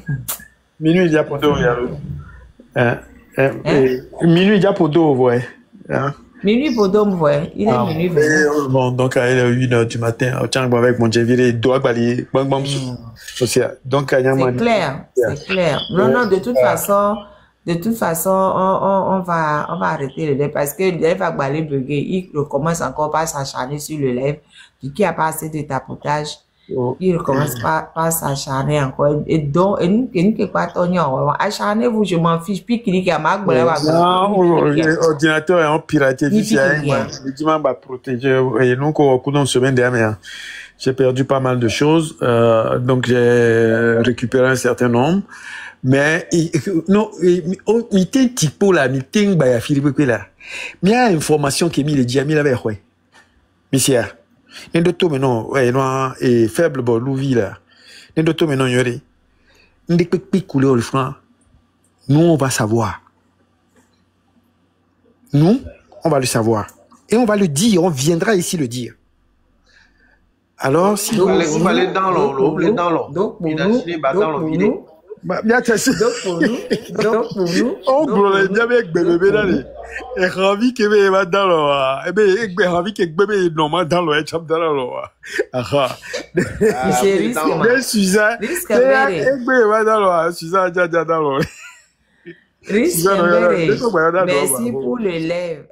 déjà pour deux, minuit déjà pour deux, ouais. Minuit pour deux, ouais. Il est minuit. Bon, donc à 1h du matin, tiens, avec mon jéviré, doigt balayer, bang bang, social. Donc c'est clair, c'est clair. Non, de toute façon, on va arrêter le lèvre parce que le lèvre va balayer bugger. Il recommence encore par s'acharner sur le lèvre, puis qui a pas assez de tapotage. Il recommence pas s'acharner encore. Et donc, acharnez-vous, je m'en fiche. Puis qu'il y a ma ordinateur est en piraté. Le dimanche va protéger. Et donc, au cours d'une semaine dernière, j'ai perdu pas mal de choses. Donc, j'ai récupéré un certain nombre. Mais, non, meeting typo là, meeting, bah, Philippe, là. Mais il y a une information qui est mise, le diamant avec, ouais. Monsieur. N'endoto maintenant ouais non et faible bon louvi là n'endoto maintenant yori n'dek couler au franc nous on va savoir nous on va le savoir et on va le dire on viendra ici le dire alors si vous allez dans l'eau donc pour nous bien donc pour nous on brûle bien avec bébé là et ravi que va dans l'eau et ben ravi que bébé normal dans l'eau et chap dans l'eau aha c'est risque mais Suzanne risque bébé va dans l'eau Suzanne déjà dans l'eau risque bébé merci pour le lèvre